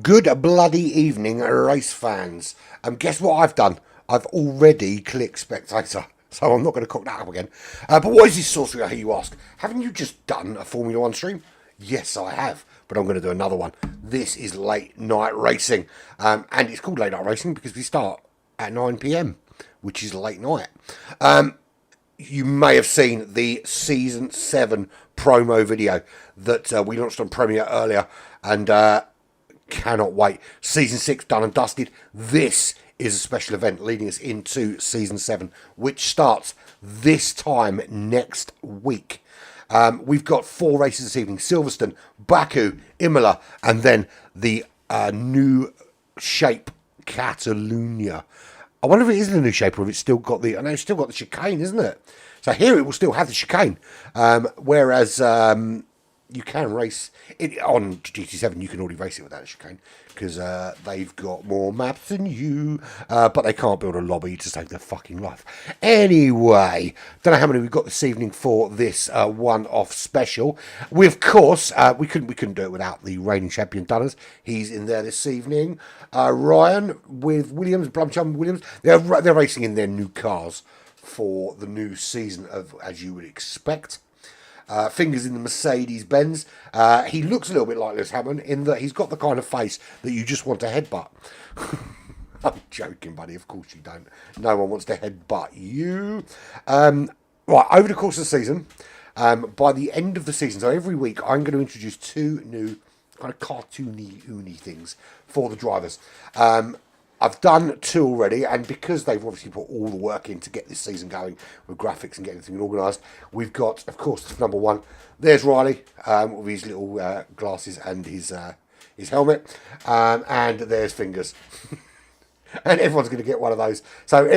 Good bloody evening, race fans. Guess what I've done? I've already clicked spectator, so I'm not going to cock that up again. But what is this sorcery, I hear you ask? Haven't you just done a Formula 1 stream? Yes, I have, but I'm going to do another one. This is late night racing, and it's called late night racing because we start at 9 p.m, which is late night. You may have seen the Season 7 promo video that we launched on Premiere earlier, and cannot wait. Season 6 done and dusted. This is a special event leading us into Season 7, which starts this time next week. We've got 4 races this evening: Silverstone, Baku, Imola, and then the new shape Cataluyna. I wonder if it is in the new shape or if it's still got the... I know it's still got the chicane, isn't it? So here it will still have the chicane. Whereas you can race... on GT7, you can already race it without the chicane because they've got more maps than you. But they can't build a lobby to save their fucking life. Anyway, don't know how many we've got this evening for this one-off special. We, of course, we couldn't do it without the reigning champion Dunners. He's in there this evening. Ryan with Williams, Blumchum Williams. They're racing in their new cars for the new season of, as you would expect. Fingers in the Mercedes-Benz. He looks a little bit like Lewis Hamilton in that he's got the kind of face that you just want to headbutt. I'm joking, buddy. Of course you don't. No one wants to headbutt you. Right, over the course of the season, by the end of the season, so every week, I'm going to introduce 2 new kind of cartoony things for the drivers. I've done 2 already, and because they've obviously put all the work in to get this season going with graphics and getting everything organised, we've got, of course, number 1. There's Riley with his little glasses and his helmet, and there's Fingers. And everyone's going to get one of those. So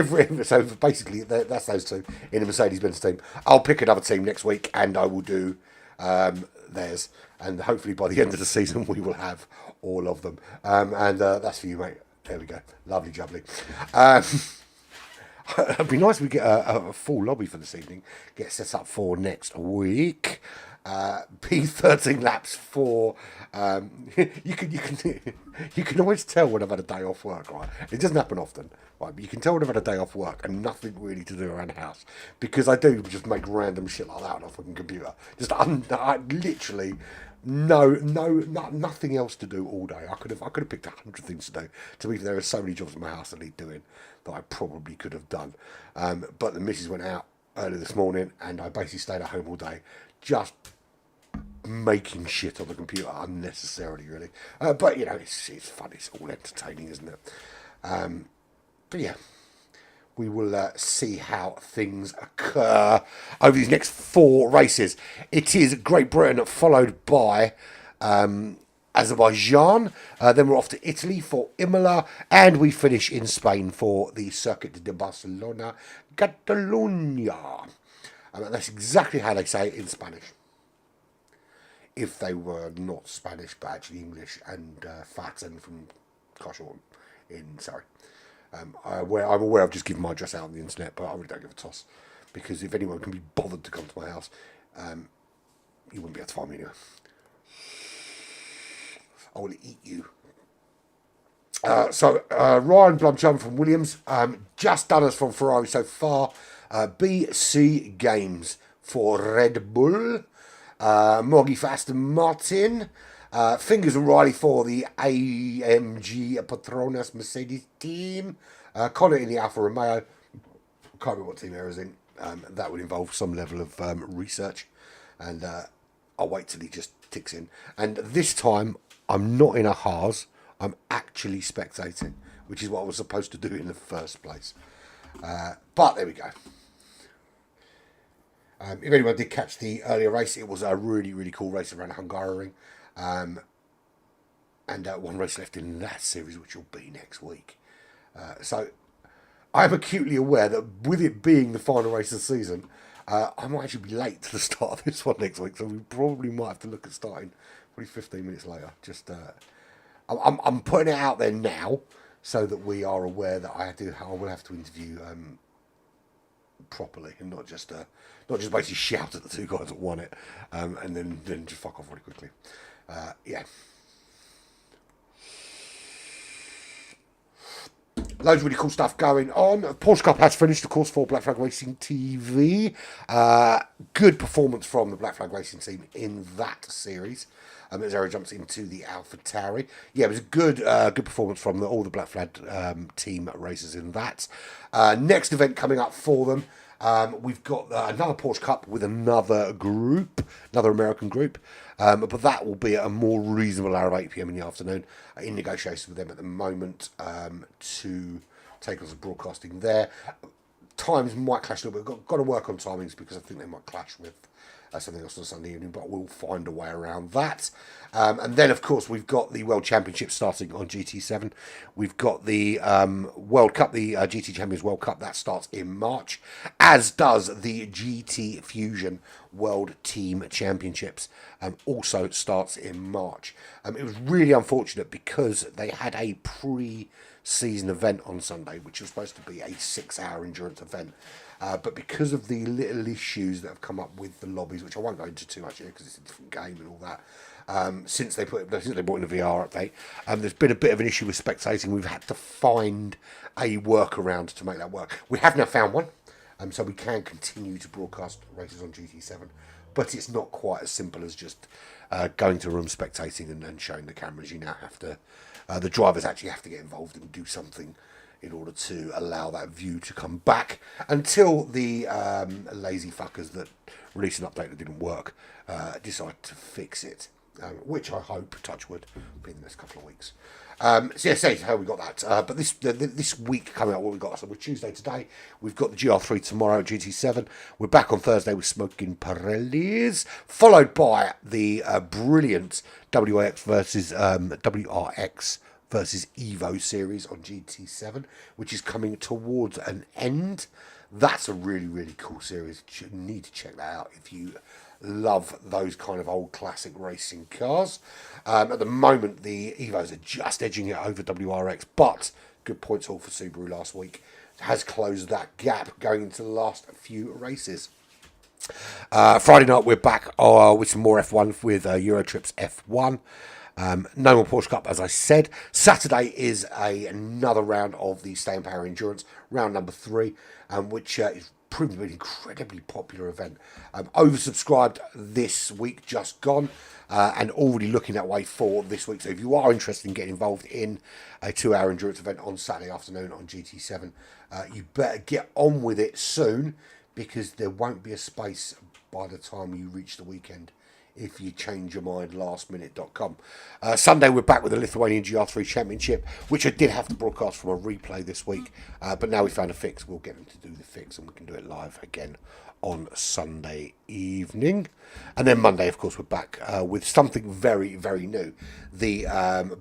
so basically, that's those 2 in the Mercedes-Benz team. I'll pick another team next week, and I will do theirs. And hopefully by the end of the season, we will have all of them. And that's for you, mate. There we go. Lovely jubbly. It'd be nice if we get a full lobby for this evening. Get set up for next week. Be 13 laps for... you can always tell when I've had a day off work, right? It doesn't happen often, right? But you can tell when I've had a day off work and nothing really to do around the house. Because I do just make random shit like that on a fucking computer. Just literally... nothing else to do all day. I could have picked 100 things to do. To me, there are so many jobs in my house that need doing that I probably could have done. But the missus went out early this morning, and I basically stayed at home all day, just making shit on the computer unnecessarily, really. But you know, it's fun. It's all entertaining, isn't it? But yeah. We will see how things occur over these next 4 races. It is Great Britain followed by Azerbaijan. Then we're off to Italy for Imola. And we finish in Spain for the Circuit de Barcelona, Cataluyna. And that's exactly how they say it in Spanish. If they were not Spanish, but actually English and Fatten from Coshorn in Surrey. I'm aware I've just given my address out on the internet, but I really don't give a toss. Because if anyone can be bothered to come to my house, you wouldn't be able to find me anywhere. I will eat you. Ryan Blumchum from Williams, just done us from Ferrari so far. BC Games for Red Bull. Moggy for Aston Martin. Fingers and Riley for the AMG Petronas Mercedes team. Connor in the Alfa Romeo. Can't remember what team Era's in. That would involve some level of research. And I'll wait till he just ticks in. And this time, I'm not in a Haas. I'm actually spectating, which is what I was supposed to do in the first place. But there we go. If anyone did catch the earlier race, it was a really, really cool race around Hungaroring. And 1 race left in that series, which will be next week. So I'm acutely aware that with it being the final race of the season, I might actually be late to the start of this one next week. So we probably might have to look at starting probably 15 minutes later. Just I'm putting it out there now so that we are aware that I will have to interview properly and not just basically shout at the 2 guys that won it and then just fuck off really quickly. Yeah. Loads of really cool stuff going on. Porsche Cup has finished, of course, for Black Flag Racing TV. Good performance from the Black Flag Racing team in that series. As Aaron jumps into the AlphaTauri. Yeah, it was a good performance from all the Black Flag team racers in that. Next event coming up for them. We've got another Porsche Cup with another American group. But that will be at a more reasonable hour of 8 p.m. in the afternoon. In negotiations with them at the moment to take us to broadcasting there. Times might clash a little bit. Got to work on timings because I think they might clash with something else on Sunday evening, but we'll find a way around that. And then, of course, we've got the World Championship starting on GT7. We've got the World Cup, the GT Champions World Cup, that starts in March, as does the GT Fusion World Team Championships, also starts in March. It was really unfortunate because they had a pre-season event on Sunday, which was supposed to be a 6-hour endurance event. But because of the little issues that have come up with the lobbies, which I won't go into too much here because it's a different game and all that, since they brought in the VR update, there's been a bit of an issue with spectating. We've had to find a workaround to make that work. We have now found one, so we can continue to broadcast races on GT7, but it's not quite as simple as just going to a room spectating and showing the cameras. You now have to, the drivers actually have to get involved and do something in order to allow that view to come back until the lazy fuckers that released an update that didn't work decide to fix it, which I hope, touch wood, will be in the next couple of weeks. So how we got that. But this week coming up, what we've got, so we're Tuesday today, we've got the GR3 tomorrow at GT7. We're back on Thursday with Smoking Pirellis, followed by the brilliant WRX versus Evo series on GT7, which is coming towards an end. That's a really, really cool series. You need to check that out if you love those kind of old classic racing cars. At the moment, the Evos are just edging it over WRX, but good points haul for Subaru last week has closed that gap going into the last few races. Friday night, we're back with some more F1 with Eurotrip's F1. No more Porsche Cup, as I said. Saturday is another round of the Stay in Power Endurance, round number 3, which is proving to be an incredibly popular event. Oversubscribed this week, just gone, and already looking that way for this week. So if you are interested in getting involved in a 2-hour endurance event on Saturday afternoon on GT7, you better get on with it soon, because there won't be a space by the time you reach the weekend if you change your mind lastminute.com. Sunday, we're back with the Lithuanian GR3 Championship, which I did have to broadcast from a replay this week. But now we found a fix. We'll get them to do the fix and we can do it live again on Sunday evening. And then Monday, of course, we're back with something very, very new. The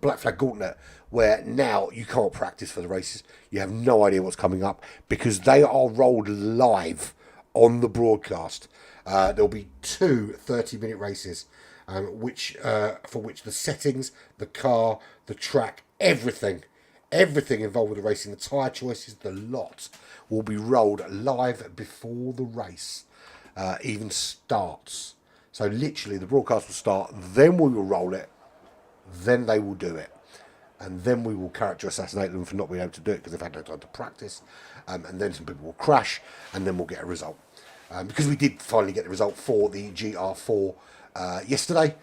Black Flag Gauntlet, where now you can't practice for the races. You have no idea what's coming up because they are rolled live on the broadcast. There'll be 2 30-minute races, for which the settings, the car, the track, everything involved with the racing, the tyre choices, the lot, will be rolled live before the race even starts. So literally, the broadcast will start, then we will roll it, then they will do it. And then we will character assassinate them for not being able to do it because they've had no time to practice. And then some people will crash, and then we'll get a result. Because we did finally get the result for the GR4 yesterday.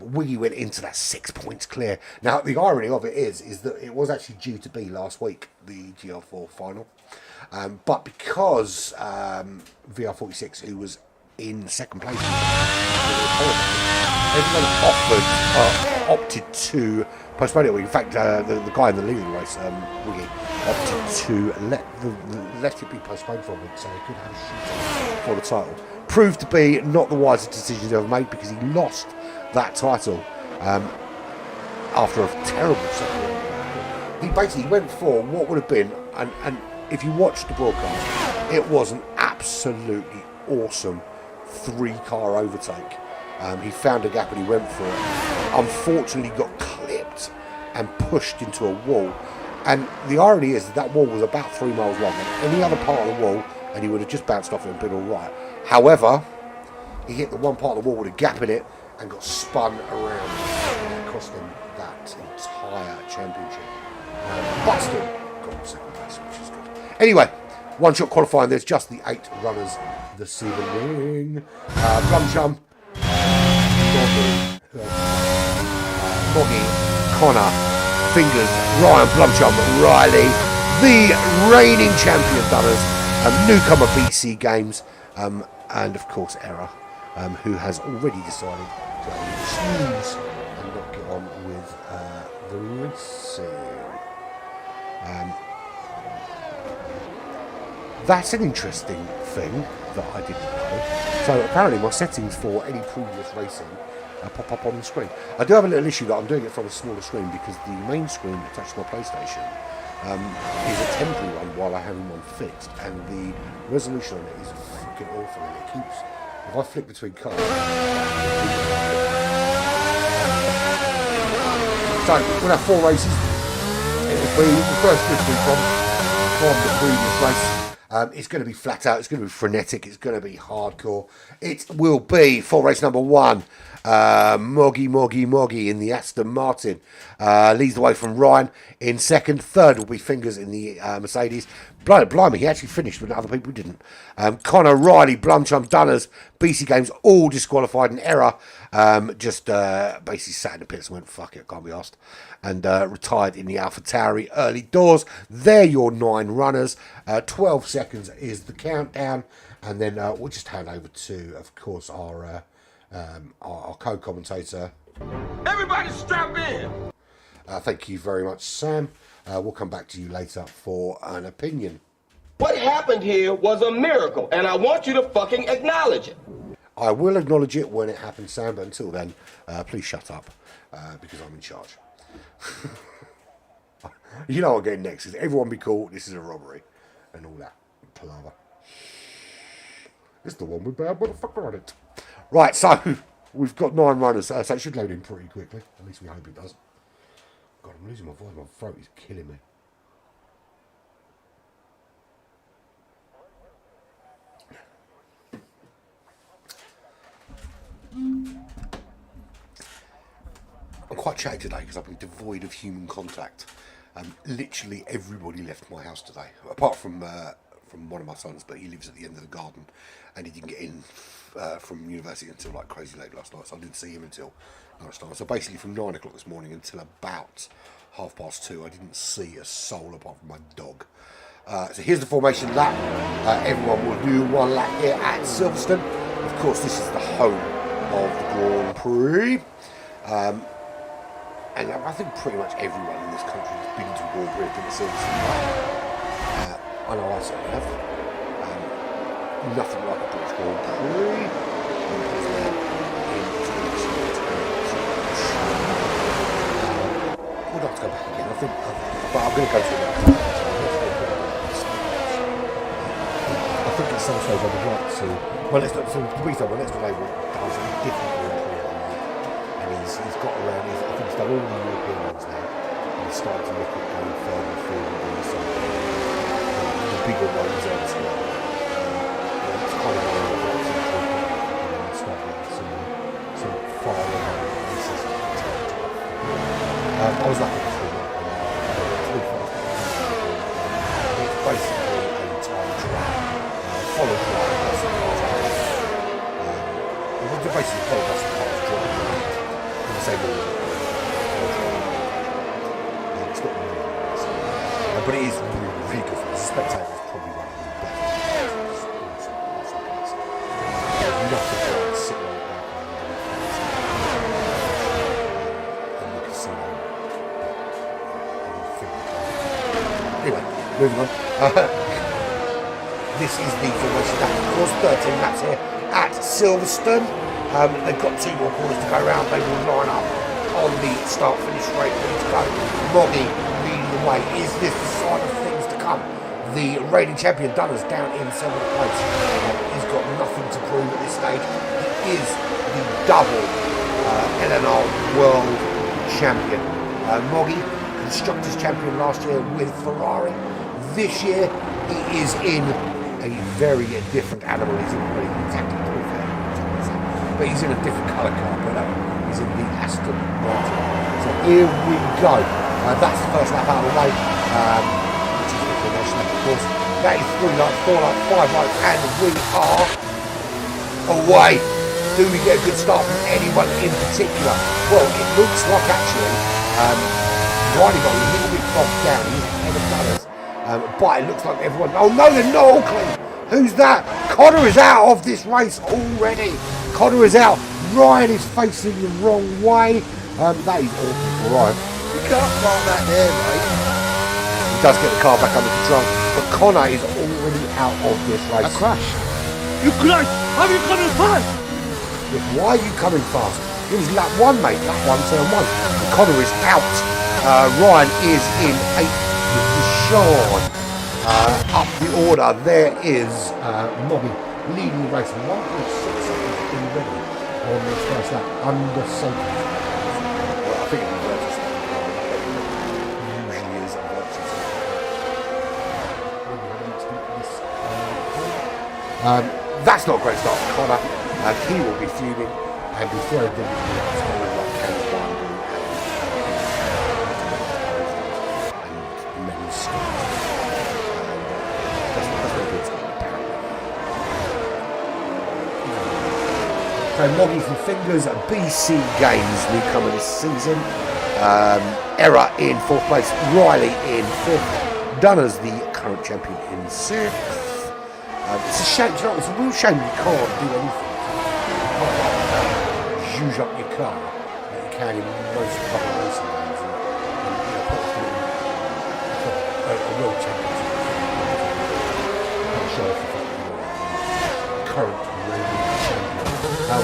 Wiggy went into that 6 points clear. Now, the irony of it is that it was actually due to be last week, the GR4 final. But because VR46, who was in second place, everyone opted to postpone it. In fact, the guy in the leading race, Wiggy, opted to let it be postponed for a week so he could have a shoot for the title. Proved to be not the wisest decision he's ever made because he lost that title after a terrible second. He basically went for what would have been, and if you watch the broadcast, it was an absolutely awesome 3-car overtake. He found a gap and he went for it. Unfortunately, got clipped and pushed into a wall. And the irony is that wall was about 3 miles long. And any other part of the wall, and he would have just bounced off it and been all right. However, he hit the one part of the wall with a gap in it and got spun around. And it cost him that entire championship. But still, got second place, which is good. Anyway, one-shot qualifying. There's just the 8 runners this evening. Blumchum, Moggy, Connor, Fingers, Ryan Blumchum, Riley, the reigning champion Dunners, newcomer BC Games, and of course Error, who has already decided to choose and not get on with the racing. That's an interesting thing that I didn't know. So apparently my settings for any previous racing pop up on the screen. I do have a little issue that I'm doing it from a smaller screen because the main screen attached to my PlayStation is a temporary one while I have one fixed, and the resolution on it is fucking awful, and it keeps, if I flick between colours. So we'll have 4 races. It will be the first victory from the previous race. It's going to be flat out, it's going to be frenetic, it's going to be hardcore. It will be for race number 1. Moggy in the Aston Martin leads the way from Ryan in second. Third will be Fingers in the Mercedes. Blimey, he actually finished when other people didn't. Connor, Riley, Blumchum, Dunners, BC Games all disqualified in Error. Just basically sat in the pits and went, fuck it, can't be asked. And retired in the AlphaTauri early doors. They're your 9 runners. 12 seconds is the countdown. And then we'll just hand over to, of course, our co-commentator. Everybody strap in! Thank you very much, Sam. We'll come back to you later for an opinion. What happened here was a miracle, and I want you to fucking acknowledge it. I will acknowledge it when it happens, Sam, but until then, please shut up, because I'm in charge. You know what I'm getting next is everyone be cool, this is a robbery, and all that palaver. It's the one with bad motherfucker on it. Right, so we've got 9 runners, so it should load in pretty quickly. At least we hope it does. God, I'm losing my voice. My throat is killing me. I'm quite chatty today because I've been devoid of human contact. Literally everybody left my house today, apart from one of my sons, but he lives at the end of the garden, and he didn't get in from university until like crazy late last night, so I didn't see him until lunchtime. So basically from 9 o'clock this morning until about 2:30, I didn't see a soul apart from my dog. So here's the formation lap. Everyone will do 1 lap here at Silverstone. Of course, this is the home of the Grand Prix. And I think pretty much everyone in this country has been to Grand Prix, been to Silverstone, right? I know I certainly have. Nothing like a British Grand Prix. We'd like to go back again, I think, but I'm going to go to it. I think at some stage I would like to. Well, let's not. So to be fair, well, let's relay what does a different Grand Prix every year, and he's got around. I think he's done all the European ones now, and he's starting to look at going further afield and doing some the bigger ones elsewhere. It's kind of like and start getting some far away races. I was lucky to see that. It's basically a time trial, followed by basically followed us cars driving around in the same order. It's not really nice, but it is really, really good for the spectator. It's probably one of the best. It's awesome. There's nothing like sitting on the back and you can see them. Anyway, moving on. This is the formation lap, of course, 13 laps here at Silverstone. They've got 2 more corners to go around. They will line up on the start-finish straight, ready to go. Moggy leading the way. Is this the sign of things to come? The reigning champion Dunners down in 7th place. He's got nothing to prove at this stage. He is the double LNR World Champion. Moggy, Constructors Champion last year with Ferrari. This year, he is in a very different animal. He's in really exactly to be fair, but he's in a different colour car, but he's in the Aston Martin. So here we go. That's the first lap out of the way. And of course, that is 3 lights, 4 lights, 5 lights, and we are away. Do we get a good start from anyone in particular? Well, it looks like actually Riley got a little bit bogged down. He's ahead of Dallas. But it looks like everyone... Oh no, they're not all clean. Who's that? Connor is out of this race already. Connor is out. Ryan is facing the wrong way. That is awful, Ryan. You can't park that there, mate. He does get the car back under control. But Connor is already out of this race. A crash. You crashed! How are you coming fast? Yes, why are you coming fast? It was lap 1, mate. Lap 1, turn 1. And Connor is out. Ryan is in 8th position. Up the order, there is Moggy leading the race. 1.6 seconds already on this first lap. Under safety. Well, I think it's virtuous. Usually is a virtuous. That's not a great start for Connor. He will be fuming and be throwing them and many scores. That's not good. So Moggy from Fingers at BC Games newcomer this season. Error in 4th place. Riley in 5th. Dunners the current champion in 6th. It's a shame, you know, it's a real shame you can't do anything. Zhuzh up your car like you can in most public racing games and you know, put a world championship. Not sure if the current reigning champion.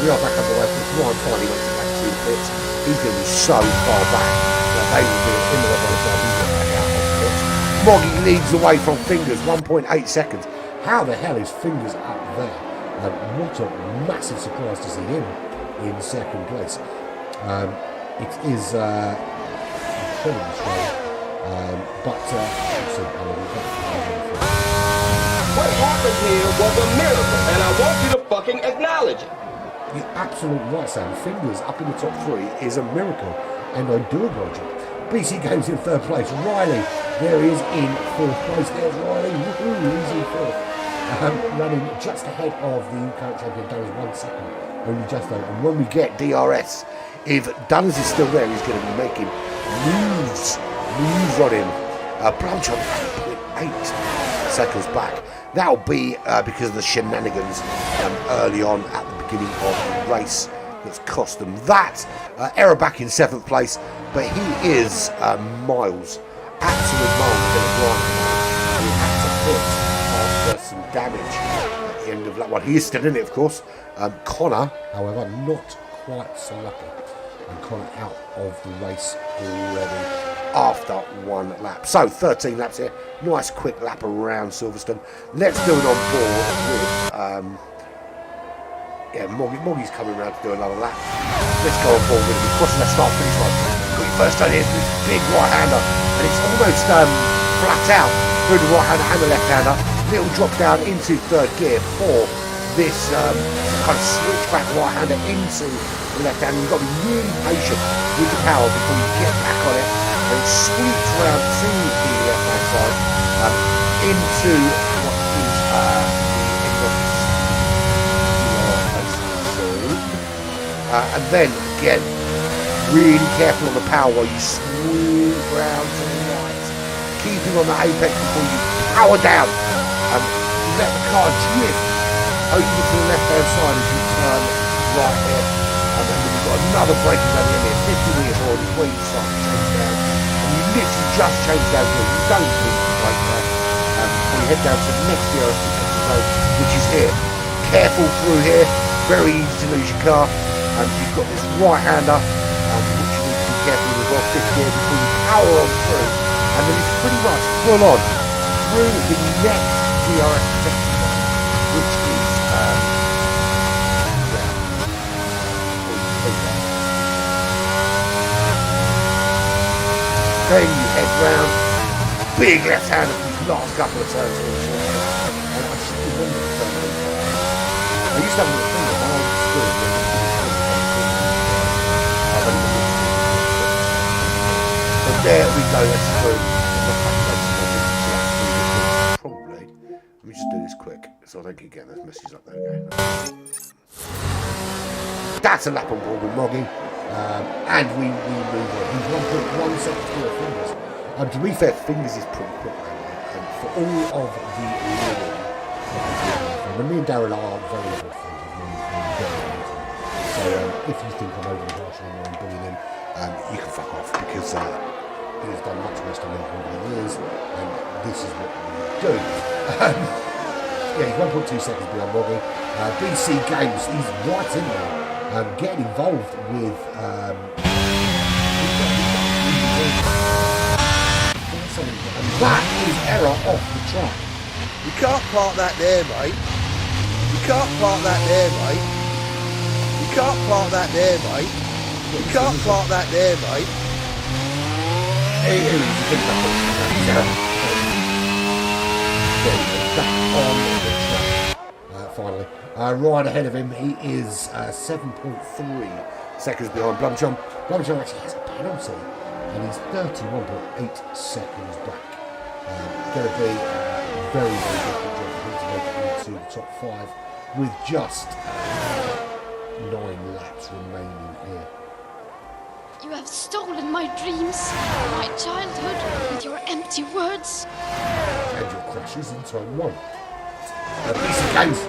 We are back underway. Ryan finally went to back 2 pits. He's going to be so far back that they will be in the by the time he got back out of pits. Moggy leads away from Fingers, 1.8 seconds. How the hell is Fingers up there? What a massive surprise to see him in 2nd place. It is incredibly strong, but we'll see how long we've got. What happened here was a miracle, and I want you to fucking acknowledge it. You're absolutely right, Sam. Fingers up in the top 3 is a miracle, and I do acknowledge it. BC Games in 3rd place. Riley, there he is in 4th place. There's Riley. Woohoo, he's in 4th. Running just ahead of the current champion, Dunners, 1 second. Only just though. And when we get DRS, if Dunners is still there, he's going to be making moves on him. Blanchard 8.8 seconds back. That'll be because of the shenanigans early on at the beginning of the race that's cost them that. Error back in 7th place, but he is miles, absolute miles ahead of Ryan. He had to put some damage at the end of that one. He is still in it, of course. Connor, however, not quite so lucky. And Connor out of the race already after 1 lap. So 13 laps here. Nice quick lap around Silverstone. Let's do it on board with Moggy's coming around to do another lap. Let's go on board with him. Crossing that start finish line. Got your first turn here, this big right hander, and it's almost flat out through the right hander and the left hander. Little drop down into 3rd gear for this kind of switchback right hander into the left hander. You've got to be really patient with the power before you get back on it, and it sweeps around to the left hand side into what is the end of and then again, really careful on the power while you sweep round to the right, keeping on the apex before you power down. Let the car drift over to the left hand side as you turn right here. And then you've got another braking down the end here, 50 metres forward, where you start to change down. And you literally just change down here. You don't need to brake there. Before you head down to the next DRS zone, which is here. Careful through here, very easy to lose your car. You've got this right hander, which you need to be careful with as well, 50 gear before you power on through. And then it's pretty much full on through the next DRS section, which is then you head round, big left hand of these last couple of turns. And I just remember the turn. I used to have a little thing when I was at school. So there we go, that's through. this quick so I don't keep getting those messages up. There we go. That's a lap on board with Moggy. And we move on. He's 1.1 seconds to Fingers. To be fair, Fingers is pretty quick around here. For all of the and me and Darren are very good friends with me and Darren. So if you think I'm over the harsh on and bullying him, you can fuck off because he has done much worse than me over the years, and this is what we do. Yeah, he's 1.2 seconds behind Moggy. BC Games, he's right in there, getting involved with. And that is error off the track. You can't park that there, mate. You can't park that there, mate. You can't park that there, mate. You can't park that there, mate. Finally. Right ahead of him, he is 7.3 seconds behind Blumchum. Blumchum actually has a penalty, and he's 31.8 seconds back. Going to be a very, very difficult job for him to make it into the top 5 with just 9 laps remaining here. You have stolen my dreams, my childhood, with your empty words. And your crashes in turn 1. BC Games,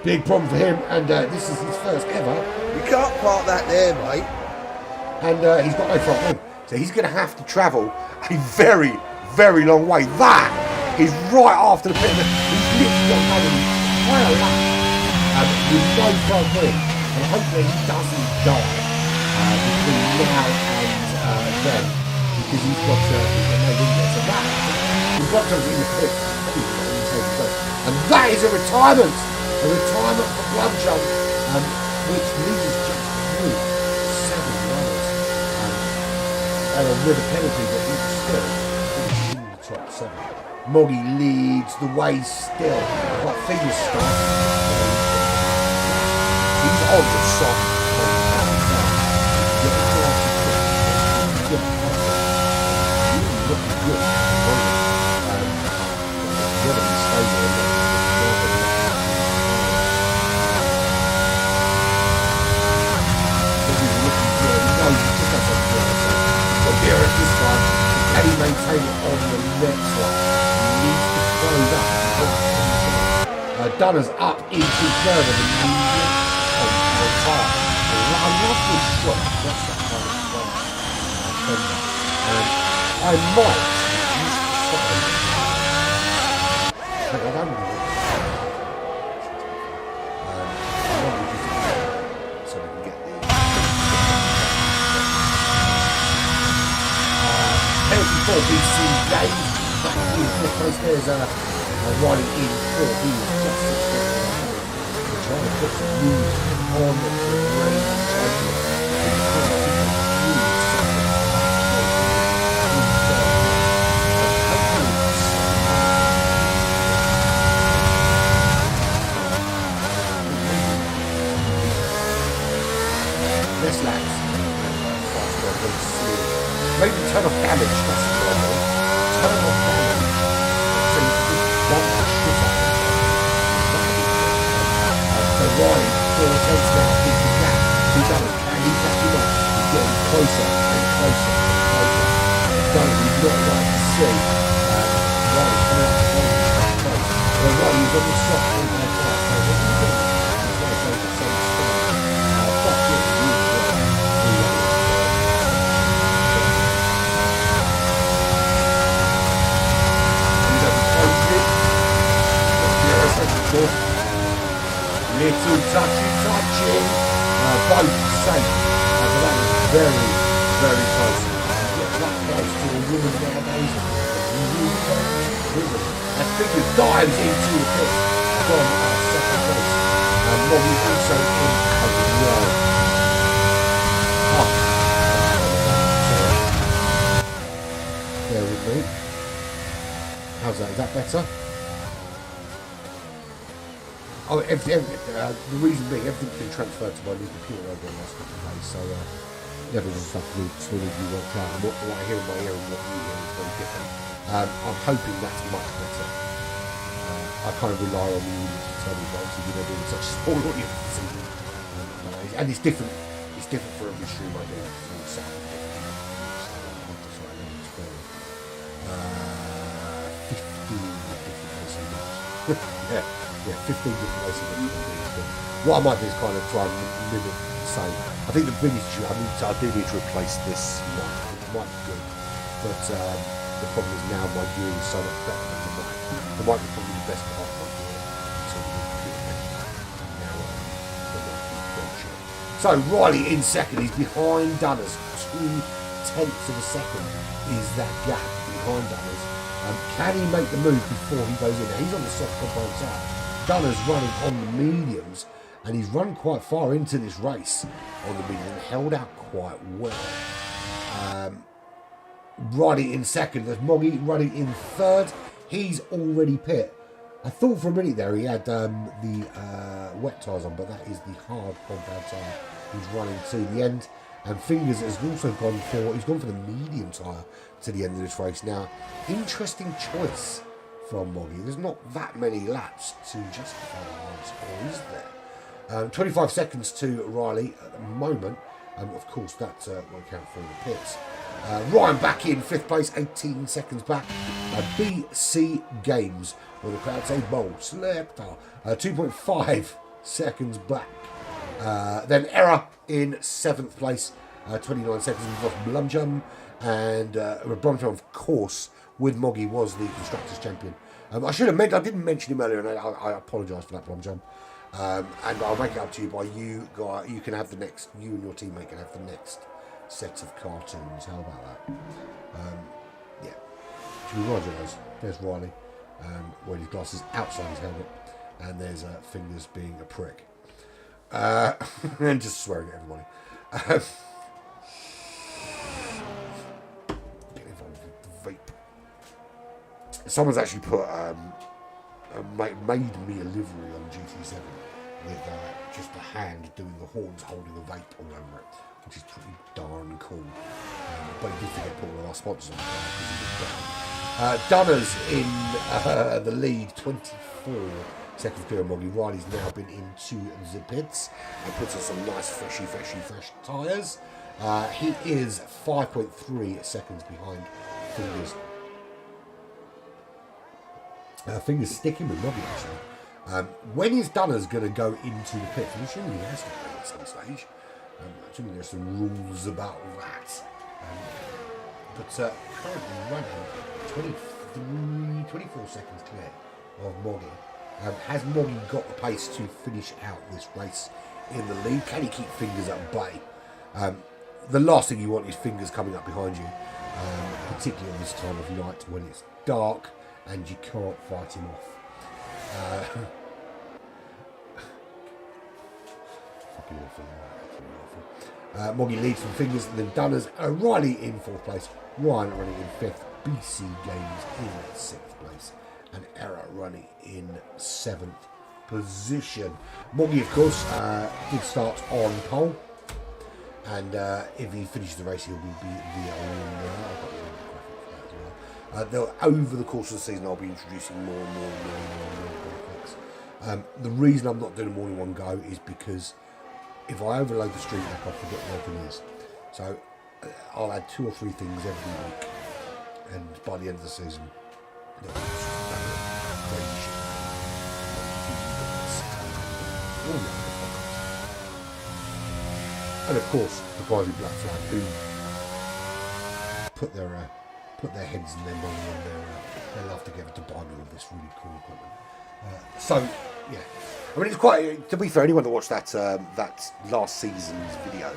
big problem for him, and this is his first ever. You can't park that there, mate. And he's got no front wing, so he's going to have to travel a very, very long way. That is right after the pit. He's literally got an entire lap with no front wing, and hopefully he doesn't die between now and then, because he's got no wing there. So that, he's got something in the pit. And that is a retirement for Blumchum, which leaves just through 7 runners. And with a penalty, but it's still in the top 7. Moggy leads the way still, but Fingers starts. He's on the soft. Looking good. Whether he stays there or not. This one, can he maintain it on the next one? He needs to close up. Dunner's up into third of the medium on the top. I love this shot. That's that kind of fun. I might use the side. But I don't know. So we can get the penalty for BC Games. Back in the place, there's riding in for he was just trying to put some moves on the range champion. This laps. Maybe turn off damage, that's the problem. Turn off damage. So you can just dump the shit out of it. So Ryan, for a sense now, he's the gap. He's done it. And he's actually not. He's getting closer and closer and closer. He's done it. He's not like to see. Ryan coming up to the place. Well, Ryan, he's on the soft in their part. So what are you doing? He's going to go to some style. Fuck you. Little touchy, both safe, but that was very, very close. You get that close to a woman nowadays, and Fingers dives into the pit from second place. Moggy also in as well. Bear with me. How's that? Is that better? Oh, the reason being, everything's been transferred to my new computer over the last couple of days, so levels and stuff will still need to be worked out, and what I hear in my ear and what you hear is very different. I'm hoping that's much better. I kind of rely on the audience to tell me, but obviously they're doing such a small audience. And it's different. It's different for every stream I do. It's all set up differently. So, 15 different places. yeah, 15 different places. What I might do is kind of try and limit the same. I think the biggest issue, I do need to replace this mic. It might be good, but the problem is now my gear is so much better than the mic. The mic is probably the best part of my gear until the computer came out. Now the mic is dead shit. So Riley in second, he's behind Dunners. 2/10 of a second is that gap behind Dunners. Can he make the move before he goes in? Now, he's on the soft compound side. Dunners running on the mediums, and he's run quite far into this race on the medium and held out quite well. Riley in second. There's Moggy running in third. He's already pit. I thought for a minute there he had the wet tyres on, but that is the hard compound tyre. He's running to the end. And Fingers has also gone for the medium tyre to the end of this race. Now, interesting choice from Moggy. There's not that many laps to justify the hard score, is there? 25 seconds to Riley at the moment. Of course, that won't count for the pits. Ryan back in 5th place, 18 seconds back. BC Games, where the crowd say bold, slept. 2.5 seconds back. Then Error in 7th place, 29 seconds. We've got Blumjum, and Blumjum, of course, with Moggy was the Constructors Champion. I didn't mention him earlier, and I apologise for that, Blumjum. And I'll make it up to you by you can have the next, you and your teammate can have the next set of cartoons. How about that? Yeah. Should we Roger those? There's Riley, wearing his glasses outside his helmet, and there's Fingers being a prick. And just swearing at everybody. Get involved with the vape. Someone's actually put made me a livery on GT7 with just a hand doing the horns, holding a vape all over it, which is pretty darn cool. But he did forget to put all of our sponsors on there. Dunners in the lead, 24 seconds clear of Moggy. Riley's now been into the pits and puts on some nice fresh tyres. He is 5.3 seconds behind Fingers. Fingers sticking with Moggy actually. When is Dunners going to go into the pits? I'm assuming he has to go at some stage. I'm assuming there's some rules about that. But currently running 24 seconds clear of Moggy. Has Moggy got the pace to finish out this race in the lead? Can he keep Fingers at bay? The last thing you want is Fingers coming up behind you, particularly at this time of night when it's dark and you can't fight him off. Fucking awful. Moggy leads from Fingers, and then Dunners. Riley in 4th place. Ryan running in 5th. BC Games in 6th place. And Error running in 7th position. Moggy, of course, did start on pole. And if he finishes the race, he'll be the winner. Over the course of the season, I'll be introducing more graphics. The reason I'm not doing them all in one go is because if I overload the stream deck, I'll forget what everything is. So I'll add 2 or 3 things every week, and by the end of the season, and of course the guys in Black Flag who put their heads and their money and their love together to buy me all this really cool equipment. So yeah, I mean, it's quite, to be fair, anyone that watched that last season's video,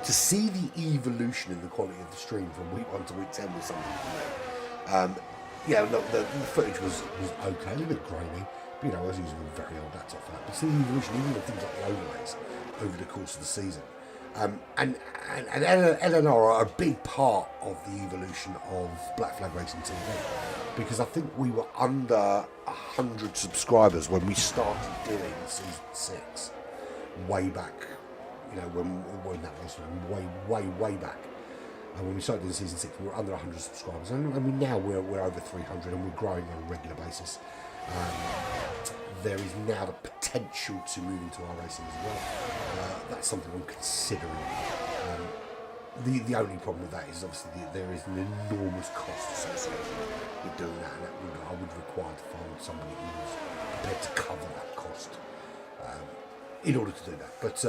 to see the evolution in the quality of the stream from week 1 to week 10 was something for me. Yeah, look, the footage was okay, a little bit grainy, but you know, I was using a very old laptop for that. But seeing the evolution, even with things like the overlays over the course of the season. And LNR are a big part of the evolution of Black Flag Racing TV, because I think we were under 100 subscribers when we started doing season 6, way back. You know, when that was way back. And when we started doing season 6, we were under 100 subscribers, and I mean now we're over 300, and we're growing on a regular basis. There is now the potential to move into our racing as well. That's something I'm considering. The only problem with that is obviously there is an enormous cost associated with doing that, and I would require to find somebody who was prepared to cover that cost in order to do that. But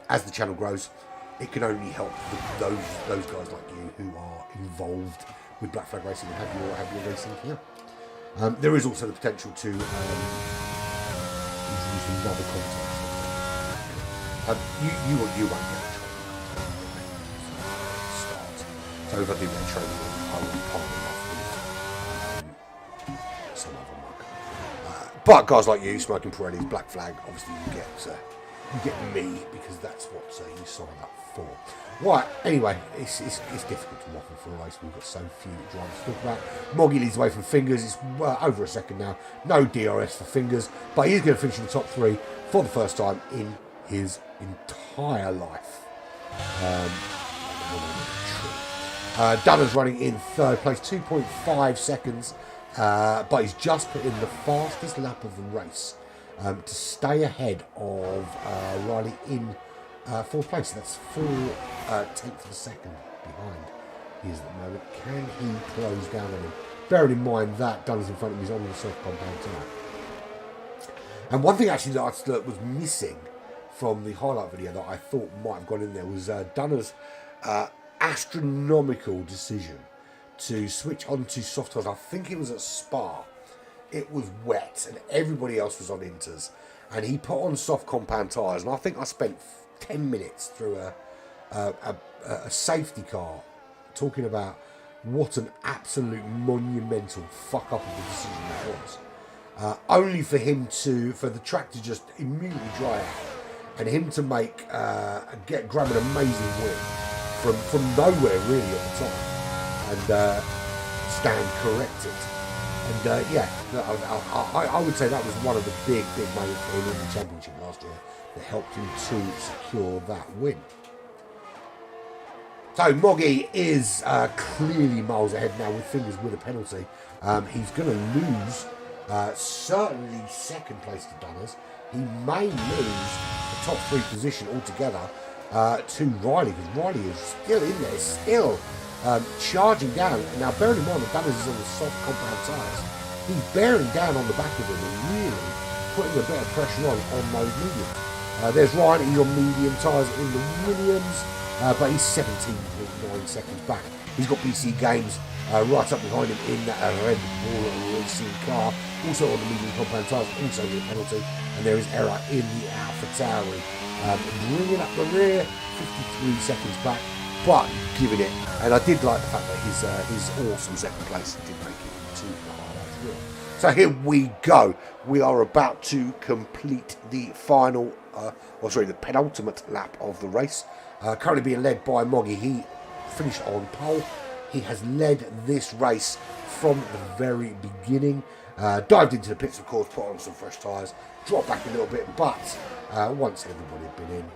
as the channel grows, it can only help those guys like you who are involved with Black Flag Racing and have your racing here. There is also the potential to introduce another content. You won't get a training start. So if I do get a training, I will be partnering off with some other mug. But guys like you, smoking Pirelli's Black Flag, obviously you get me because that's what you signed up for. Right, anyway, it's difficult to waffle for a race. We've got so few drivers to talk about. Moggy leads away from Fingers. It's over a second now. No DRS for Fingers, but he's going to finish in the top 3 for the first time in his entire life. Dunner's running in 3rd place, 2.5 seconds, but he's just put in the fastest lap of the race to stay ahead of Riley in 4th place. That's 4/10 of a second behind he is at the moment. Can he close down on him? Bearing in mind that Dunner's in front of him, he's on the soft compound tonight. And one thing actually that was missing from the highlight video that I thought might have gone in there was Dunner's astronomical decision to switch onto soft tyres. I think it was at Spa. It was wet and everybody else was on inters, and he put on soft compound tyres, and I think I spent 10 minutes through a safety car talking about what an absolute monumental fuck up of a decision that was. Only for the track to just immediately dry out, and him to grab an amazing win from nowhere really at the time, and stand corrected. And I would say that was one of the big moments for him in the championship last year that helped him to secure that win. So Moggy is clearly miles ahead now with Fingers with a penalty. He's going to lose certainly 2nd place to Dunners. He may lose the top 3 position altogether to Riley, because Riley is still in there, still charging down. Now bearing in mind that Dunners is on the soft compound tyres, he's bearing down on the back of him and really putting a bit of pressure on those mediums. There's Ryan, he's on medium tyres in the Williams, but he's 17.9 seconds back. He's got BC Games right up behind him in that Red Bull racing car, also on the medium compound tyres, also with a penalty. And there is error in the AlphaTauri, bringing up the rear, 53 seconds back, but giving it. And I did like the fact that his awesome 2nd place did make it into the highlights reel. So here we go. We are about to complete the the penultimate lap of the race. Currently being led by Moggy. He finished on pole. He has led this race from the very beginning. Dived into the pits, of course, put on some fresh tyres, dropped back a little bit, but once everybody had been in,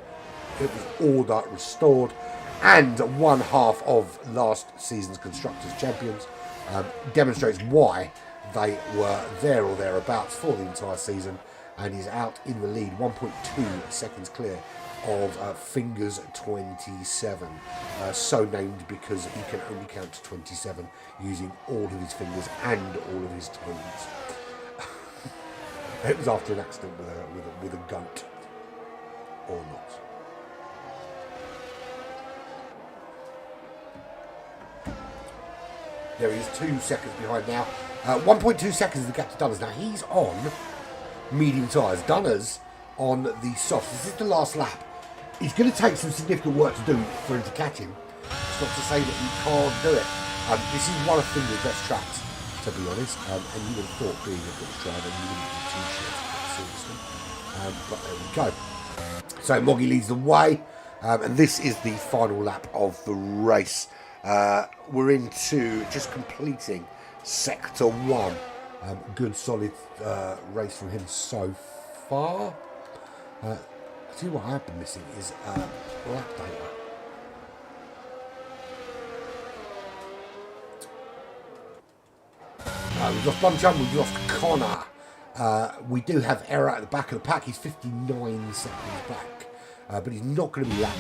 it was order restored. And 1/2 of last season's Constructors' Champions demonstrates why they were there or thereabouts for the entire season, and is out in the lead, 1.2 seconds clear of Fingers 27, so named because he can only count to 27 using all of his fingers and all of his toes. It was after an accident with a goat, or not. There he is, 2 seconds behind now. 1.2 seconds is the gap to Dunners. Now he's on medium tyres. Dunners on the soft. This is the last lap. It's going to take some significant work to do for him to catch him. It's not to say that he can't do it. This is one of Finger's best tracks, to be honest. And you would have thought, being a British driver, you wouldn't be too short seriously. But there we go. So Moggy leads the way. And this is the final lap of the race. We're into just completing Sector 1. Good solid race from him so far. I tell you what I've been missing is lap data. We've lost Blumchum, we've lost Connor. We do have error at the back of the pack. He's 59 seconds back, but he's not going to be lapped.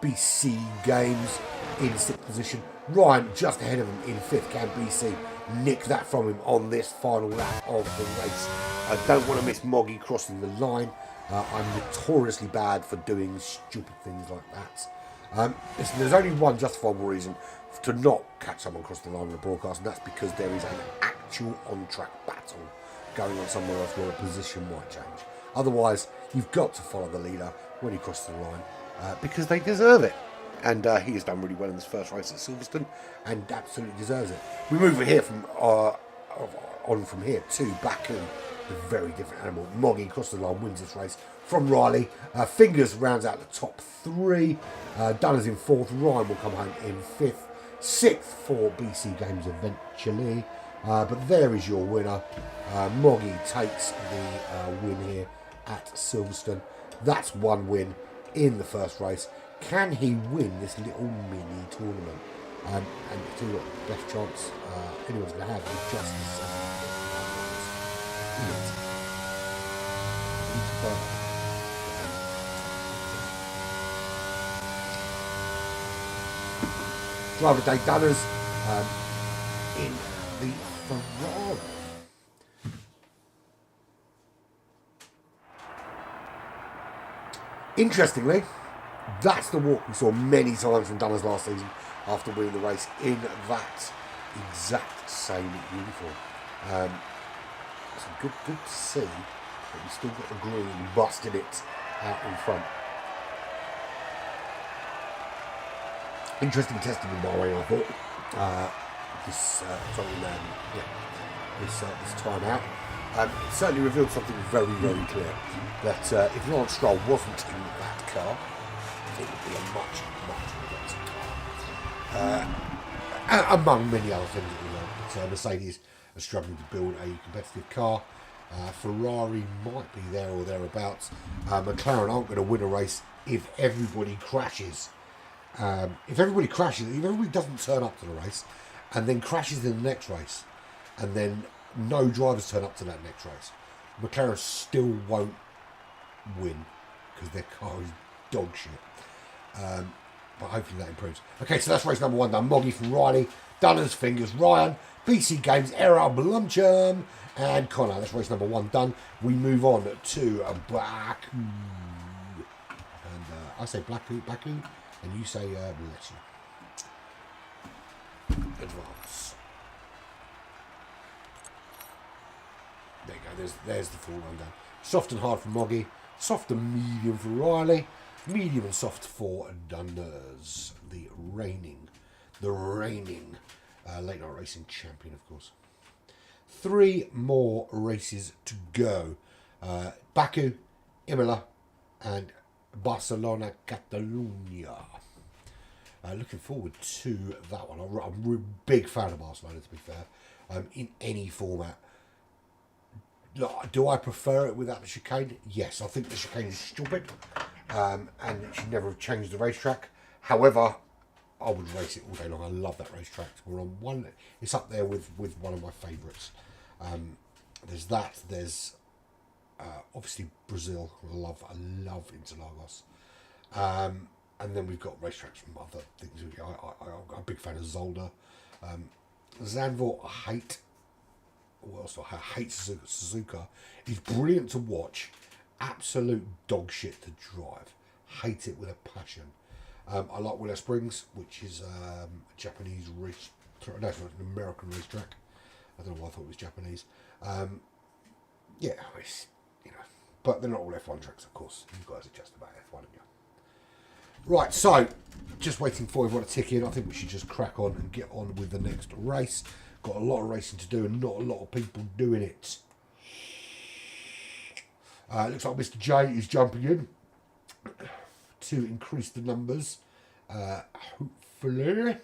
BC Games in 6th position. Ryan just ahead of him in 5th. Can BC nick that from him on this final lap of the race? I don't want to miss Moggy crossing the line. I'm notoriously bad for doing stupid things like that. Listen, there's only one justifiable reason to not catch someone across the line on the broadcast, and that's because there is an actual on-track battle going on somewhere else where a position might change. Otherwise, you've got to follow the leader when he crosses the line because they deserve it. And he has done really well in this first race at Silverstone and absolutely deserves it. We move here from on from here to Baku, a very different animal. Moggy across the line wins this race from Riley. Fingers rounds out the top 3. Dunner's in 4th. Ryan will come home in 5th. 6th for BC Games eventually. But there is your winner. Moggy takes the win here at Silverstone. That's one win in the first race. Can he win this little mini tournament? And to what the best chance anyone's going to have is just the 7th. Driver Day Dunners in the Ferrari. Interestingly, that's the walk we saw many times from Dunners last season after winning the race in that exact same uniform. So good to see that we still got the green busting it out in front. Interesting testing in Bahrain, I thought. This time out. It certainly revealed something very, very clear. That if Lawrence Stroll wasn't in that car, it would be a much, much better car. Among many other things that we learned. But Mercedes are struggling to build a competitive car. Ferrari might be there or thereabouts. McLaren aren't going to win a race if everybody crashes. If everybody doesn't turn up to the race and then crashes in the next race and then no drivers turn up to that next race, McLaren still won't win because their car is dog shit. But hopefully that improves. Okay, so that's race number 1 done. Moggy from Riley, Dunners, Fingers, Ryan, BC Games, Errol, Blumchum, and Connor. That's race number 1 done. We move on to Baku. And I say Baku, and you say bless you. Advance. There you go, there's the full rundown. Soft and hard for Moggy, soft and medium for Riley, medium and soft for Dunners, the reigning late night racing champion, of course. 3 more races to go. Baku, Imola, and Barcelona, Cataluyna. Looking forward to that one. I'm a big fan of Barcelona, to be fair, in any format. Do I prefer it without the chicane? Yes, I think the chicane is stupid, and it should never have changed the racetrack. However, I would race it all day long. I love that racetrack. We're on one. It's up there with one of my favourites. There's that. There's obviously Brazil. I love Interlagos. And then we've got racetracks from other things. I'm a big fan of Zolder. Zandvoort, I hate. Well, also, I hate Suzuka. He's brilliant to watch. Absolute dog shit to drive. Hate it with a passion. I like Willow Springs, which is a Japanese race. No, it's an American racetrack. I don't know why I thought it was Japanese. Yeah, it's, but they're not all F1 tracks, of course. You guys are just about F1, aren't you? Right, so just waiting for everyone to tick in. I think we should just crack on and get on with the next race. Got a lot of racing to do and not a lot of people doing it. Looks like Mr. J is jumping in to increase the numbers. Hopefully,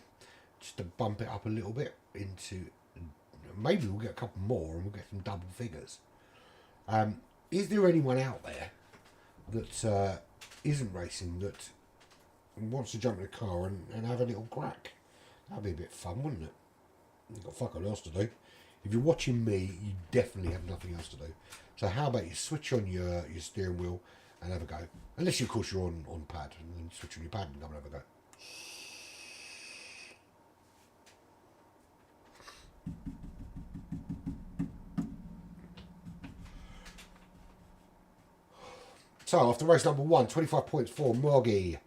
just to bump it up a little bit into, maybe we'll get a couple more and we'll get some double figures. Is there anyone out there that isn't racing that wants to jump in a car and have a little crack? That'd be a bit fun, wouldn't it? You've got fuck all else to do. If you're watching me, you definitely have nothing else to do. So how about you switch on your steering wheel and have a go. Unless, of course, you're on pad. And then switch on your pad and come and have a go. So, after race number 1, 25 points for Moggy,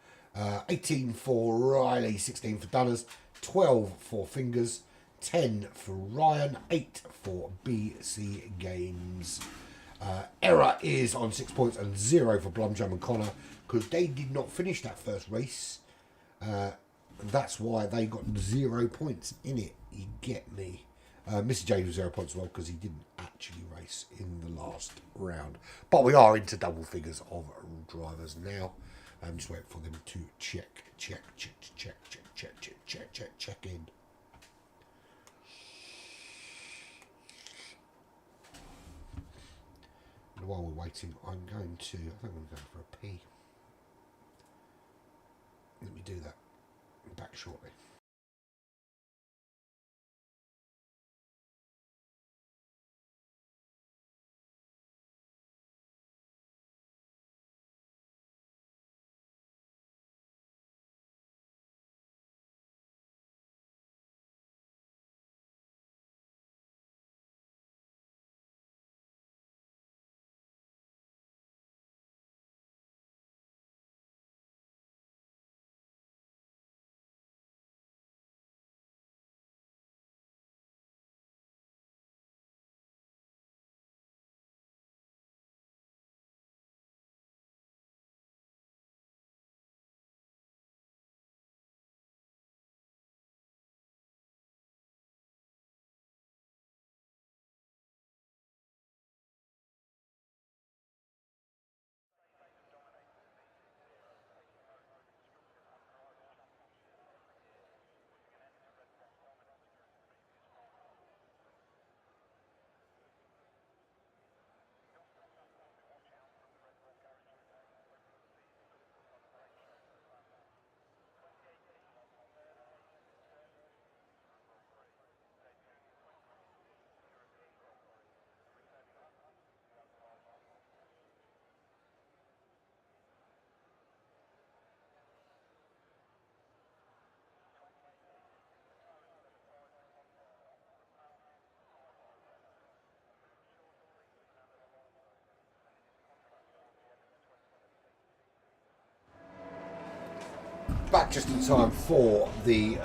18 for Riley, 16 for Dunners, 12 for Fingers, 10 for Ryan, 8 for BC Games. Error is on 6 points and 0 for Blumjum and Connor because they did not finish that first race. And that's why they got 0 points in it. You get me. Mr. J was 0 points as well because he didn't actually race in the last round. But we are into double figures of drivers now. I'm just waiting for them to check in. And while we're waiting, I think I'm going to go for a pee. Let me do that. I'm back shortly. Back just in time for the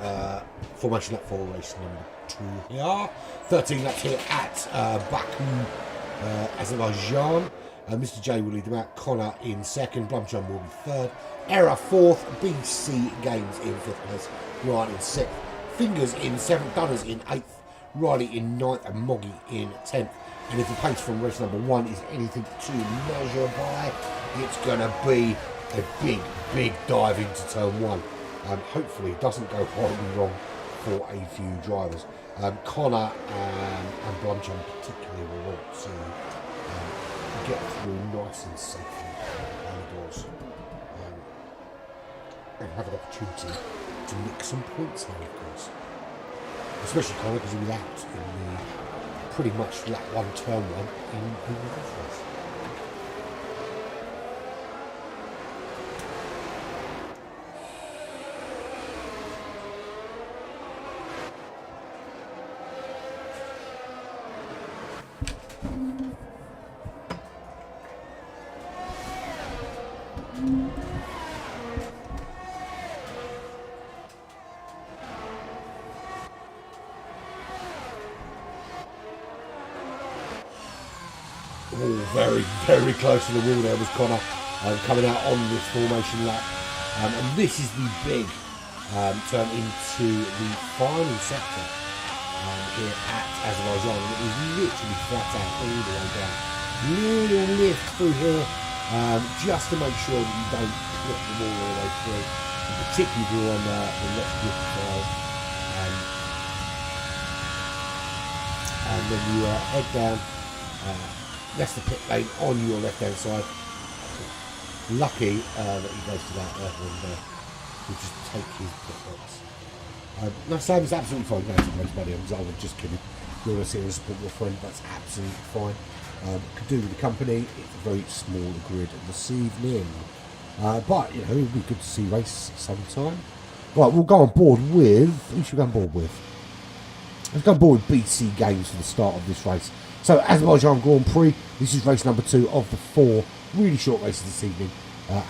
formation lap for race number 2 here. 13 laps here at Baku, Azerbaijan. Mr. J will lead them out. Connor in second. Blumchum will be third. Error fourth. BC Games in fifth place. Ryan in sixth. Fingers in seventh. Dunners in eighth. Riley in ninth. And Moggy in 10th. And if the pace from race number 1 is anything to measure by, it's going to be a big dive into turn 1. Hopefully it doesn't go horribly wrong for a few drivers. Connor and Blumchum particularly will want to get through nice and safely doors and have an opportunity to nick some points here, of course. Especially Connor because he was out in the pretty much lap 1, turn 1 in the first race. Very close to the wall there was Connor coming out on this formation lap. And this is the big turn into the final sector here at Azerbaijan. It was literally flat out all the way down. Little lift through here just to make sure that you don't flip the wall all the way through. And particularly if you're on the left grip trail. And then you head down. That's the pit lane on your left hand side. Lucky that he goes to that and we'll just take his pit box. No, Sam's absolutely fine. That's a race, buddy. I was just kidding. You want to see and support your friend, that's absolutely fine. Could do with the company. It's a very small grid this evening. But, you know, it would be good to see race sometime. Right, we'll go on board with... Who should we go on board with? Let's go on board with BC Games for the start of this race. So, Azerbaijan Grand Prix. This is race number 2 of the 4 really short races this evening.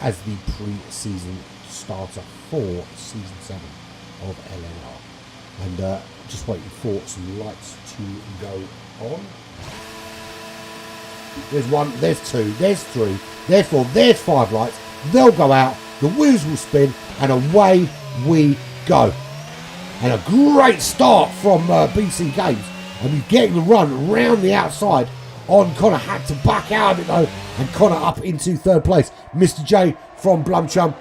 As the pre-season starter for Season 7 of LNR. And just waiting for some lights to go on. There's 1, there's 2, there's 3, there's 4, there's 5 lights. They'll go out, the wheels will spin, and away we go. And a great start from BC Games. And he's getting the run round the outside on Connor. Had to back out of it though, and Connor up into 3rd place. Mr. J from Blumchum,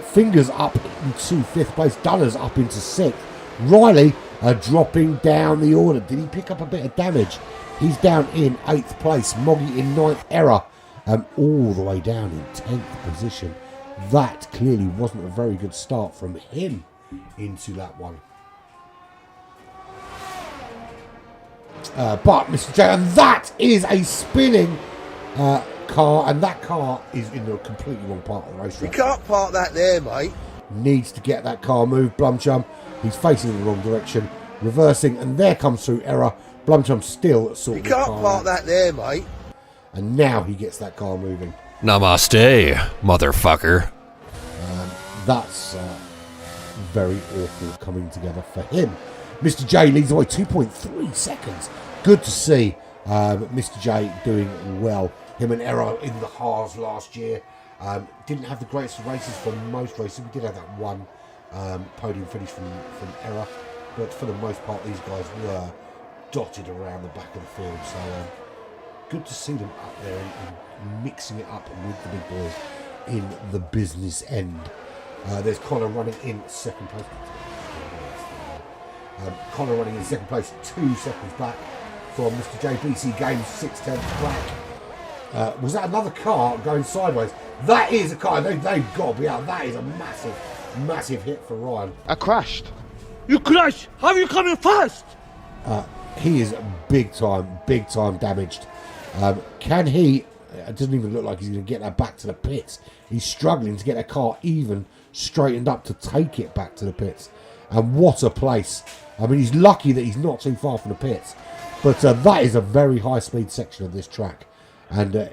Fingers up into 5th place. Dunners up into 6th. Riley dropping down the order. Did he pick up a bit of damage? He's down in 8th place. Moggy in 9th. Error all the way down in 10th position. That clearly wasn't a very good start from him into that one. But Mr. J, and that is a spinning car, and that car is in the completely wrong part of the racetrack. You can't park that there, mate. Needs to get that car moved. Blumchum, he's facing in the wrong direction, reversing, and there comes through Error. Blumchum still sorting the car out. You can't park that there, mate. And now he gets that car moving. Namaste, motherfucker. That's very awful coming together for him. Mr. J leads away 2.3 seconds. Good to see Mr. J doing well. Him and Error in the Haas last year. Didn't have the greatest races for most races. We did have that one podium finish from Error. But for the most part, these guys were dotted around the back of the field. So good to see them up there and mixing it up with the big boys in the business end. There's Connor running in 2nd place. Connor running in 2nd place, 2 seconds back from Mr. JBC Games, 6/10 back. Was that another car going sideways? That is a car. They've got to be out. That is a massive, massive hit for Ryan. I crashed. You crash! How are you coming fast? He is big time damaged. Can he? It doesn't even look like he's going to get that back to the pits. He's struggling to get that car even straightened up to take it back to the pits. And what a place. I mean, he's lucky that he's not too far from the pits. But that is a very high-speed section of this track. And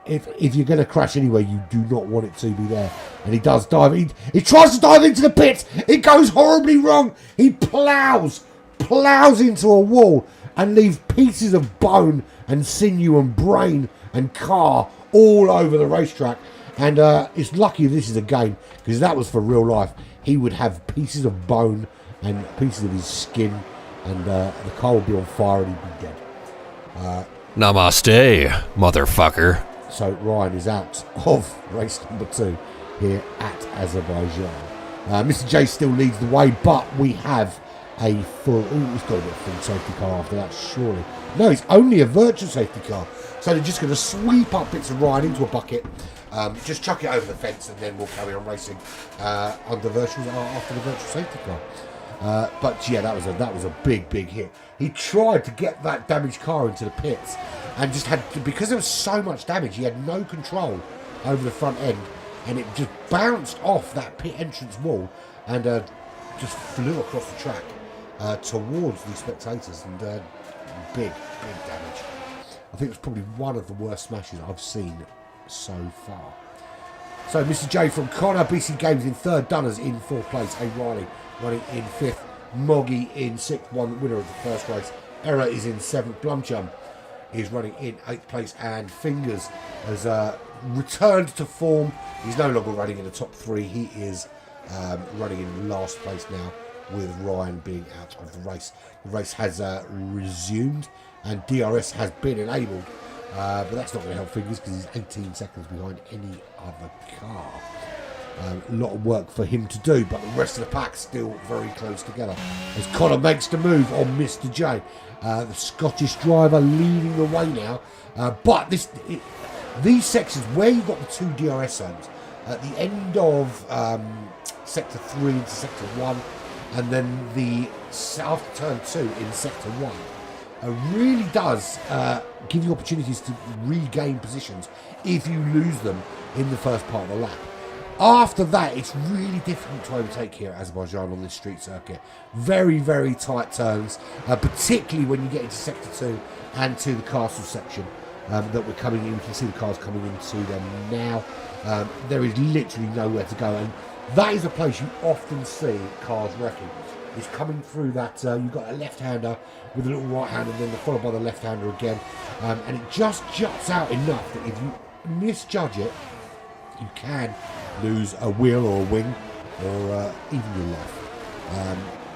if you're going to crash anyway, you do not want it to be there. And he does dive. He tries to dive into the pits. It goes horribly wrong. He plows into a wall and leaves pieces of bone and sinew and brain and car all over the racetrack. And it's lucky this is a game, because that was for real life. He would have pieces of bone and pieces of his skin, and the car would be on fire and he'd be dead. Namaste, motherfucker. So Ryan is out of race number 2 here at Azerbaijan. Mr. J still leads the way, but we have a full... Oh, he's got to be a full safety car after that, surely. No, it's only a virtual safety car. So they're just going to sweep up bits of Ryan into a bucket, just chuck it over the fence, and then we'll carry on racing under virtual after the virtual safety car. But yeah, that was a big hit. He tried to get that damaged car into the pits, and just had to, because there was so much damage, he had no control over the front end, and it just bounced off that pit entrance wall and just flew across the track towards the spectators, and big damage. I think it was probably one of the worst smashes I've seen so far. So Mr. J from Connor, BC Games in 3rd, Dunners in 4th place, A. Riley running in 5th, Moggy in 6th, one winner of the 1st race. Error is in 7th, Blumchum is running in 8th place, and Fingers has returned to form. He's no longer running in the top 3. He is running in last place now, with Ryan being out of the race. The race has resumed, and DRS has been enabled, but that's not going to help Fingers because he's 18 seconds behind any other car. A lot of work for him to do, but the rest of the pack still very close together as Connor makes the move on Mr. J. The Scottish driver leading the way now, but these sections where you've got the 2 DRS zones at the end of sector 3 into sector 1, and then the after turn 2 in sector 1 really does give you opportunities to regain positions if you lose them in the first part of the lap. After that, it's really difficult to overtake here at Azerbaijan on this street circuit. Very, very tight turns, particularly when you get into sector 2 and to the castle section that we're coming in. You can see the cars coming into them now. There is literally nowhere to go, and that is a place you often see cars wrecking. It's coming through that, you've got a left-hander with a little right-hander, and then followed by the left-hander again, and it just juts out enough that if you misjudge it, you can lose a wheel or a wing or even your life.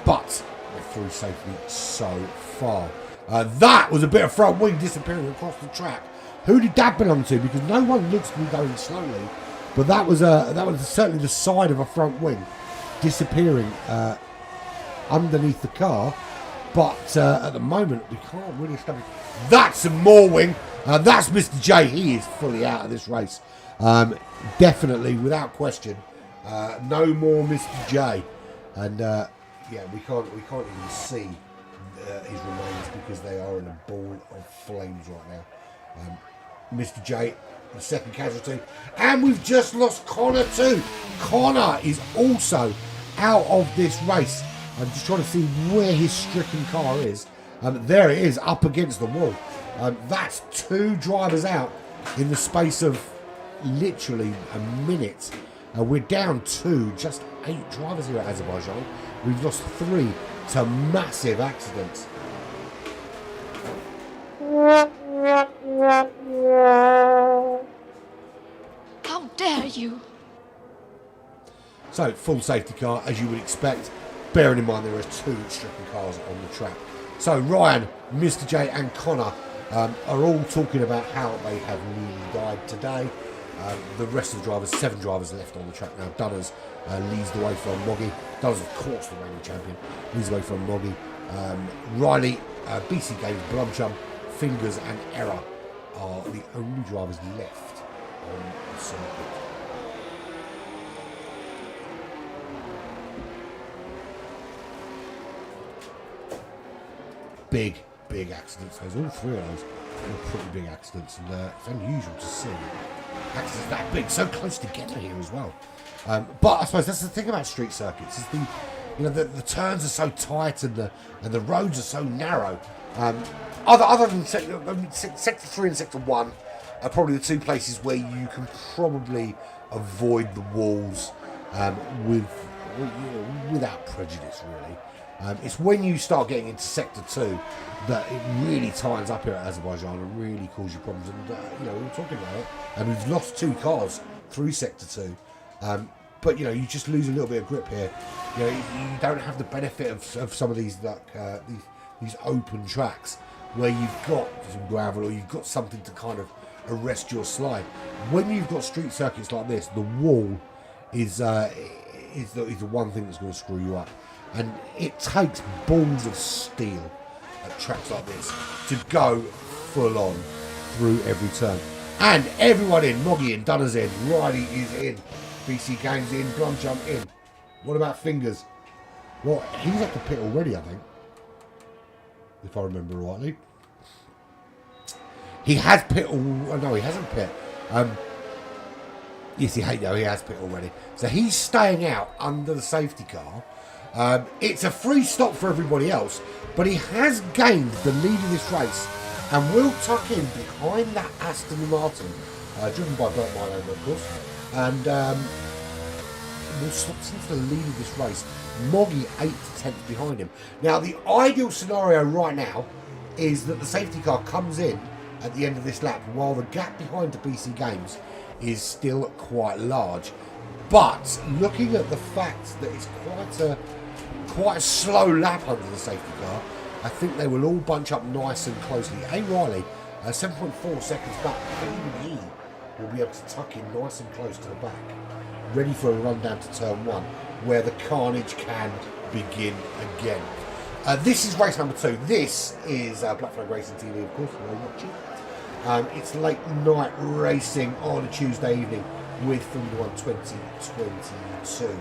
But we're through safely so far. That was a bit of front wing disappearing across the track. Who did that belong to? Because no one looks to be going slowly, but that was certainly the side of a front wing disappearing underneath the car. But at the moment we can't really establish. That's some more wing. That's Mr. J. He is fully out of this race. Definitely, without question, no more Mr. J. And yeah, we can't even see his remains because they are in a ball of flames right now. Mr. J, the second casualty, and we've just lost Connor too. Connor is also out of this race. I'm just trying to see where his stricken car is. There it is, up against the wall. That's 2 drivers out in the space of literally a minute. We're down 2, just 8 drivers here at Azerbaijan. We've lost 3 to massive accidents. How dare you? So, full safety car, as you would expect. Bearing in mind there are 2 stricken cars on the track. So Ryan, Mr. J and Connor are all talking about how they have nearly died today. The rest of the drivers, 7 drivers left on the track now. Dunners leads the way from Moggy. Dunners, of course, the reigning champion, leads the way from Moggy. Riley, BC Games, Blumchum, Fingers and Error are the only drivers left on the circuit. Big accidents. There's all 3 of those. All pretty big accidents, and it's unusual to see accidents that big so close together here as well. But I suppose that's the thing about street circuits is the turns are so tight and the roads are so narrow. Other than sector 3 and sector 1 are probably the 2 places where you can probably avoid the walls without prejudice, really. It's when you start getting into sector 2 that it really tightens up here at Azerbaijan and really causes you problems. And we were talking about it, and we've lost 2 cars through sector 2. But you just lose a little bit of grip here. You don't have the benefit of some of these these open tracks where you've got some gravel or you've got something to kind of arrest your slide. When you've got street circuits like this, the wall is the one thing that's going to screw you up. And it takes balls of steel at tracks like this to go full on through every turn. And everyone in, Moggy in, Dunners in, Riley is in, BC Games in, Blumchum in. What about Fingers? Well, he's up to pit already, I think, if I remember rightly. He has pit. No, he hasn't pit. Yes, he has pit already. So he's staying out under the safety car. It's a free stop for everybody else, but he has gained the lead of this race and will tuck in behind that Aston Martin, driven by Bert Milo, of course, and will slot into the lead of this race. Moggy 8th to 10th behind him. Now, the ideal scenario right now is that the safety car comes in at the end of this lap, while the gap behind the BC Games is still quite large. But looking at the fact that it's quite a slow lap under the safety car, I think they will all bunch up nice and closely. A. Riley, 7.4 seconds back, even he will be able to tuck in nice and close to the back, ready for a run down to turn 1, where the carnage can begin again. This is race number 2. This is Black Flag Racing TV, of course, you're watching. It's late night racing on a Tuesday evening with Formula 1 2022.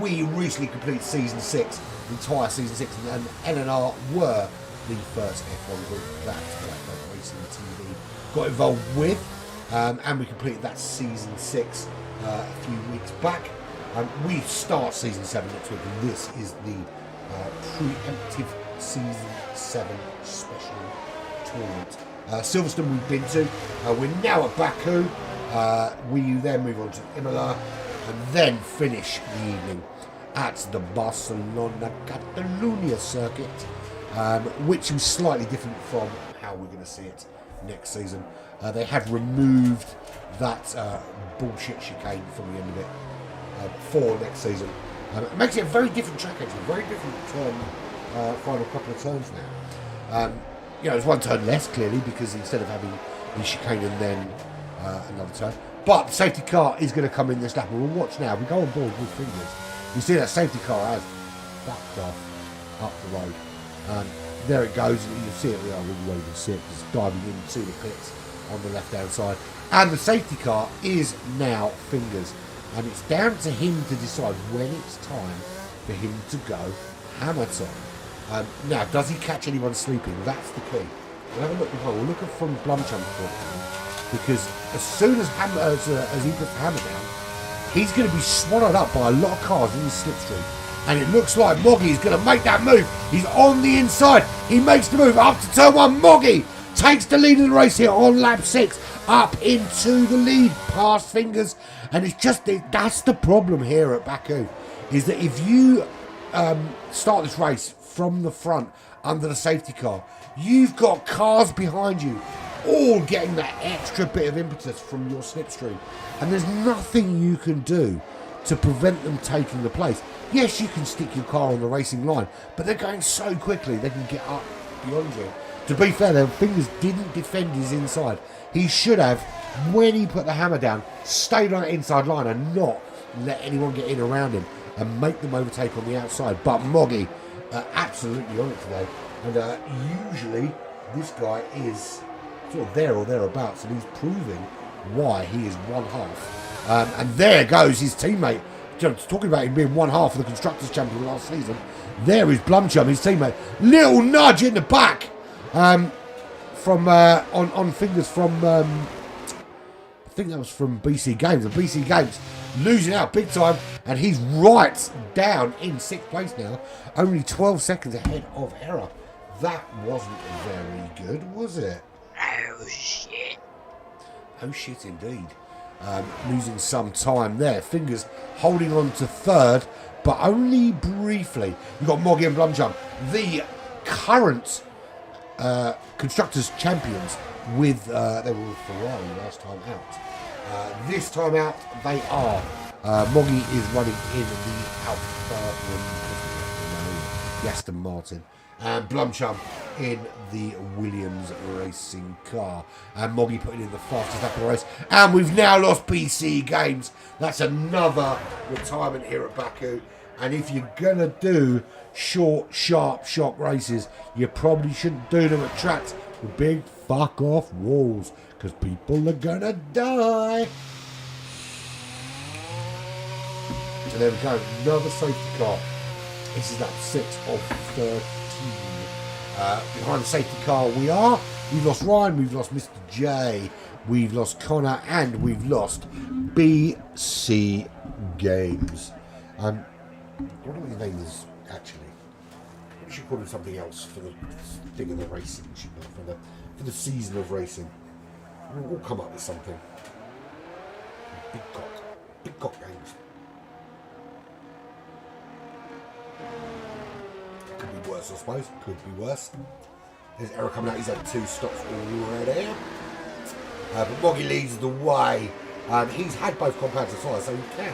we recently completed Season 6, the entire Season 6, and LNR were the first F1 group that Black Dog Racing TV got involved with, and we completed that Season 6 a few weeks back. We start Season 7 next week, and this is the preemptive Season 7 special tournament. Silverstone we've been to, we're now at Baku, we then move on to Imola, and then finish the evening at the Barcelona Cataluyna circuit, which is slightly different from how we're going to see it next season. They have removed that bullshit chicane from the end of it for next season. It makes it a very different track, actually, very different final couple of turns now. There's one turn less, clearly, because instead of having the chicane and then another turn. But the safety car is going to come in this lap, and we'll watch now. We go on board with fingers. You see that safety car has backed off up the road. There it goes, and you see it, we are really well, you can see it, just diving into the pits on the left-hand side. And the safety car is now fingers. And it's down to him to decide when it's time for him to go hammer time. Now, does he catch anyone sleeping? That's the key. We'll have a look behind. We'll look at from Blumchamp because as soon as he puts the hammer down, he's going to be swallowed up by a lot of cars in his slipstream. And it looks like Moggy is going to make that move. He's on the inside. He makes the move up to turn one. Moggy takes the lead of the race here on lap 6. Up into the lead, past fingers. And it's just, that's the problem here at Baku, is that if you start this race from the front under the safety car, you've got cars behind you all getting that extra bit of impetus from your slipstream. And there's nothing you can do to prevent them taking the place. Yes, you can stick your car on the racing line, but they're going so quickly they can get up beyond you. To be fair, their fingers didn't defend his inside. He should have, when he put the hammer down, stayed on the inside line and not let anyone get in around him and make them overtake on the outside. But Moggy, absolutely on it today. And usually this guy is sort of there or thereabouts, and he's proving why he is one half. And there goes his teammate. Talking about him being one half of the Constructors' Champion last season. There is Blumchum, his teammate. Little nudge in the back. From on fingers from I think that was from BC Games. And BC Games losing out big time, and he's right down in 6th place now, only 12 seconds ahead of Error. That wasn't very good, was it? Oh shit. Oh shit indeed. Losing some time there. Fingers holding on to 3rd, but only briefly. You've got Moggy and Blumjump, the current Constructors Champions with they were Ferrari last time out. This time out they are Moggy is running in the Aston Martin, and Blumchump in the Williams racing car, and Moggy putting in the fastest lap of the race. And we've now lost BC Games. That's another retirement here at Baku. And if you're gonna do short, sharp, shock races, you probably shouldn't do them at tracks with big fuck off walls, because people are gonna die. So there we go, another safety car. This is lap 6 of 13. Behind the safety car we've lost Ryan, we've lost Mr. J, we've lost Connor, and we've lost BC Games. What do the name is actually? We should call him something else for the thing of the racing, for the season of racing. We'll come up with something. Big cock games. Could be worse, I suppose. Could be worse. There's Error coming out. He's had 2 stops already. But Moggy leads the way. He's had both compounds of fire, so he can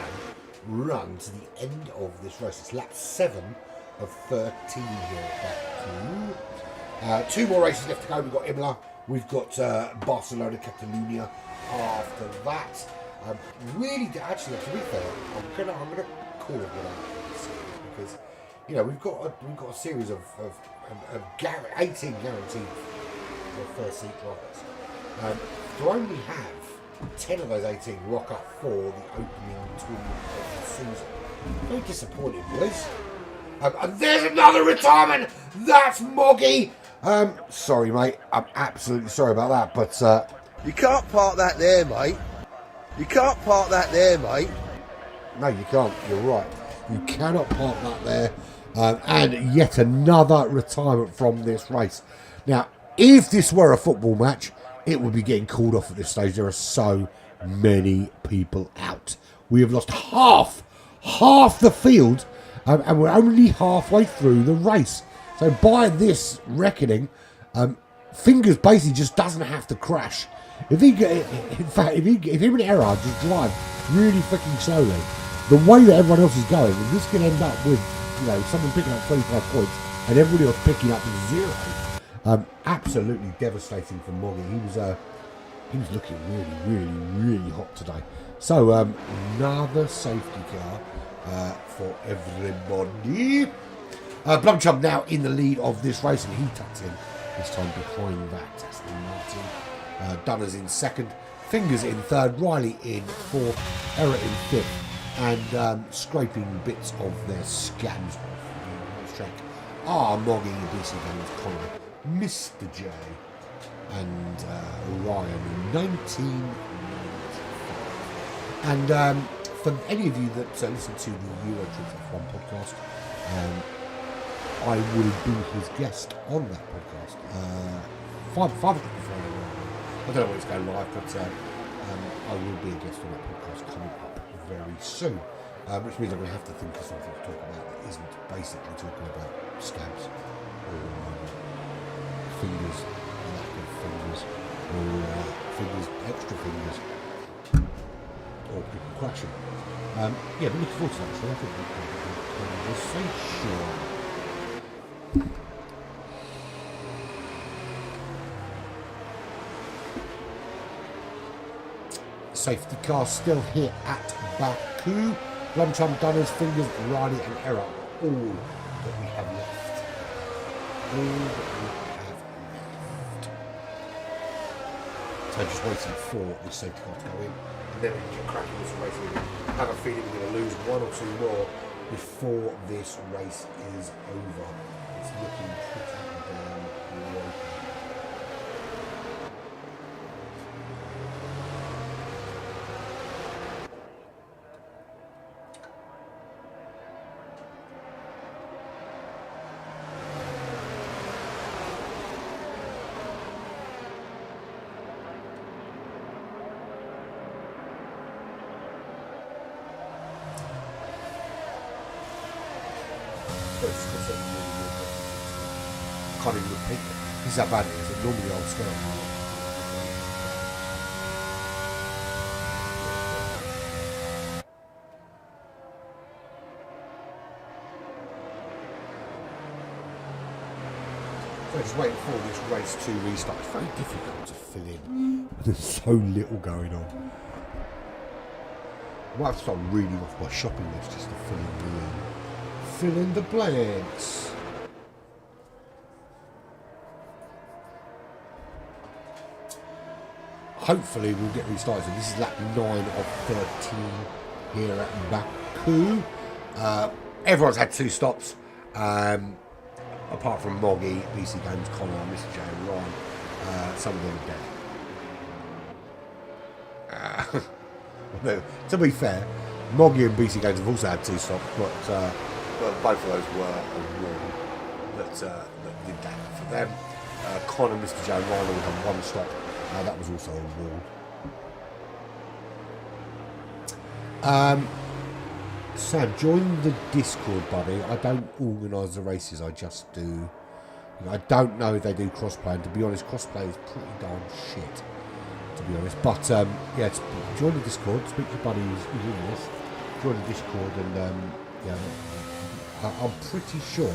run to the end of this race. It's lap 7 of 13 here at Baku. 2 more races left to go. We've got Imola, we've got Barcelona, Cataluyna after that. Really, actually, to be fair, I'm gonna call it what I'm saying, because we've got a series of 18 guaranteed first seat drivers. To only have 10 of those 18 rock up for the opening tournament of the season Very disappointing, boys. And there's another retirement. That's Moggy. Sorry, mate. I'm absolutely sorry about that, but You can't park that there, mate. You can't park that there, mate. no, you can't. You're right. You cannot park that there. And yet another retirement from this race. Now, if this were a football match, it would be getting called off at this stage. There are so many people out. We have lost half the field, and we're only halfway through the race. So by this reckoning, Fingers basically just doesn't have to crash. If he get, in fact, if him and Erard just drive really freaking slowly, the way that everyone else is going, this can end up with, you know, someone picking up 25 points and everybody else picking up 0. Absolutely devastating for Moggy. He was looking really hot today. So another safety car for everybody. Blumchump now in the lead of this race, and he tucks in this time behind that. Aston Martin. Dunners in second, Fingers in third, Riley in fourth, Error in fifth, and scraping bits of their scams off the racetrack are Moggy, BC Games, Connor, Mr. J, and Ryan in 1995. And for any of you that listen to the Euro Trip F1 podcast, I will be his guest on that podcast. 5 o'clock Friday. I don't know when it's going live, but I will be a guest on that podcast coming up very soon. Which means I'm going to have to think of something to talk about that isn't basically talking about scabs or fingers, lack of fingers, or fingers, extra fingers, or people crashing. Yeah, but looking forward to that. So I think we can have a conversation. Safety car still here at Baku. Blumchump, Dunners, Fingers, Riley and Error are all that we have left. All that we have left. So just waiting for the safety car to go in, and then we can get cracking this race. I have a feeling we're going to lose 1 or 2 more before this race is over. It's looking pretty damn low. Can't even repeat it. This is how bad it is. It normally I'll scale. So just waiting for this race to restart. It's very difficult to fill in. There's so little going on. I might have to start reading off my shopping list just to fill in the blanks. Hopefully we'll get restarted. So this is lap 9 of 13 here at Baku. Everyone's had 2 stops, apart from Moggy, BC Games, Connor, Mr. J and Ryan. Some of them are dead. To be fair, Moggy and BC Games have also had 2 stops, but both of those were a wall that did that for them. Connor, Mr. J and Ryan all had 1 stop. That was also a wall. Sam, join the Discord, buddy. I don't organise the races, I just do. You know, I don't know if they do crossplay, and to be honest, crossplay is pretty darn shit, to be honest. But yeah, join the Discord, speak to your buddy who's in this, join the Discord, and yeah, I'm pretty sure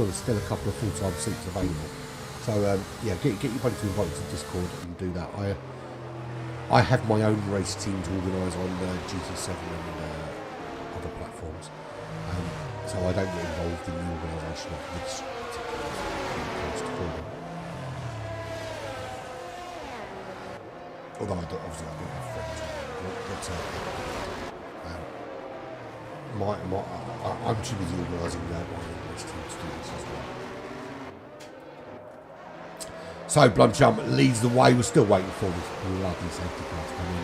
there's still a couple of full-time seats available. So yeah, get your buddy to invite you to Discord and do that. I have my own race team to organise on GT7 and other platforms, so I don't get involved in the organisation of this particular for them. Although obviously I do have friends, but I'm too busy organising that one to do this as well. So Blumchump leads the way. We're still waiting for this lovely safety car to come in.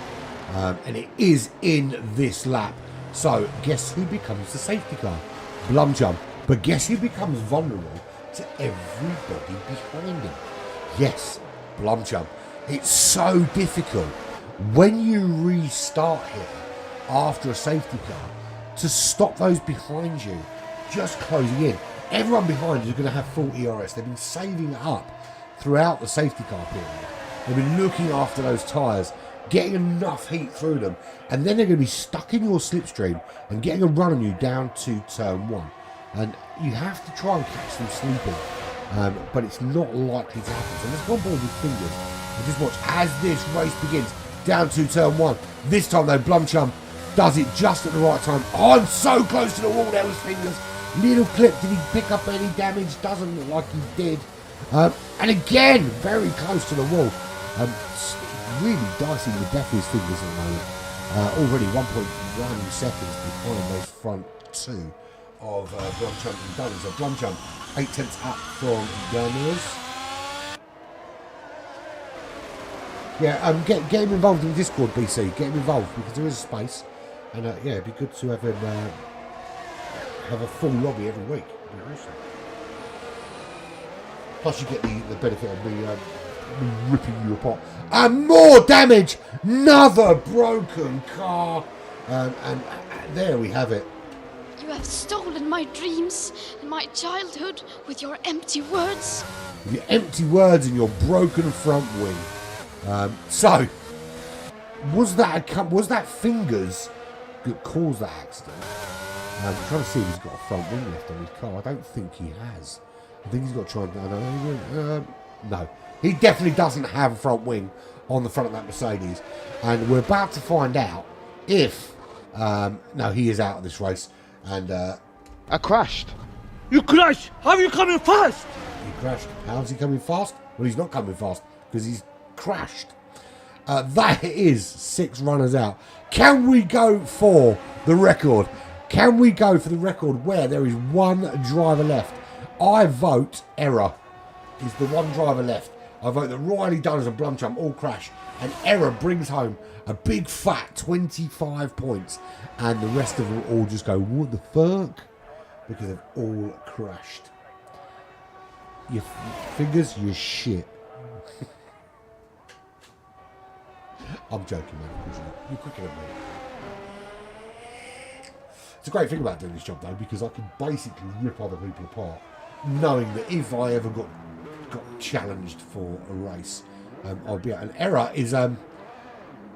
And it is in this lap. So guess who becomes the safety car? Blumchump. But guess who becomes vulnerable to everybody behind him? Yes, Blumchump. It's so difficult when you restart here after a safety car to stop those behind you just closing in. Everyone behind you is going to have full ERS. They've been saving it up throughout the safety car period. They've been looking after those tyres, getting enough heat through them, and then they're going to be stuck in your slipstream and getting a run on you down to turn 1. And you have to try and catch them sleeping, but it's not likely to happen. So let's go on board with fingers and just watch as this race begins down to turn 1. This time though, Blumchump does it just at the right time. Oh, I'm so close to the wall there with fingers. Little clip, did he pick up any damage? Doesn't look like he did. And again, very close to the wall. Really dicey with death with his fingers at the moment. Already 1.1 seconds behind those front two of Blumchump and Dunners. So Blumchump 8/10 up from Dunners. Yeah, get him involved in Discord, BC. Get him involved because there is a space. And yeah, it'd be good to have him have a full lobby every week. It'd be awesome. Plus you get the benefit of me ripping you apart. And more damage! Another broken car. And there we have it. You have stolen my dreams and my childhood with your empty words. With your empty words and your broken front wing. So, was that fingers that caused that accident? I'm trying to see if he's got a front wing left on his car. I don't think he has. I think he's got to try and... no, he definitely doesn't have a front wing on the front of that Mercedes. And we're about to find out if... no, he is out of this race. And... I crashed. You crashed. How are you coming fast? He crashed. How's he coming fast? Well, he's not coming fast because he's crashed. That is 6 runners out. Can we go for the record? Can we go for the record where there is 1 driver left? I vote error is the 1 driver left. I vote that Riley, Dunners and Blumchump all crash. And error brings home a big fat 25 points. And the rest of them all just go, what the fuck? Because they've all crashed. Your fingers, you're shit. I'm joking, man. Of course you're quicker than me. It's a great thing about doing this job, though, because I can basically rip other people apart, knowing that if I ever got challenged for a race, I'll be out. An error is,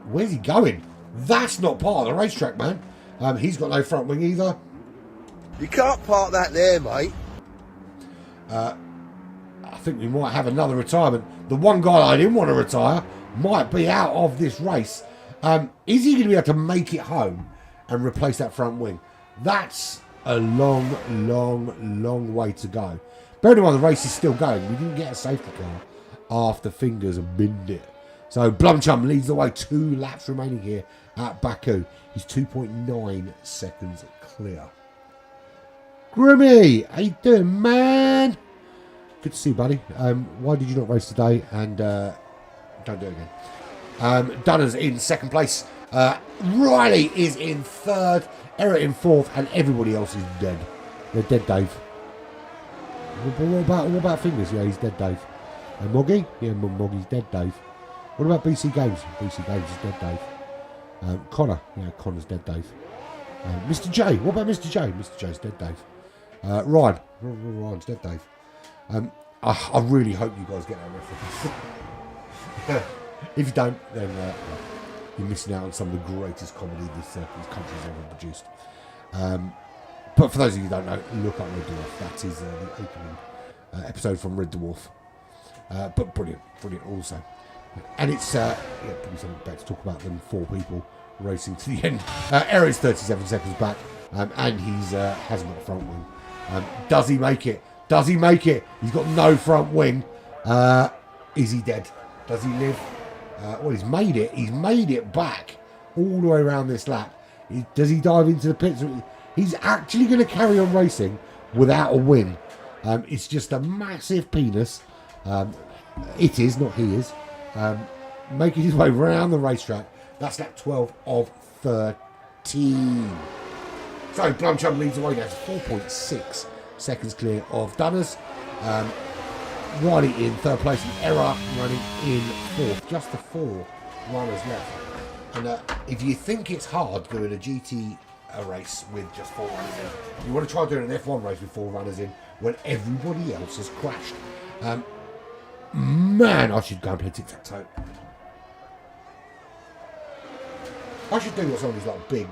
where's he going? That's not part of the racetrack, man. He's got no front wing either. You can't park that there, mate. I think we might have another retirement. The one guy I didn't want to retire might be out of this race. Is he going to be able to make it home and replace that front wing? That's a long, long, long way to go. Bear in mind, the race is still going. We didn't get a safety car after Fingers binned it. So Blumchump leads the way. 2 laps remaining here at Baku. He's 2.9 seconds clear. Grimmy, how you doing, man? Good to see you, buddy. Why did you not race today? And don't do it again. Dunners in 2nd place. Riley is in 3rd. Error in 4th. And everybody else is dead. They're dead, Dave. What about Fingers? Yeah, he's dead, Dave. And Moggy? Yeah, Moggy's dead, Dave. What about BC Games? BC Games is dead, Dave. Connor? Yeah, Connor's dead, Dave. Mr. J? What about Mr. J? Mr. J's dead, Dave. Ryan? Ryan's dead, Dave. I really hope you guys get that reference. If you don't, then you're missing out on some of the greatest comedy this country's ever produced. But for those of you who don't know, look up Red Dwarf. That is the opening episode from Red Dwarf. But brilliant also. And it's probably something better to talk about than 4 people racing to the end. Eric's 37 seconds back, and he's hasn't got a front wing. Does he make it? Does he make it? He's got no front wing. Is he dead? Does he live? Well, he's made it. He's made it back all the way around this lap. Does he dive into the pits? He's actually going to carry on racing without a win. It's just a massive penis. It is, not he is. Making his way round the racetrack. That's lap 12 of 13. So Blumchum leads away now. 4.6 seconds clear of Dunners. Riley in third place, and Error running in fourth. Just the 4 runners left. And if you think it's hard doing a GT race with just 4 runners in, you want to try doing an F1 race with 4 runners in when everybody else has crashed. Man, I should go and play tic-tac-toe. I should do what's on these like big,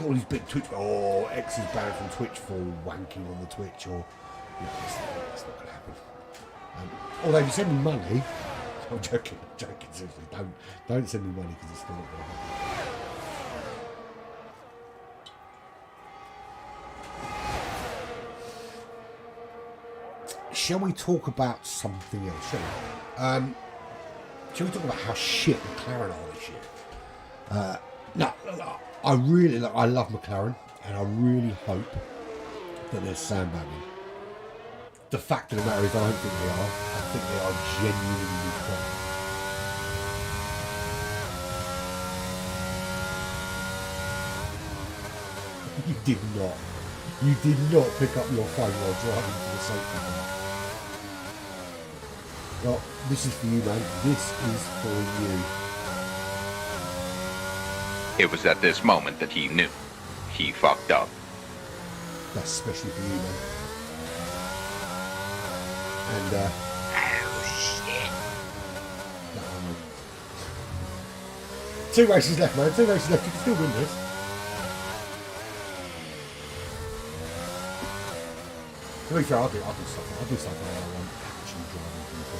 all these big Twitch. Oh, X is banned from Twitch for wanking on the Twitch, or that's not going to happen. Although if you send me money, I'm joking, seriously, don't send me money because it's still not going to happen. Shall we talk about something else? Shall we talk about how shit McLaren are this year? No, I love McLaren, and I really hope that they're sandbagging. The fact of the matter is, I don't think they are. I think they are genuinely trying. You did not pick up your phone while driving to the safety car. Well, this is for you, man. This is for you. It was at this moment that he knew. He fucked up. That's especially for you, man. And, oh shit. No. 2 races left, man. 2 races left. You can still win this. To be fair, I'll do something. I'll do something I want actually driving people.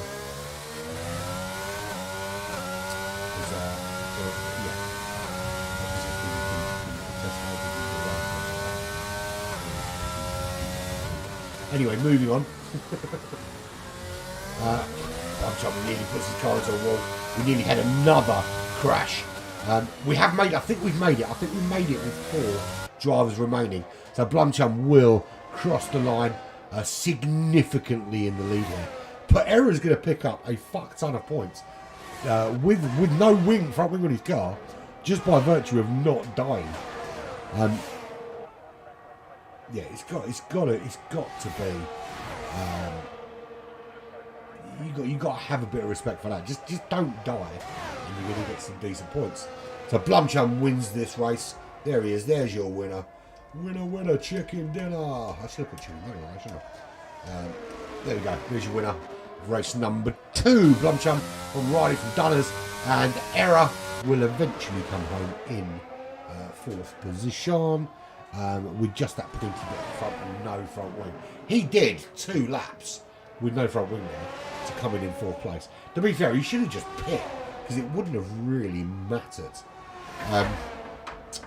Anyway, moving on. Blumchum nearly puts his car into a wall. We nearly had another crash. We have made. I think we've made it. I think we made it with 4 drivers remaining. So Blumchum will cross the line significantly in the lead here. But Error's going to pick up a fuck ton of points with no front wing on his car, just by virtue of not dying. Yeah, it's got to be. You got to have a bit of respect for that. Just don't die, and you're going to get some decent points. So Blumchum wins this race. There he is. There's your winner. Winner, chicken dinner. I should have put chicken dinner on, shouldn't I? There we go. There's your winner. Race number 2. Blumchum from Riley from Dunners, and Error will eventually come home in 4th position. With just that pointy bit front and no front wing. He did 2 laps with no front wing there to come in 4th place. To be fair, he should have just pit, because it wouldn't have really mattered. Yeah,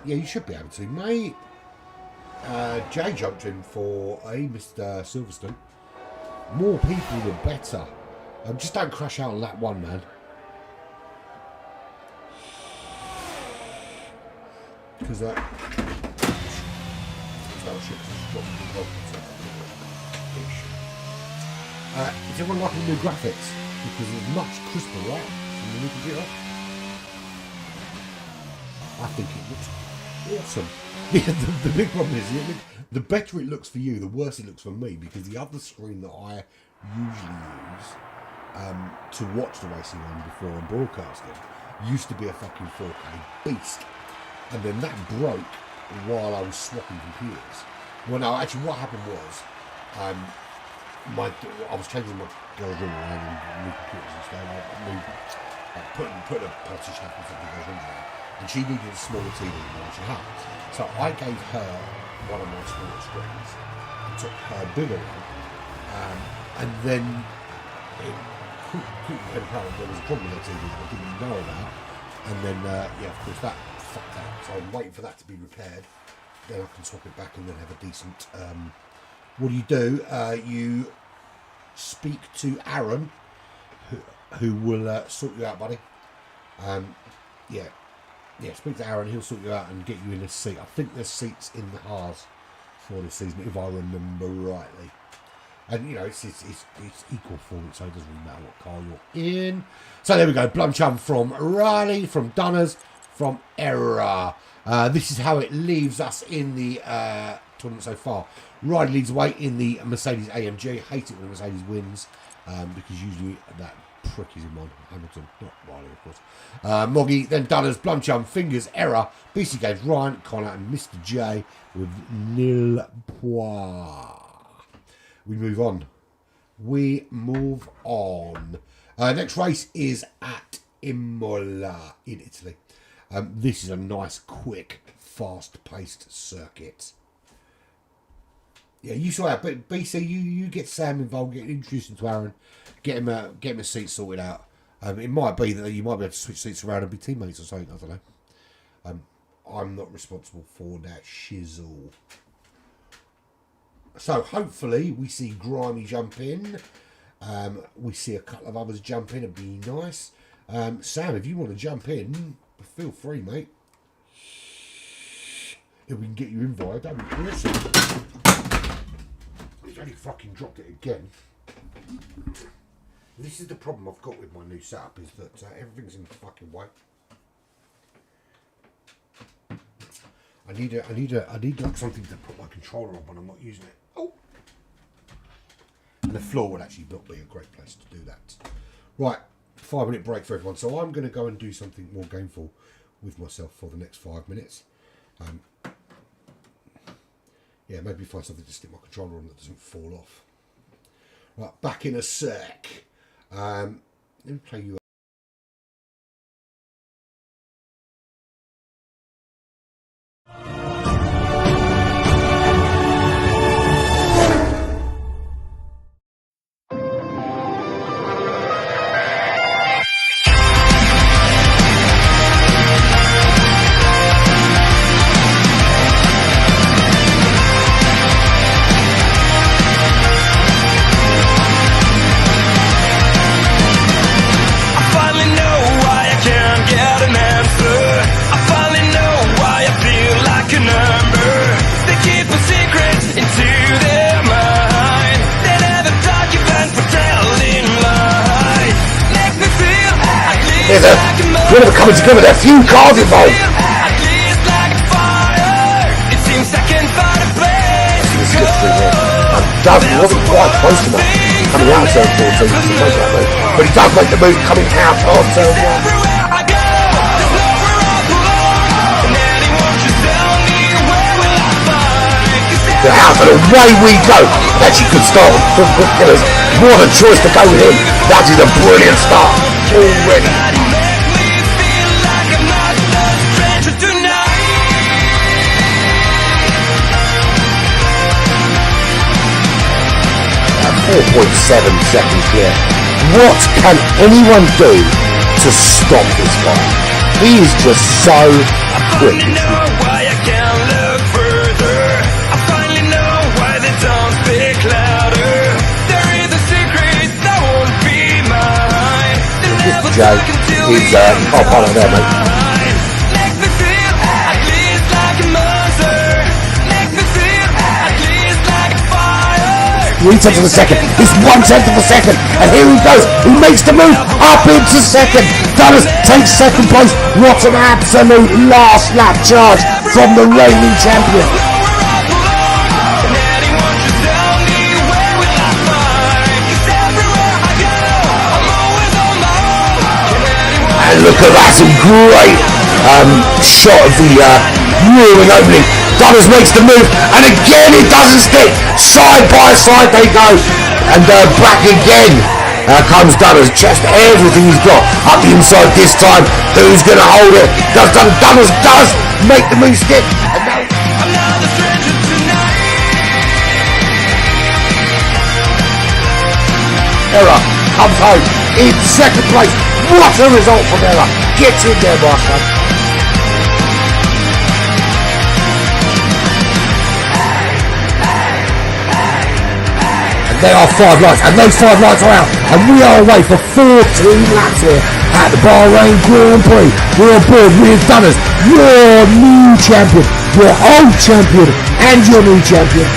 you should be able to. Mate, Jay jumped in for Mr. Silverstone. More people the better. Just don't crash out on lap 1, man. Because is everyone liking the new graphics? Because it's much crisper, right? From the new computer. I think it looks awesome. The big problem is, the better it looks for you, the worse it looks for me, because the other screen that I usually use to watch the racing on before I'm broadcasting used to be a fucking 4K beast. And then that broke while I was swapping computers. Well, no, actually, what happened was, I was changing my girl's room around and new computers and stuff. Putting a potty shack or something in her room around, and she needed a smaller TV than what she had. So I gave her one of my smaller screens and took her bigger one, and then it quickly became apparent there was a problem with the TV that I didn't know about, and then of course that fucked out. So I'm waiting for that to be repaired. Then I can swap it back and then have a decent. What do? You speak to Aaron, who will sort you out, buddy. Yeah, speak to Aaron. He'll sort you out and get you in a seat. I think there's seats in the Haas for this season, if I remember rightly. And, you know, it's equal for it, so it doesn't really matter what car you're in. So there we go. Blumchum from Riley, from Dunners, from Error. This is how it leaves us in the tournament so far. Riley leads away in the Mercedes AMG. Hate it when Mercedes wins, because usually that prick is in one. Hamilton, not Riley, of course. Moggy, then Dunners, Blumchum, Fingers, Error, BC Games, Ryan, Connor, and Mr. J with nil points. We move on. Next race is at Imola in Italy. This is a nice, quick, fast-paced circuit. Yeah, you saw that, but BC, you get Sam involved, get introduced into Aaron, get him a seat sorted out. It might be that you might be able to switch seats around and be teammates or something. I don't know. I'm not responsible for that shizzle. So hopefully we see Grimy jump in. We see a couple of others jump in. It'd be nice. Sam, if you want to jump in, feel free, mate. If we can get you invited, that'd be awesome. He's only fucking dropped it again. This is the problem I've got with my new setup, is that everything's in the fucking way. I need like something to put my controller on when I'm not using it. Oh, and the floor would actually not be a great place to do that. Right, 5-minute break for everyone. So I'm going to go and do something more gameful with myself for the next 5 minutes. Yeah, maybe find something to stick my controller on that doesn't fall off. Right, back in a sec. Let me play you. We're never coming together, there are a few cars involved. This gets through here. He wasn't quite close enough coming out of turn 14 to make that move. But he does make the move coming out of turn 1. The house, and away we go. Actually could start with Quick Killers. What a choice to go with him. That is a brilliant start already. 4.7 seconds here. What can anyone do to stop this guy? He is just so quick. I know why I can't look further. I finally know why they don't speak louder. There is a secret that won't be mine. Mr. J is part of there, mate. Three-tenths of a second. It's 1/10 of a second. And here he goes. He makes the move up into second. Dunners takes second place. What an absolute last lap charge from the reigning champion. And look at that. Some great shot of the roaring opening. Dunners makes the move, and again it doesn't stick. Side by side they go, and back again comes Dunners. Just everything he's got up the inside this time. Who's going to hold it? Dunners does make the move stick. Error comes home in second place. What a result from Error. Get in there, Marshall. There are 5 lights, and those 5 lights are out, and we are away for 14 laps here at the Bahrain Grand Prix. We're on board with Dunners, your new champion, your old champion, and your new champion.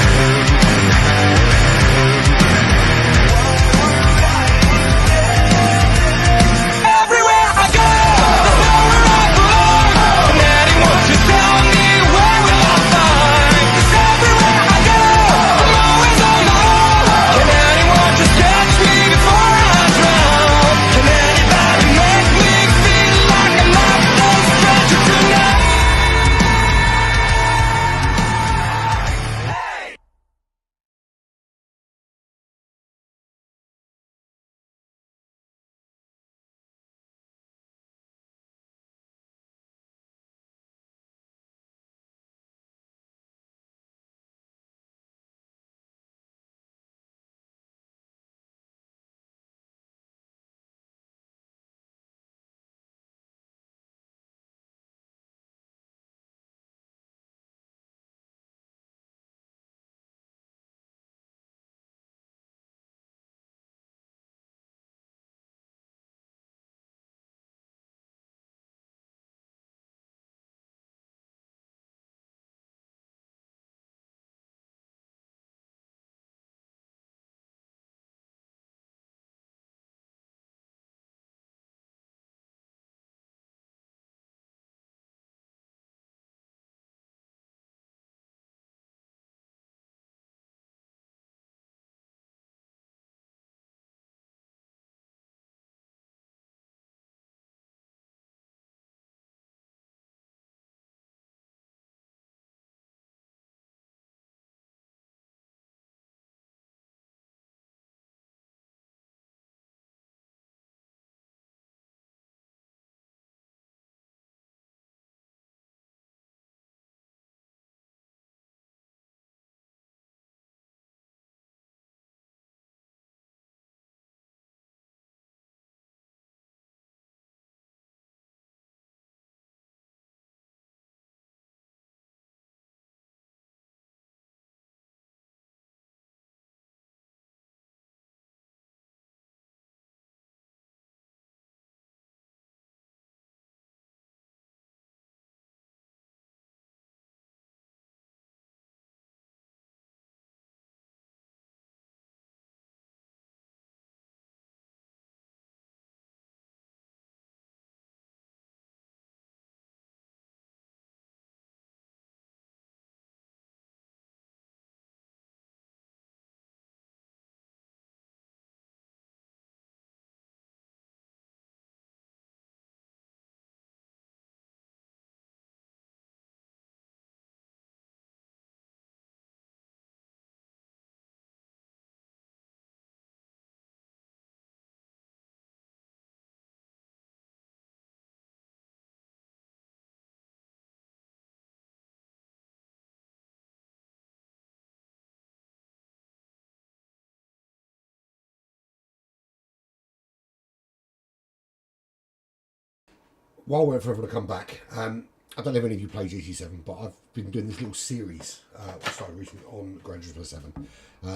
While we're forever to come back, I don't know if any of you play GT7, but I've been doing this little series, which started recently on Gran Turismo 7.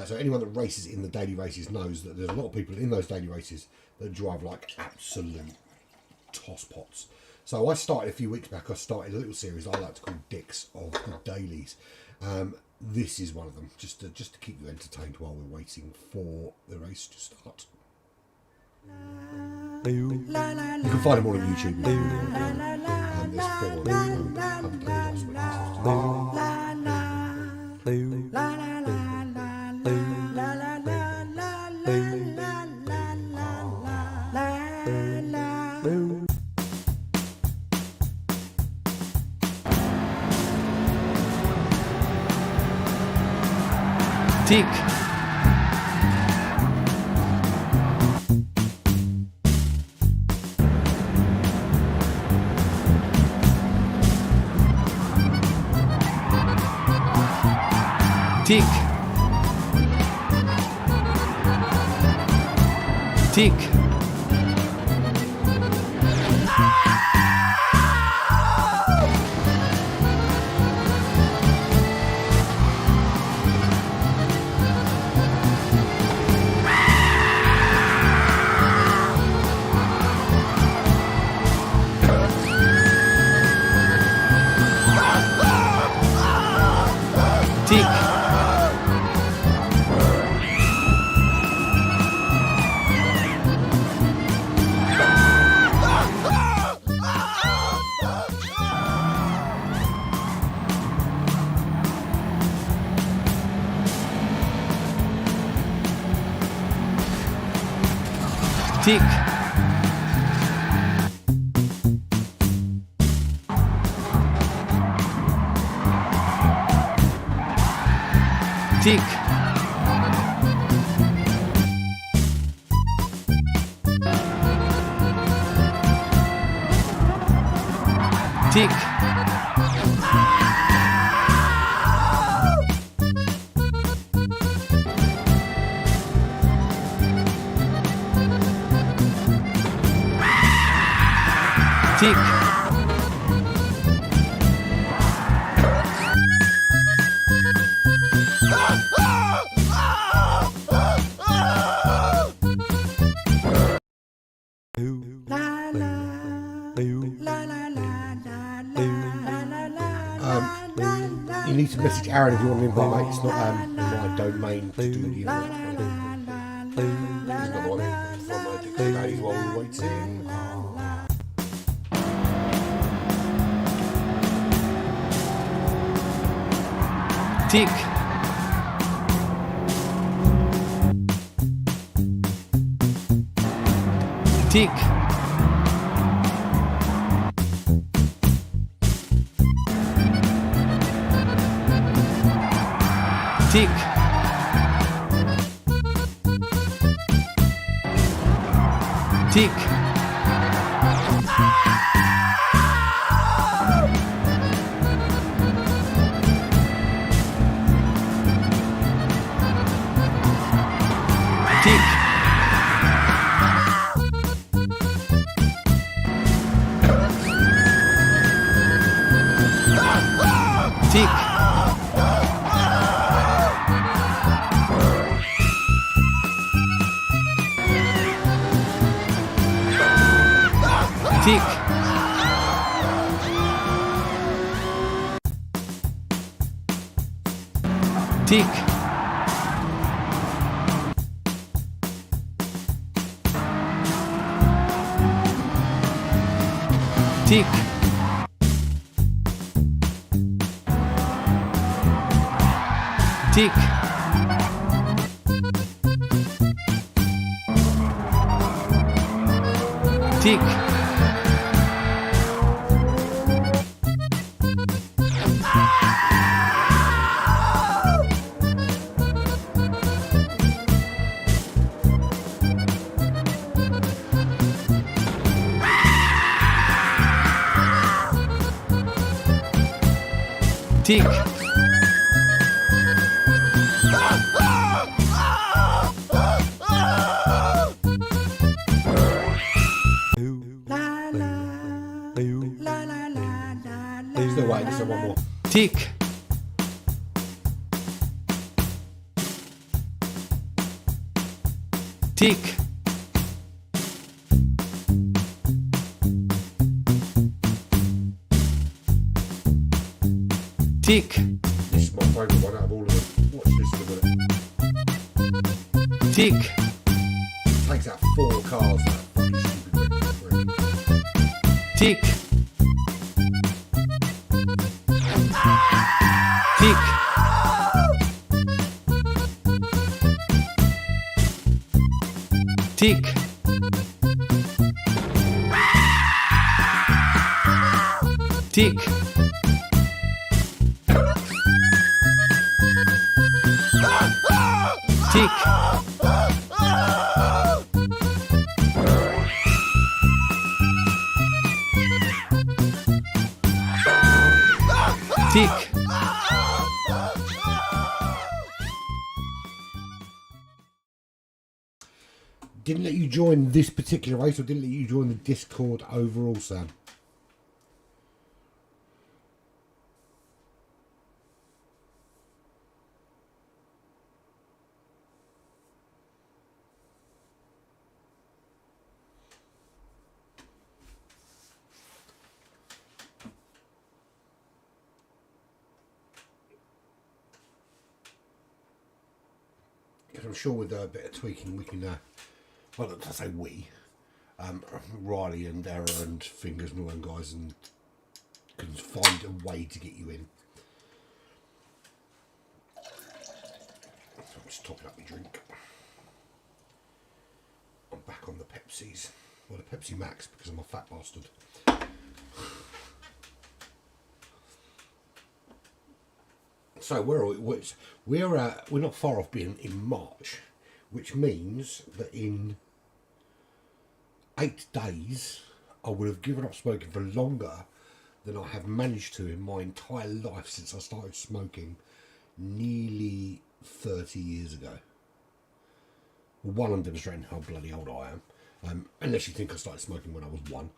So anyone that races in the daily races knows that there's a lot of people in those daily races that drive like absolute tosspots. So I started a few weeks back, I started a little series I like to call Dicks of the Dailies. This is one of them, just to keep you entertained while we're waiting for the race to start. You can find them all on YouTube. And there's 4 of them updated Tick. Tick. Tick. Tick. Tick. Tick. Tick. You need to message Aaron if you want to invite, mate. It's not my domain to do the invite. He's not on it from Dictionary while we're waiting. Tick. Tick. Tick. Tick. Tick. Tick. Tick. Tick. Tick. Tick. Tick. Tick. Still waiting for one more. Tick. Tick. Tick. This is my favourite one out of all of them. Watch this in a minute. Tick. Takes out 4 cars, that fucking stupid red. Tick. Tick. Tick. Tick. Tick. Tick. Didn't let you join this particular race, or didn't let you join the Discord overall, Sam? I'm sure with a bit of tweaking we can, well, I say we, Riley and Error and Fingers and all them guys, and can find a way to get you in. So I'm just topping up my drink. I'm back on the pet Pepsis. Well, a Pepsi Max because I'm a fat bastard. So we're not far off being in March, which means that in 8 days I would have given up smoking for longer than I have managed to in my entire life since I started smoking nearly 30 years ago. Well, one, I'm demonstrating how bloody old I am, unless you think I started smoking when I was 1.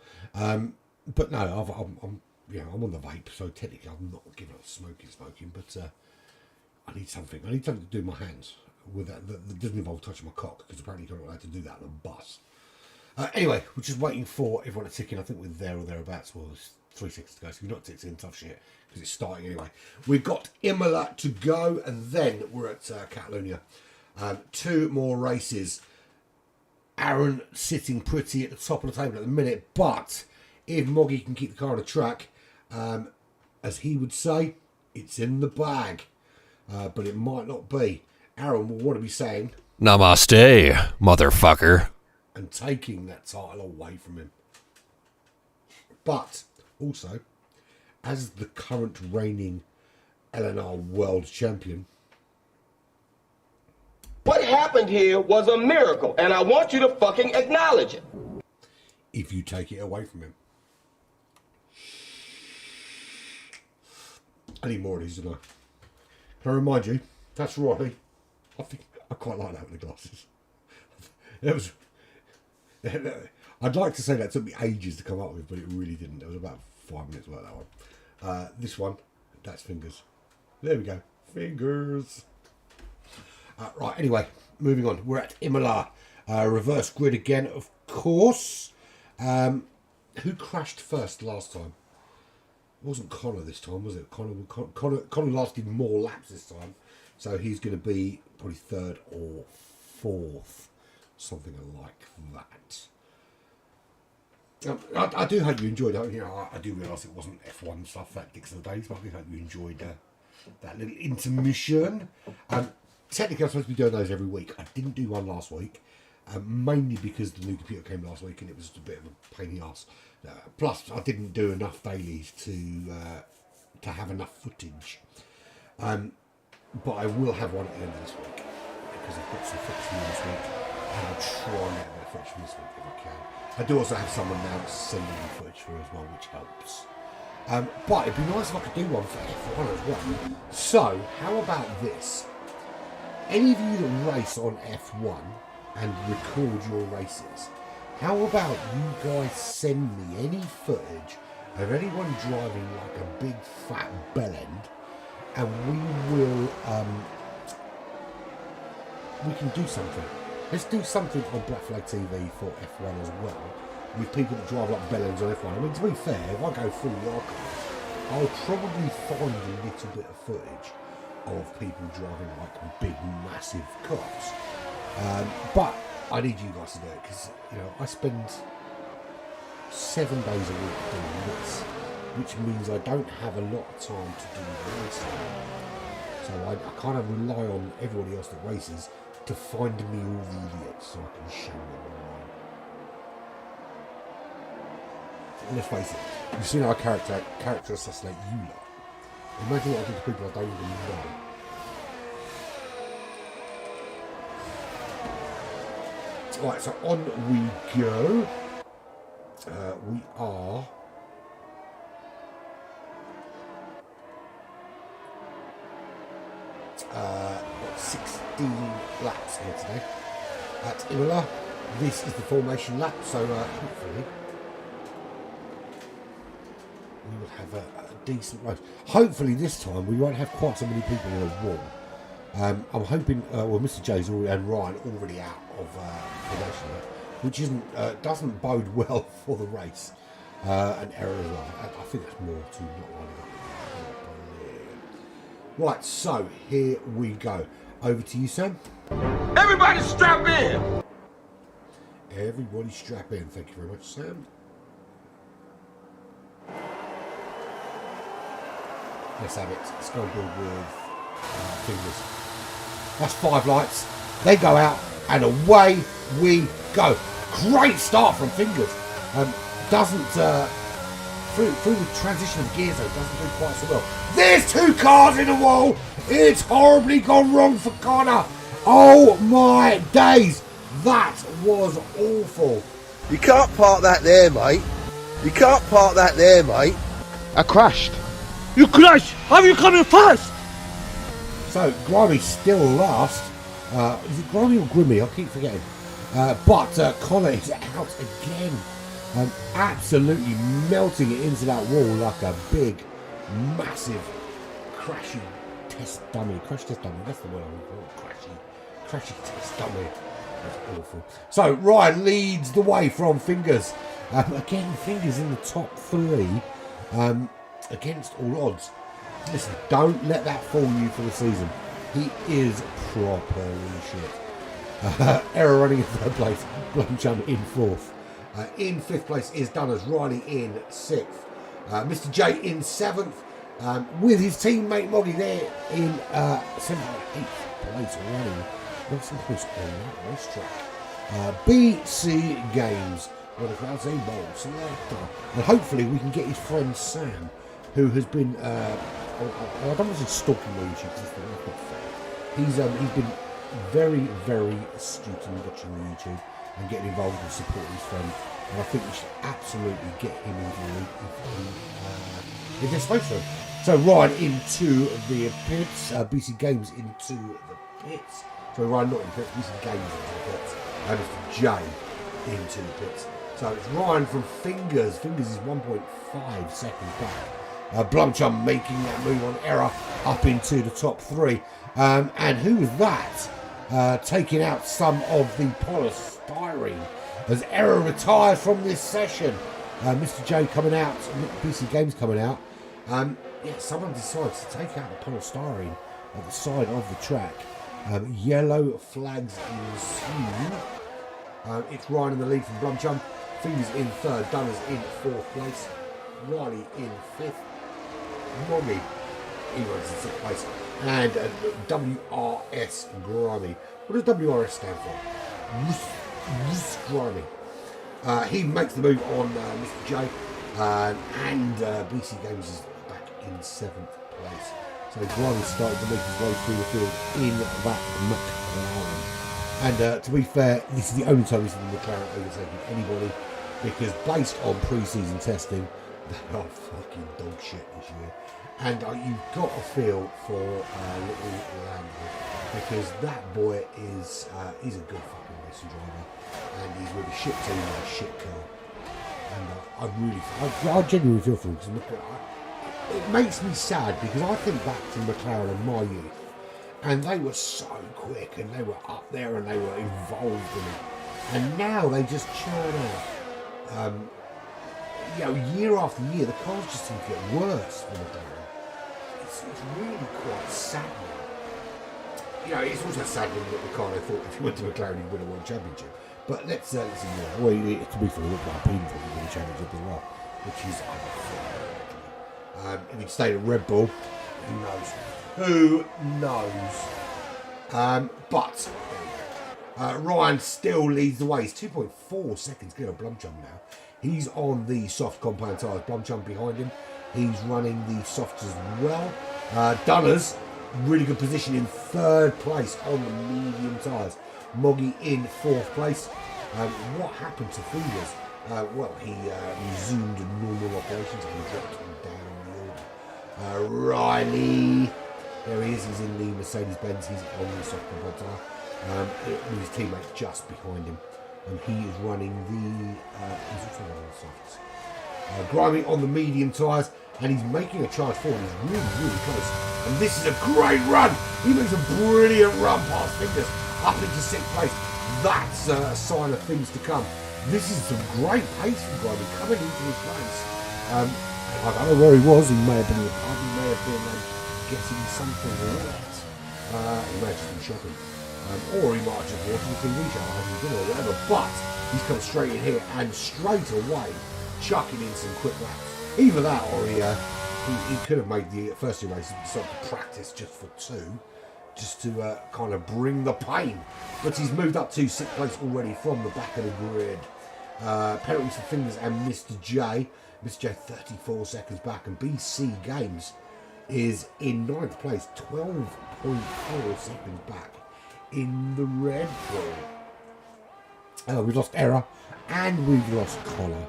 But no, I'm on the vape, so technically I'm not giving up smoking, but I need something. I need something to do with my hands with that doesn't involve touching my cock, because apparently you're not allowed to do that on a bus. Anyway, we're just waiting for everyone to tick in. I think we're there or thereabouts. Well, there's 3 seconds to go, so if you're not ticked in, tough shit, because it's starting anyway. We've got Imola to go, and then we're at Cataluyna. 2 more races. Aaron sitting pretty at the top of the table at the minute, but if Moggy can keep the car on the track, as he would say, it's in the bag. But it might not be. Aaron will want to be saying, Namaste, motherfucker. And taking that title away from him. But also, as the current reigning LNR World Champion, What happened here was a miracle, and I want you to fucking acknowledge it. if you take it away from him. I need more of these, don't I? Can I remind you, that's right. I think I quite like that with the glasses. It was. I'd like to say that took me ages to come up with, but it really didn't. It was about 5 minutes worth, that one. This one, that's fingers. There we go. Fingers. Right, anyway, moving on. We're at Imola. Reverse grid again, of course. Who crashed first last time? It wasn't Connor this time, was it? Connor lasted more laps this time. So he's going to be probably 3rd or 4th. Something like that. I do hope you enjoyed it. You know, I do realise it wasn't F1 stuff that dicks of the days, but I do hope you enjoyed that little intermission. Technically, I'm supposed to be doing those every week. I didn't do one last week, mainly because the new computer came last week and it was just a bit of a pain in the arse. Plus, I didn't do enough dailies to have enough footage. But I will have one at the end of this week because I've got some footage from this week, and I'll try and get a bit of footage from this week if I can. I do also have someone now sending me footage through as well, which helps. But it'd be nice if I could do one for F1 as well. So, how about this? Any of you that race on F1 and record your races, how about you guys send me any footage of anyone driving like a big fat bellend, and we can do something. Let's do something on Black Flag TV for F1 as well, with people that drive like bellends on F1. I mean, to be fair, if I go through the archives, I'll probably find a little bit of footage of people driving like big, massive cars. But I need you guys to do it, because I spend 7 days a week doing this, which means I don't have a lot of time to do the racing. So I kind of rely on everybody else that races to find me all the idiots so I can show them online. And let's face it, you've seen our character assassinate you lot. Imagine what I do to people I don't even know. Right, so on we go. We are got 16 laps here today at Imola. This is the formation lap, so hopefully we will have a decent race. Hopefully this time we won't have quite so many people in a wall. I'm hoping, Mr. J's and Ryan already out of formation lap, which doesn't bode well for the race. An error as well. I think that's more to not lining up. Right, so here we go. Over to you, Sam. Everybody strap in. Everybody strap in. Thank you very much, Sam. Let's have it. Let's go and build with fingers. That's 5 lights. They go out, and away we go. Great start from Fingers. Doesn't through the transition of gears though, doesn't do quite so well. There's 2 cars in the wall. It's horribly gone wrong for Connor. Oh my days, that was awful. You can't park that there, mate. You can't park that there, mate. I crashed. You crash! How are you coming fast? So Grimy still last. Is it Grimy or Grimmy? I keep forgetting. But Connor is out again. Absolutely melting it into that wall like a big, massive, crashy test dummy. Crash test dummy, that's the word I want to call it. Crashy test dummy. That's awful. So Ryan leads the way from Fingers. Again, Fingers in the top 3 against all odds. Listen, don't let that fool you for the season. He is properly shit. Error running in 3rd place. Blumchum in 4th. In 5th place is Dunners. Riley in 6th. Mr. J in 7th. With his teammate Moggy there in 7th or 8th place running. What's the close on that racetrack? BC Games. Where the crowd say ball selector. And hopefully we can get his friend Sam, who has been I don't want to say stalking my YouTube because that's not fair. He's been very, very astute in watching the YouTube and getting involved and supporting his friend. And I think we should absolutely get him into the league if there's space for him. So Ryan into the pits, BC Games into the pits. So Ryan not in the pits, BC Games into the pits, and Mr. J into the pits. So it's Ryan from Fingers. Fingers is 1.5 seconds back. Blumchum making that move on error up into the top 3. And who was that? Taking out some of the polystyrene as Error retires from this session. Mr. J coming out, BC Games coming out. Yeah, someone decides to take out the polystyrene at the side of the track. Yellow flags ensue. It's Ryan in the lead from Blumchum. Fingers in 3rd, Dunners in 4th place. Riley in 5th. Moggy, he runs in 6th place. And WRS Grimy. What does WRS stand for? Grimy. He makes the move on Mr. J. And BC Games is back in 7th place. So Grimy started to make his way through the field in that McLaren. And to be fair, this is the only time we've seen the McLaren overtaking anybody, because based on pre-season testing, they are fucking dog shit this year. And you've got a feel for little Lando, because that boy is he's a good fucking racing driver, and he's with a shit team with a shit car. And I genuinely feel for him, because it makes me sad, because I think back to McLaren in my youth, and they were so quick, and they were up there, and they were involved in it. And now they just churn out. Year after year, the cars just seem to get worse for McLaren. It's really quite sad now. It's also sad when you look at the car. I thought if you went to McLaren, you'd win a world championship. But let's ignore that. Well, to be fair, look like Alpine thought he'd win a championship as well, which is unfair. If he'd stayed at Red Bull, who knows? Who knows? But Ryan still leads the way. He's 2.4 seconds clear of Blumchum now. He's on the soft compound tyres. Blumchum behind him. He's running the softs as well. Dunners, really good position in 3rd place on the medium tyres. Moggy in 4th place. What happened to Fingers? Well, he resumed normal operations and dropped him down the order. Riley, there he is. He's in the Mercedes-Benz. He's on the soft compound tyre. With his teammate just behind him. And he is running he's also running the softs. Grimy on the medium tyres, and he's making a charge forward. He's really, really close. And this is a great run. He makes a brilliant run past Fingers up into 6th place. That's a sign of things to come. This is some great pace from Grimy coming into this race. I don't know where he was. He may have been in the pub. He may have been getting something right. He may have just been shopping. Or he might have just watched the TV show, having dinner or whatever, but he's come straight in here and straight away chucking in some quick laps. Either that, or he could have made the first 2 races, decided to practice just for 2, just to kind of bring the pain. But he's moved up to 6th place already from the back of the grid. Penalties for Fingers and Mr. J. Mr. J 34 seconds back, and BC Games is in 9th place, 12.4 seconds back in the Red Bull. We've lost Error and we've lost Connor.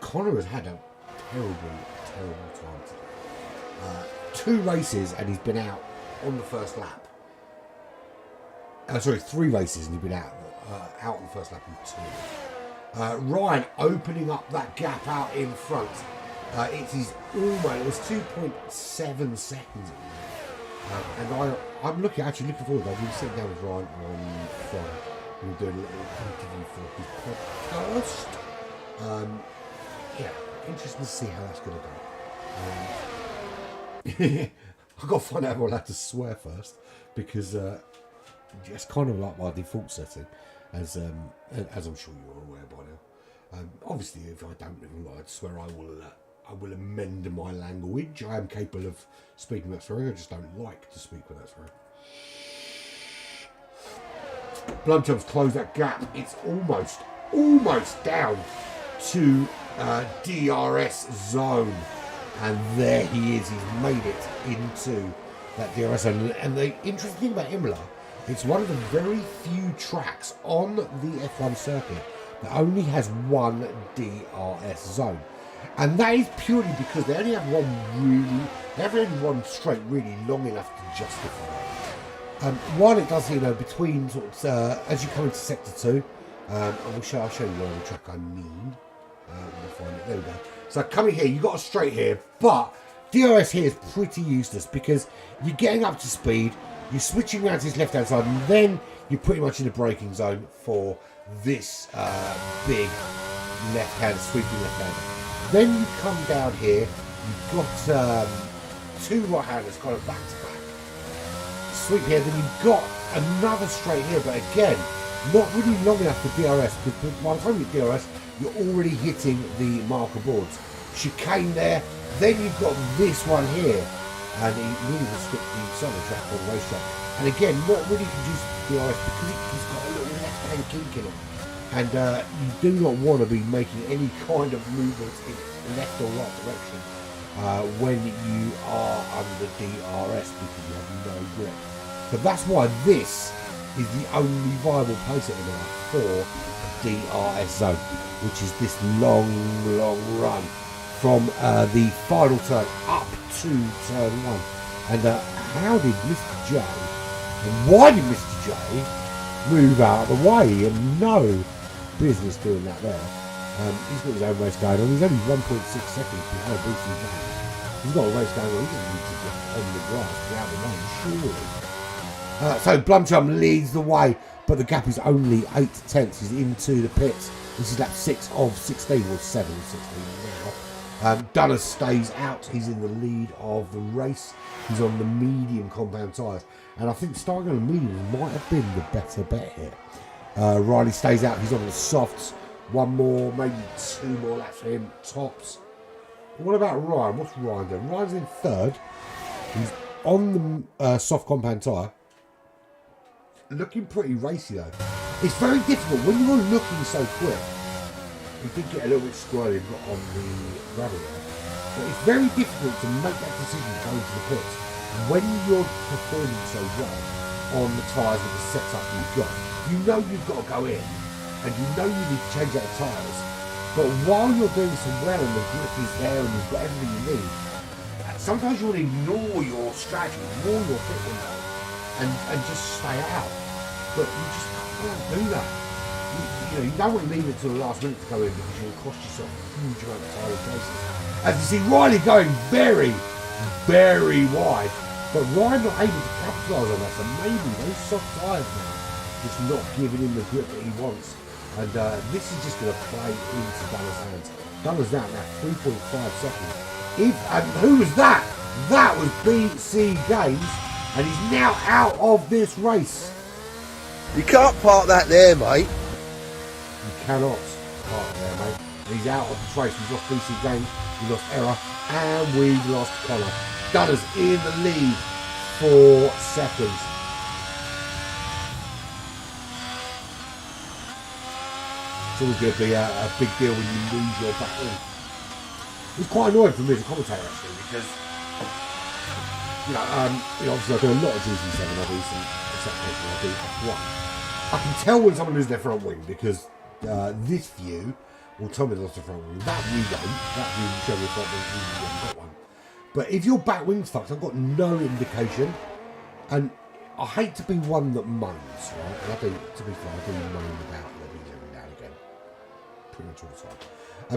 Connor has had a terrible time today. 2 races and he's been out on the first lap. 3 races and he's been out on the first lap in 2. Ryan opening up that gap out in front. It was 2.7 seconds. And I'm actually looking forward. I've been sitting down with Ryan on Friday. We're doing a little interview for his podcast. Yeah, interesting to see how that's going to go. I've got to find out if I'm allowed to swear first, because it's kind of like my default setting, as I'm sure you're aware by now. Obviously, if I don't even like to swear, I will amend my language. I am capable of speaking without swearing. I just don't like to speak without swearing. Blumchump's closed that gap. It's almost down to DRS zone, and there he is. He's made it into that DRS zone. And the interesting thing about Imola, it's one of the very few tracks on the F1 circuit that only has one DRS zone, and that is purely because they only have one straight really long enough to justify it. One, it does, between sort of, as you come into sector 2, I'll show you where on the track I mean. We'll find it. There we go. So coming here, you've got a straight here, but DRS here is pretty useless because you're getting up to speed, you're switching around to his left-hand side, and then you're pretty much in the braking zone for this big sweeping left-hander. Then you come down here, you've got 2 right-handers kind of back-to-back. Sweep here, then you've got another straight here, but again, not really long enough for DRS, because by the time you DRS, you're already hitting the marker boards. Chicane there, then you've got this one here, and he really restricts the southern track or the racetrack. And again, not really conducive to DRS because it's got a little left-hand kink in it. And you do not want to be making any kind of movements in left or right direction when you are under DRS, because you have no grip. So that's why this is the only viable place at the moment for DRS zone, which is this long run from the final turn up to turn 1. And how did Mr. J, and why did Mr. J move out of the way? He had no business doing that there. He's got his own race going on. He's only 1.6 seconds behind Bruce and Jack. He's got a race going on. He doesn't need to get on the grass to get out of the lane, surely. So Blumchump leads the way, but the gap is only 8 tenths. He's into the pits. This is lap 6 of 16, or 7 of 16 now. Dunner stays out. He's in the lead of the race. He's on the medium compound tyres, and I think starting on the medium might have been the better bet here. Riley stays out. He's on the softs. 1 more, maybe 2 more laps for him, tops. What about Ryan? What's Ryan doing? Ryan's in 3rd. He's on the soft compound tyre. Looking pretty racy though. It's very difficult when you're looking so quick. We did get a little bit squirrely on the gravel there, but it's very difficult to make that decision to go into the pits when you're performing so well on the tyres with the setup you've got. You know you've got to go in, and you know you need to change out the tyres, but while you're doing so well and the grip is there and you've got everything you need, sometimes you want to ignore your strategy, ignore your pit window, and just stay out. But you just can't do that. You don't want to leave it to the last minute to go in, because you'll cost yourself a huge amount of time and places. As you see, Riley going very wide, but Ryan not able to capitalise on that. So maybe those soft tyres now just not giving him the grip that he wants. And this is just going to play into Dunner's hands. Dunner's out now 3.5 seconds. And who was that? That was BC Games, and he's now out of this race. You can't park that there, mate. You cannot park there, mate. He's out of the race. We've lost BC Games, we lost Error, and we lost Connor. Dunner's in the lead 4 seconds. It's always going to be a big deal when you lose your back wing. It's quite annoying for me as a commentator actually because obviously I do a lot of GT7 obbies and I do F1. I can tell when someone loses their front wing because this view will tell me they lost their front wing. That view won't. That view will show me the front wing you haven't got one. But if your back wing's fucked, I've got no indication. And I hate to be one that moans, right? And I do, to be fair, I do moan about lobbies every now and again. Pretty much all the time.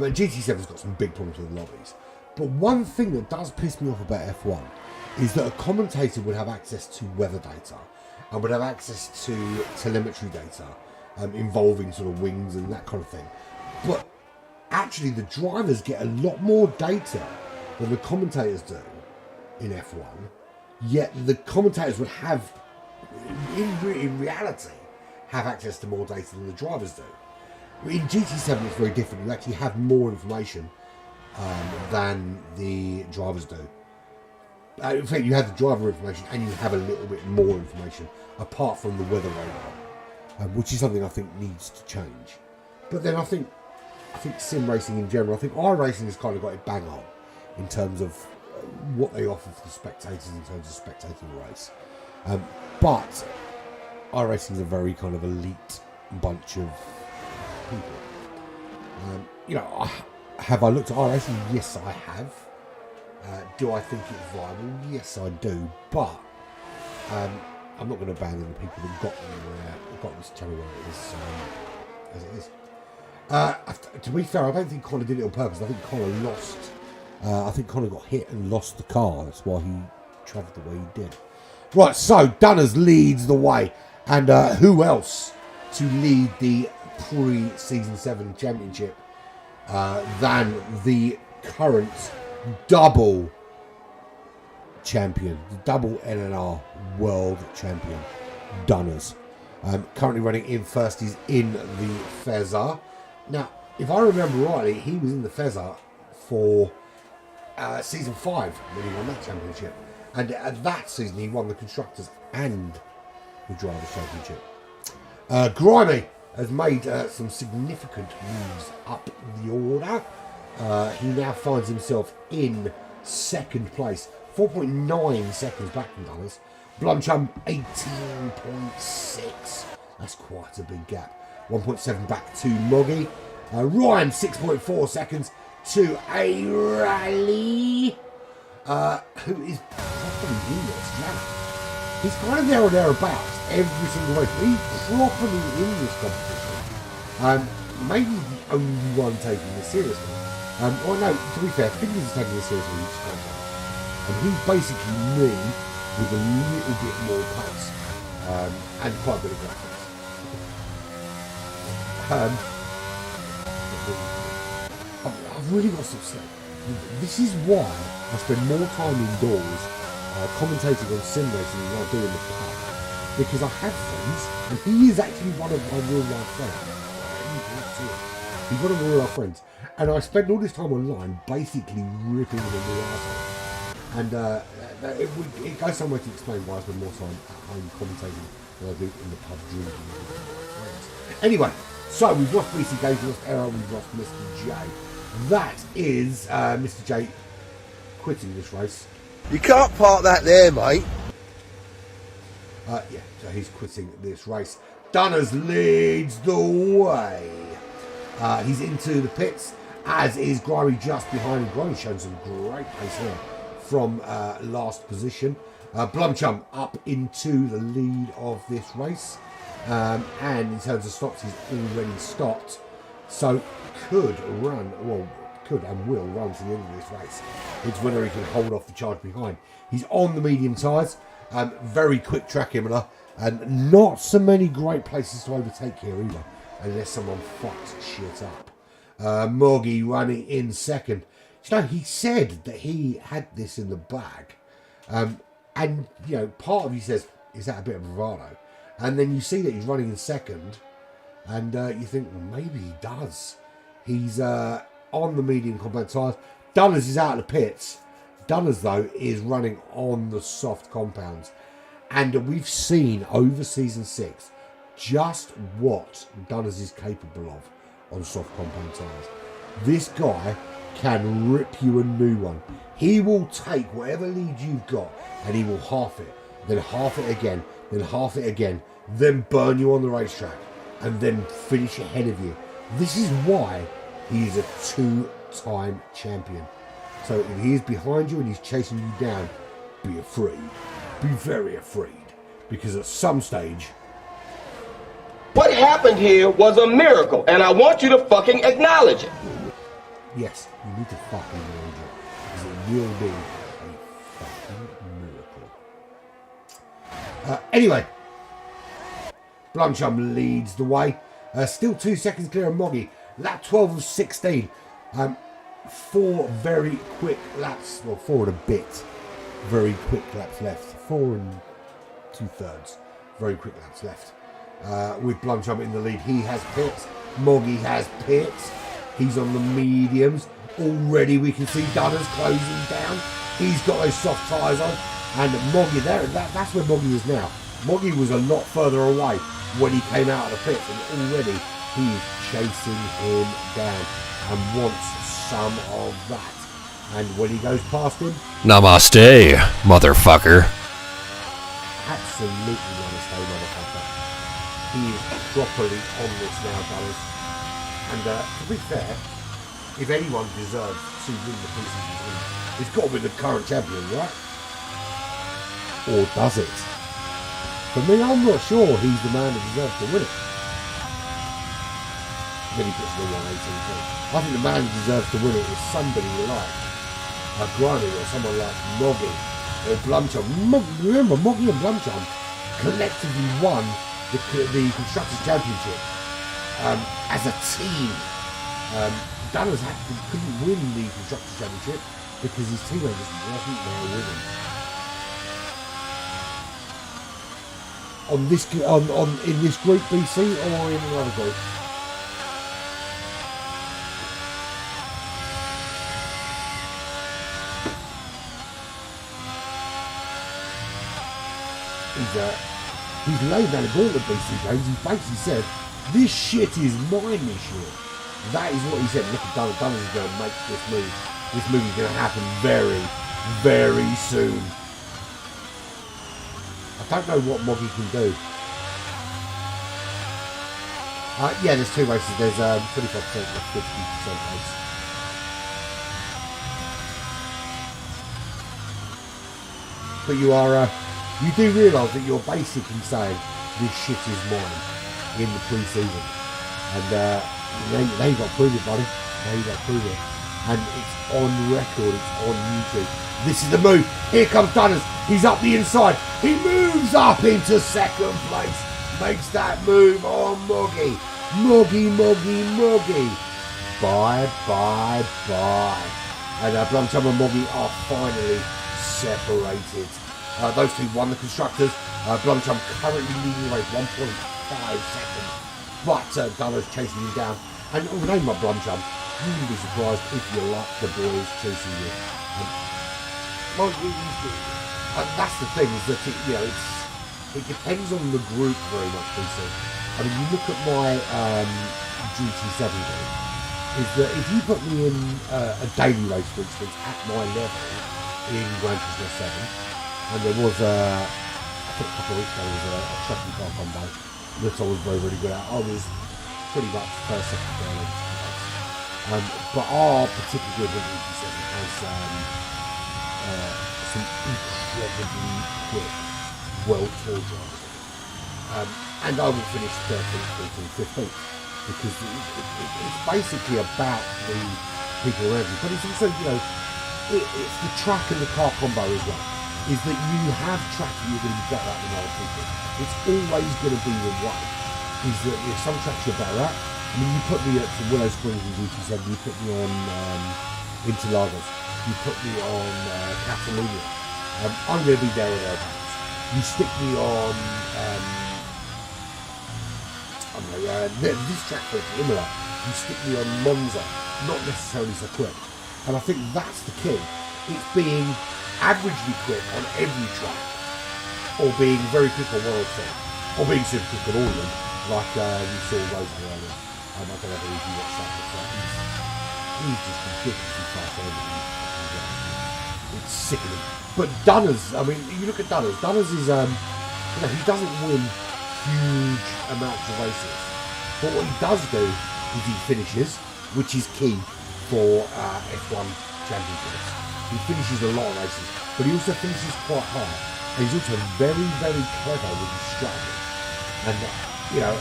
And GT7's got some big problems with lobbies. But one thing that does piss me off about F1 is that a commentator would have access to weather data and would have access to telemetry data involving sort of wings and that kind of thing. But actually the drivers get a lot more data than the commentators do in F1, yet the commentators would have, in reality, have access to more data than the drivers do. In GT7 it's very different. You actually have more information than the drivers do. In fact, you have the driver information and you have a little bit more information apart from the weather radar, which is something I think needs to change. But then I think sim racing in general, I think iRacing has kind of got it bang on in terms of what they offer for the spectators in terms of spectating the race. But iRacing is a very kind of elite bunch of people. Have I looked at iRacing? Yes, I have. Do I think it's viable? Yes, I do. But I'm not going to abandon the people that got this channel where it is as it is. To be fair, I don't think Connor did it on purpose. I think Connor lost. I think Connor got hit and lost the car. That's why he travelled the way he did. Right, so Dunners leads the way. And who else to lead the pre-Season 7 championship than the current double champion, the double NNR world champion, Dunners. Currently running in first, he's in the Fezzer. Now, if I remember rightly, he was in the Fezzer for Season 5 when he won that championship. And at that season, he won the Constructors and the Drivers' Championship. Grimy has made some significant moves up the order. He now finds himself in second place, 4.9 seconds back from Dunners. Blumchum 18.6. That's quite a big gap. 1.7 back to Moggy. Ryan 6.4 seconds to a Rally, who is properly in this now. He's kind of there or thereabouts every single race. He's properly in this competition. Maybe the only one taking this seriously. Or no, to be fair, Fingers is taking this seriously each time. And he's basically me with a little bit more pace and quite a bit of graphics. I've really got some sleep. This is why I spend more time indoors commentating on sim racing than I do in the pub. Because I have friends, and he is actually one of my real life friends. He's one of my real life friends. And I spend all this time online basically ripping him in the arsehole. And it goes some way to explain why I spend more time at home commentating than I do in the pub drinking with my friends. Anyway, so we've lost BC Games, we've lost Errol, we've lost Mr. J. That is Mr. J quitting this race. You can't park that there, mate. Yeah, so he's quitting this race. Dunners leads the way. He's into the pits, as is Grimy just behind him. Grimy's showing some great pace here from last position. Blumchum up into the lead of this race. And in terms of stops, he's already stopped. So could and will run to the end of this race. It's whether he can hold off the charge behind. He's on the medium tyres. Very quick track Imola. And not so many great places to overtake here either, unless someone fucks shit up. Morgie running in second. You know, he said that he had this in the bag. And, you know, part of you says, is that a bit of bravado? And then you see that he's running in second. And you think, well, maybe he does. He's on the medium compound tyres. Dunners is out of the pits. Dunners, though, is running on the soft compounds. And we've seen over Season 6 just what Dunners is capable of on soft compound tyres. This guy can rip you a new one. He will take whatever lead you've got and he will half it, then half it again, then half it again, then burn you on the racetrack and then finish ahead of you. This is why he is a 2-time champion. So if he is behind you and he's chasing you down, be afraid. Be very afraid. Because at some stage... What happened here was a miracle, and I want you to fucking acknowledge it. Yes, you need to fucking acknowledge it. Because it will be a fucking miracle. Anyway. Blumchum leads the way. Still 2 seconds clear of Moggy. Lap 12 of 16. 4 very quick laps. Well, 4 and a bit. Very quick laps left. 4 2/3. Very quick laps left. With Blumchum in the lead. He has pits. Moggy has pits. He's on the mediums. Already we can see Dunners closing down. He's got those soft tyres on. And Moggy there. That's where Moggy is now. Moggy was a lot further away when he came out of the pits. And already he is chasing him down. And wants some of that. And when he goes past him... Namaste, motherfucker. Absolutely namaste, motherfucker. He is properly on this now, Dunners. And to be fair, if anyone deserves to win the pre-season team, it's got to be the current champion, right? Or does it? For me, I'm not sure he's the man that deserves to win it. Then he puts me on 18 points. I think the man who deserves to win it is somebody like a Grimy or someone like Moggy or Blumchum. Remember, Moggy and Blumchum collectively won the Constructors' Championship as a team. Dunners couldn't win the Constructors' Championship because his teammates wasn't there with him. In this group BC or in another group? He's laid down a gauntlet, BC James. He basically said, this shit is mine this year. That is what he said. Look at Dunners. Dunners is going to make this move. This move is going to happen very, very soon. I don't know what Moggy can do. Yeah, there's 2 races. There's 25% and 50% race. But you do realise that you're basically saying this shit is mine in the pre-season. And they got to prove it, buddy. They got to prove it. And it's on record, it's on YouTube. This is the move. Here comes Dunners. He's up the inside. He moves up into second place. Makes that move on Moggy. Moggy. Bye. And Blumchum and Moggy are finally separated. Those two won the Constructors. Blumchum currently leading the race 1.5 seconds. But Dunners chasing him down. And although my Blumchum, you wouldn't be surprised if you like the boys chasing you. That's the thing, is that it depends on the group very much, BC. I mean, you look at my GT7 group, is that if you put me in a daily race, for instance, at my level in Gran Turismo 7, and there was I think a couple of weeks ago, there was a trucking car combo that I was very, very good at. I was pretty much first, second, third. But our particular GT7 has some incredibly quick World Tour drivers. And I will finish 13th, 14th, 15th because it's basically about the people around you. But it's also, it's the track and the car combo as well. Is that you have tracks that you're going to be better at than other people. It's always going to be the way. Is that if some tracks you're better at, I mean, you put me at Willow Springs in GT7, you put me on Interlagos, you put me on Cataluyna. I'm going to be there or thereabouts. You stick me on this track for Imola, you stick me on Monza, not necessarily so quick. And I think that's the key. It's being averagely quick on every track, or being very quick on one or two, or being super quick on all of them, like we saw those earlier. I don't know if you watched that, but he's just ridiculously fast over. It's sickening. But Dunners, I mean, you look at Dunners. Dunners is, he doesn't win huge amounts of races. But what he does do is he finishes, which is key for F1 championships. He finishes a lot of races, but he also finishes quite high. And he's also very, very clever with his strategy. And,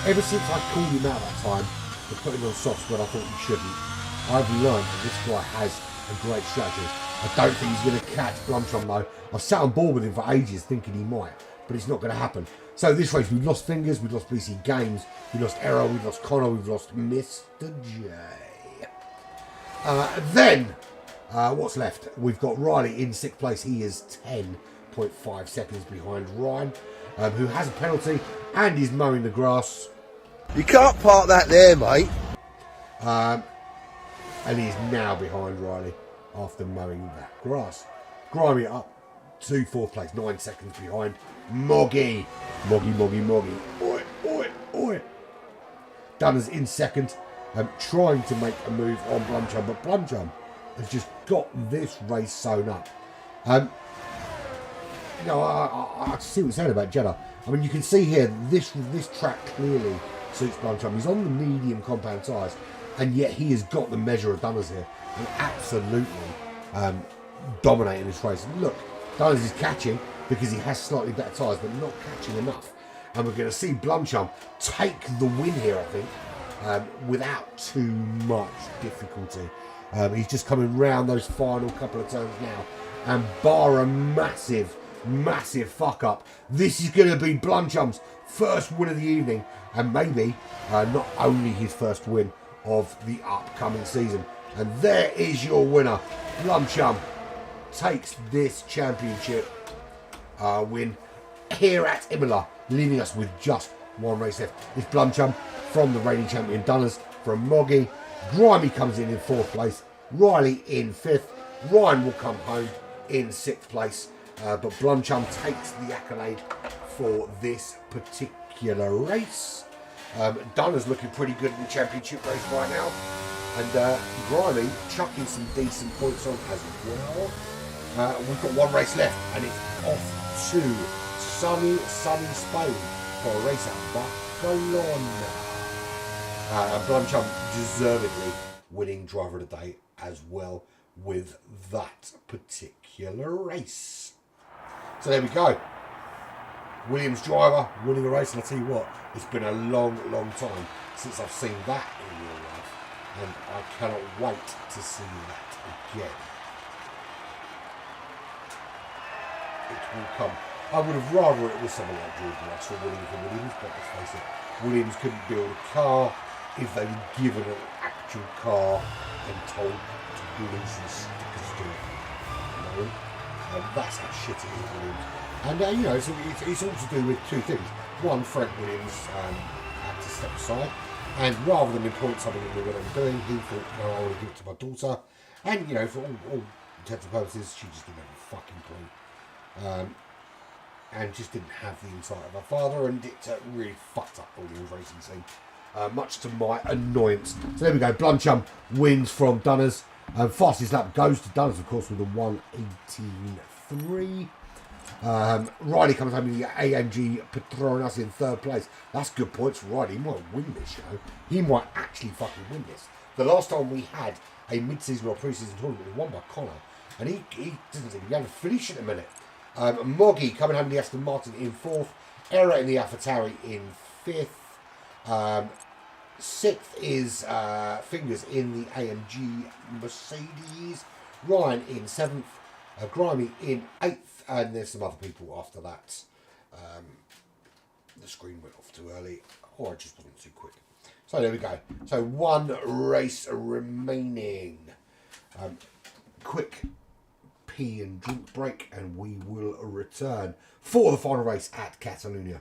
ever since I called him out that time for putting on softs when I thought he shouldn't, I've learned that this guy has a great strategy. I don't think he's going to catch Blumstrom though. I've sat on board with him for ages thinking he might, but it's not going to happen. So this race, we've lost Fingers, we've lost BC Games, we've lost Errol, we've lost Connor, we've lost Mr. J. What's left? We've got Riley in 6th place. He is 10.5 seconds behind Ryan, who has a penalty and is mowing the grass. You can't park that there, mate. And he is now behind Riley after mowing that grass. Grimy up to 4th place, 9 seconds behind Moggy. Moggy. Oi. Dunners in 2nd, trying to make a move on Blumchum, but Blumchum has just got this race sewn up. I see what you're saying about Jeddah. I mean, you can see here, this track clearly suits Blumchum. He's on the medium compound tyres, and yet he has got the measure of Dunners here and absolutely dominating this race. And look, Dunners is catching because he has slightly better tyres, but not catching enough. And we're going to see Blumchum take the win here, I think, without too much difficulty. He's just coming round those final couple of turns now, and bar a massive fuck up, this is going to be Blumchum's first win of the evening, and maybe not only his first win of the upcoming season. And there is your winner. Blumchum takes this championship win here at Imola, leaving us with just one race left. It's Blumchum from the reigning champion Dunners, from Moggy. Grimy comes in 4th place, Riley in 5th, Ryan will come home in 6th place, but Blumchum takes the accolade for this particular race. Dunners looking pretty good in the championship race right now, and Grimy chucking some decent points on as well. We've got one race left, and it's off to sunny Spain for a race at Barcelona. Blumchum deservedly winning driver of the day as well with that particular race. So there we go. Williams driver winning a race, and I'll tell you what, it's been a long time since I've seen that in real life, and I cannot wait to see that again. It will come. I would have rather it was someone like George Russell winning for Williams, but let's face it, Williams couldn't build a car if they were given an actual car and told to glue some stickers to it. That's how shit it is at Williams. And it's all to do with two things. One, Frank Williams had to step aside, and rather than employing somebody who knew what they were doing, he thought, no, I want to give it to my daughter. And for all intents and purposes, she just didn't have a fucking clue. And just didn't have the insight of her father, and it really fucked up the Williams racing scene, much to my annoyance. So there we go, Blumchum wins from Dunners. Fastest lap goes to Dunners, of course, with a 1:18.3. Riley comes home with the AMG Petronas in 3rd place. That's good points for Riley. He might win this, He might actually fucking win this. The last time we had a mid-season or pre-season tournament was won by Connor, and he doesn't seem to be able to finish in a minute. Moggy coming home with the Aston Martin in 4th. Error in the AlphaTauri in 5th. 6th is Fingers in the AMG Mercedes. Ryan in 7th. Grimy in 8th. And there's some other people after that. The screen went off too early, or I just wasn't too quick. So there we go. So one race remaining. Quick pee and drink break, and we will return for the final race at Cataluyna.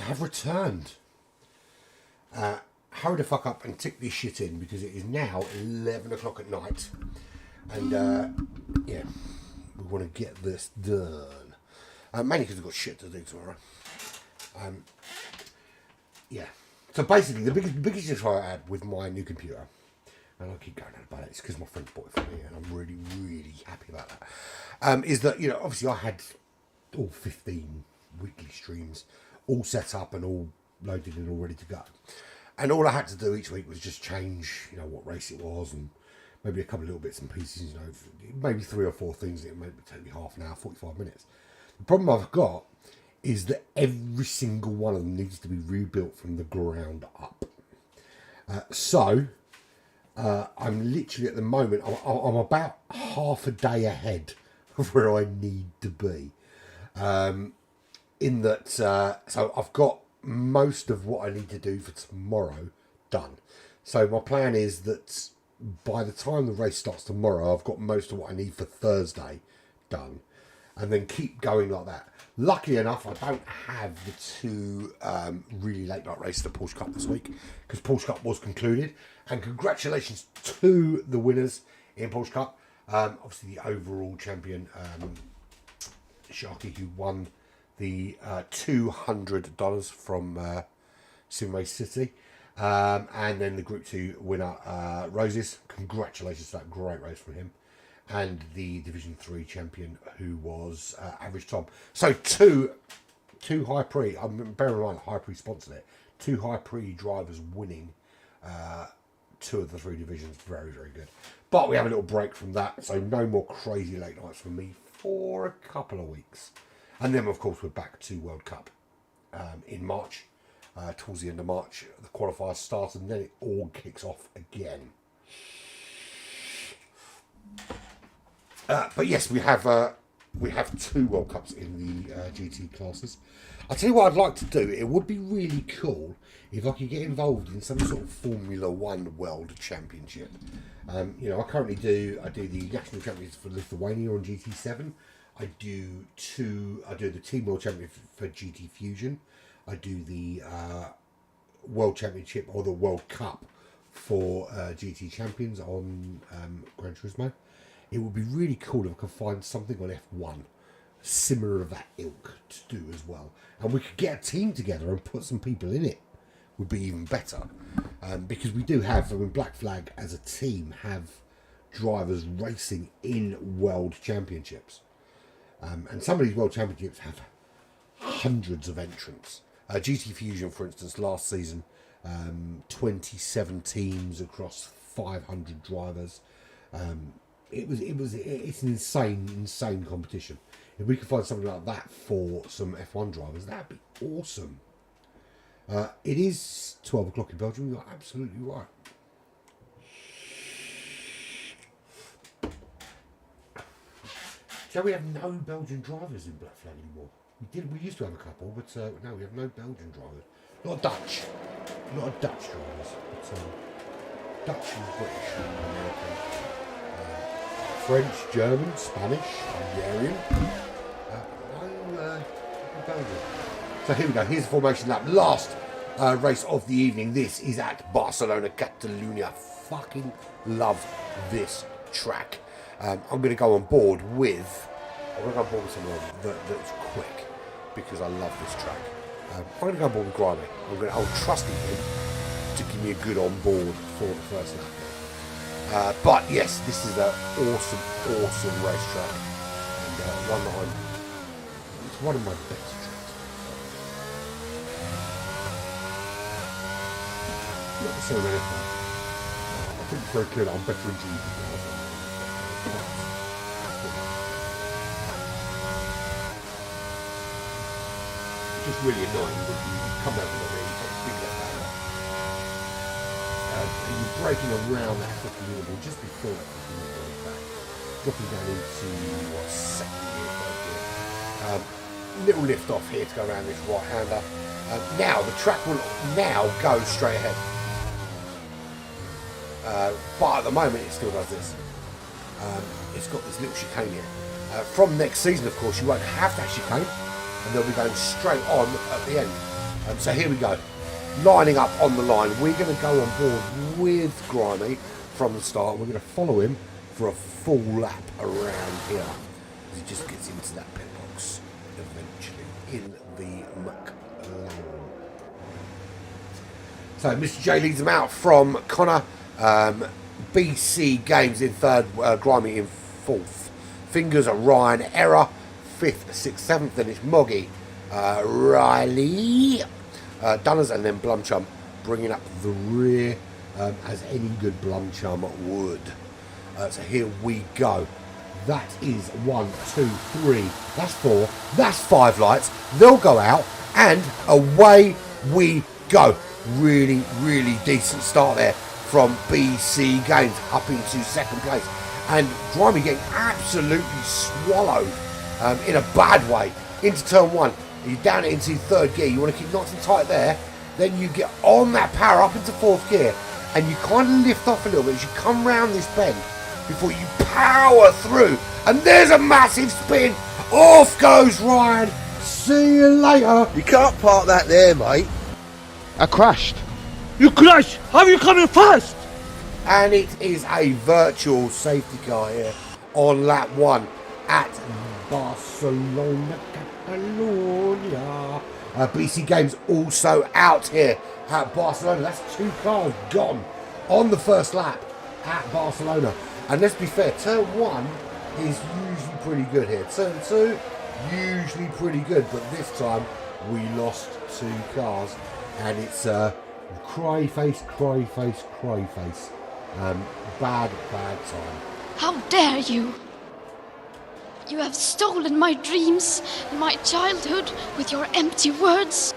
have returned. Hurry the fuck up and tick this shit in because it is now 11 o'clock at night. And, yeah, we want to get this done. Mainly because we've got shit to do tomorrow. Yeah. So basically, the biggest issue I had with my new computer, and I keep going on about it, it's because my friend bought it for me, and I'm really, really happy about that, is that, you know, obviously I had all 15 weekly streams all set up and all loaded and all ready to go. And all I had to do each week was just change, you know, what race it was and maybe a couple of little bits and pieces, you know, maybe 3 or 4 things that maybe take me half an hour, 45 minutes. The problem I've got is that every single one of them needs to be rebuilt from the ground up. I'm literally at the moment, I'm about half a day ahead of where I need to be. In that, so I've got most of what I need to do for tomorrow done. So my plan is that by the time the race starts tomorrow, I've got most of what I need for Thursday done. And then keep going like that. Luckily enough, I don't have the 2 really late night races at Porsche Cup this week because Porsche Cup was concluded. And congratulations to the winners in Porsche Cup. Obviously, the overall champion, Sharky, who won the $200 from Sim Race City. And then the Group 2 winner, Roses. Congratulations to that great race from him. And the Division 3 champion, who was Average Tom. So two High Prix, bear in mind High Prix sponsored it, 2 High Prix drivers winning 2 of the 3 divisions. Very, very good. But we have a little break from that, so no more crazy late nights from me for a couple of weeks. And then, of course, we're back to World Cup in March. Towards the end of March, the qualifiers start, and then it all kicks off again. But yes, we have 2 World Cups in the GT classes. I'll tell you what I'd like to do. It would be really cool if I could get involved in some sort of Formula 1 World Championship. You know, I currently do the National Championships for Lithuania on GT7. I do the Team World Championship for GT Fusion. I do the World Championship or the World Cup for GT Champions on Gran Turismo. It would be really cool if I could find something on F1 similar of that ilk to do as well. And we could get a team together and put some people in it. Would be even better. Because we do have, Black Flag as a team have drivers racing in World Championships. And some of these World Championships have hundreds of entrants. GT Fusion, for instance, last season, 27 teams across 500 drivers. It's an insane competition. If we could find something like that for some F1 drivers, that'd be awesome. It is 12 o'clock in Belgium. You're absolutely right. So we have no Belgian drivers in Black Flag anymore. We used to have a couple, but no, we have no Belgian drivers. Not Dutch drivers, but Dutch and British and American. French, German, Spanish, Hungarian. No Belgian. So here we go. Here's the formation lap. Last race of the evening. This is at Barcelona, Cataluyna. Fucking love this track. I'm going to go on board with someone that's quick because I love this track. I'm going to go on board with Grimy. I'll trust him to give me a good on board for the first lap. But yes, this is an awesome racetrack, and one that it's one of my best tracks. Not to say anything. I think it's very clear that I'm better in GT. It's just really annoying when you come out with a really big left hand. You're braking around that fucking wheel just before that fucking wheel goes back. Dropping down into second gear, third gear. Little lift off here to go around this right hander. Now the track will now go straight ahead. But at the moment it still does this. It's got this little chicane here. From next season, of course, you won't have that chicane, and they'll be going straight on at the end. So here we go. Lining up on the line. We're going to go on board with Grimy from the start. We're going to follow him for a full lap around here. As he just gets into that pit box eventually in the McLaren. So Mr. J leads them out from Connor. BC Games in third, Grimy in fourth. Fingers are Ryan, Error, 5th, 6th, 7th, then it's Moggy, Riley, Dunners, and then Blumchum bringing up the rear as any good Blumchum would. So here we go. That is 1, 2, 3, that's 4, that's 5 lights. They'll go out and away we go. Really, really decent start there from BC Games up into second place. And Grimy getting absolutely swallowed in a bad way into turn 1. You're down into third gear. You want to keep nice and tight there. Then you get on that power up into fourth gear. And you kind of lift off a little bit as you come round this bend before you power through. And there's a massive spin. Off goes Ryan. See you later. You can't park that there, mate. I crashed. You crash! How are you coming fast? And it is a virtual safety car here on lap 1 at Barcelona, Cataluyna. BC Games also out here at Barcelona. That's 2 cars gone on the first lap at Barcelona. And let's be fair, turn 1 is usually pretty good here. Turn 2, usually pretty good. But this time, we lost 2 cars. And it's cry face. Bad time. How dare you? You have stolen my dreams and my childhood with your empty words.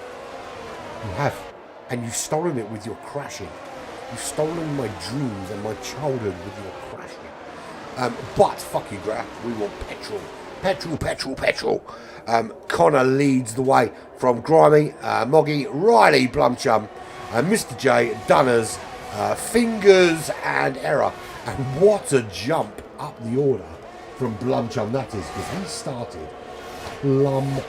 You have. And you've stolen it with your crashing. You've stolen my dreams and my childhood with your crashing. But, fuck you, Graf. We want petrol. Petrol. Connor leads the way from Grimy, Moggy, Riley, Blumchum, Mr. J, Dunners, Fingers, and Error. And what a jump up the order from Blumchum that is, because he started plumb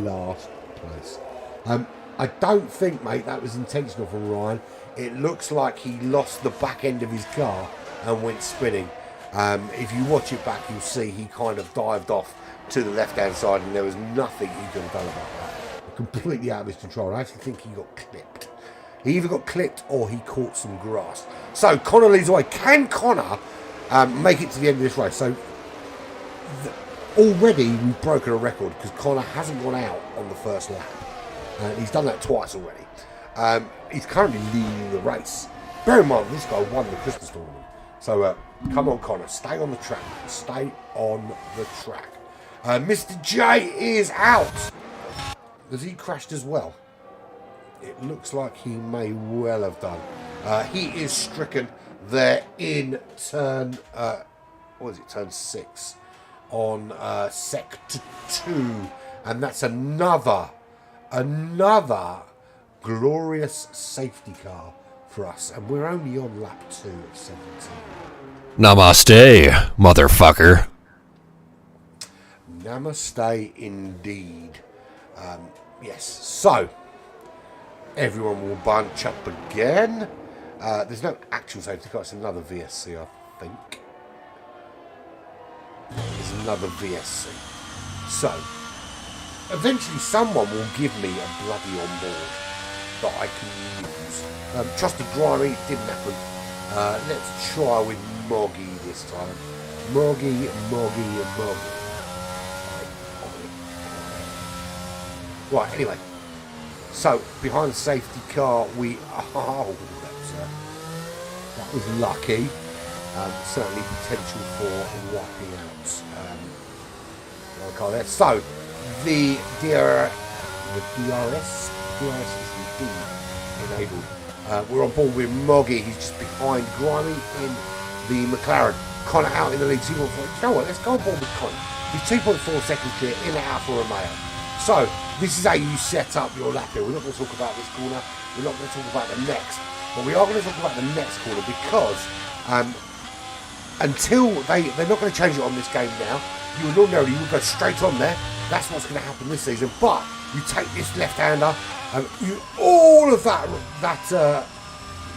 last place. I don't think, mate, that was intentional from Ryan. It looks like he lost the back end of his car and went spinning. If you watch it back, you'll see he kind of dived off to the left-hand side, and there was nothing he could have done about that. Completely out of his control. I actually think he got clipped. He either got clipped or he caught some grass. So Connor leads away. Can Connor make it to the end of this race? So already we've broken a record because Connor hasn't gone out on the first lap. He's done that twice already. He's currently leading the race. Bear in mind, this guy won the Christmas tournament. So come on, Connor, stay on the track. Stay on the track. Mr. J is out. Has he crashed as well? It looks like he may well have done. He is stricken there in turn, turn 6 on sector 2. And that's another glorious safety car for us. And we're only on lap 2 of 17. Namaste, motherfucker. Namaste indeed. Yes, so everyone will bunch up again. There's no actual safety car, it's another VSC, I think. There's another VSC. So, eventually someone will give me a bloody on board that I can use. Trusted Grimy, didn't happen. Let's try with Moggy this time. Moggy. Right, anyway. So, behind the safety car, we... Oh, that was lucky. Certainly potential for wiping out. Okay, there. So, the DRS is indeed enabled. We're on board with Moggy. He's just behind Grimy in the McLaren. Connor out in the lead. 2.4. You know what? Let's go on board with Connor. He's 2.4 seconds clear in and out for Romeo. So, this is how you set up your lap here. We're not going to talk about this corner. We're not going to talk about the next. But we are going to talk about the next corner because until they're not going to change it on this game now. You would ordinarily go straight on there. That's what's going to happen this season. But you take this left-hander All of that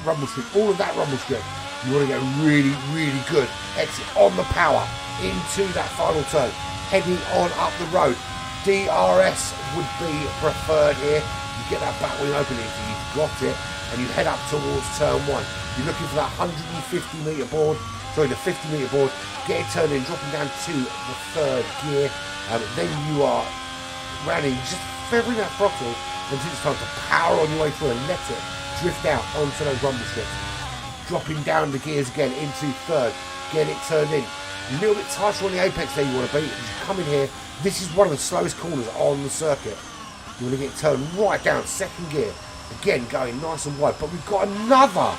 rumble strip, you want to get really, really good exit on the power into that final turn, heading on up the road. DRS would be preferred here. You get that back wing opening, so you've got it, and you head up towards turn 1. You're looking for that 150-metre board, the 50-metre board, get it turned in, dropping down to the 3rd gear, then you are rounding, just feathering that throttle until it's time to power on your way through and let it drift out onto those rumble strips. Dropping down the gears again into 3rd, get it turned in. A little bit tighter on the apex there you want to be. As you come in here, this is one of the slowest corners on the circuit. You want to get it turned right down, 2nd gear. Again, going nice and wide. But we've got another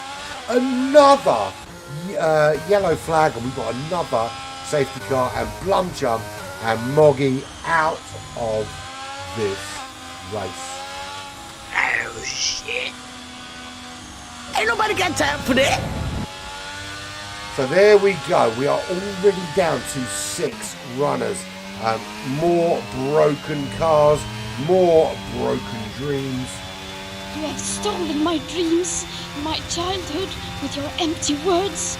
yellow flag, and we've got another safety car, and Blumchum and Moggy out of this race. Oh, shit. Ain't nobody got time for that. So there we go. We are already down to 6 runners. More broken cars, more broken dreams. You have stolen my dreams, my childhood, with your empty words.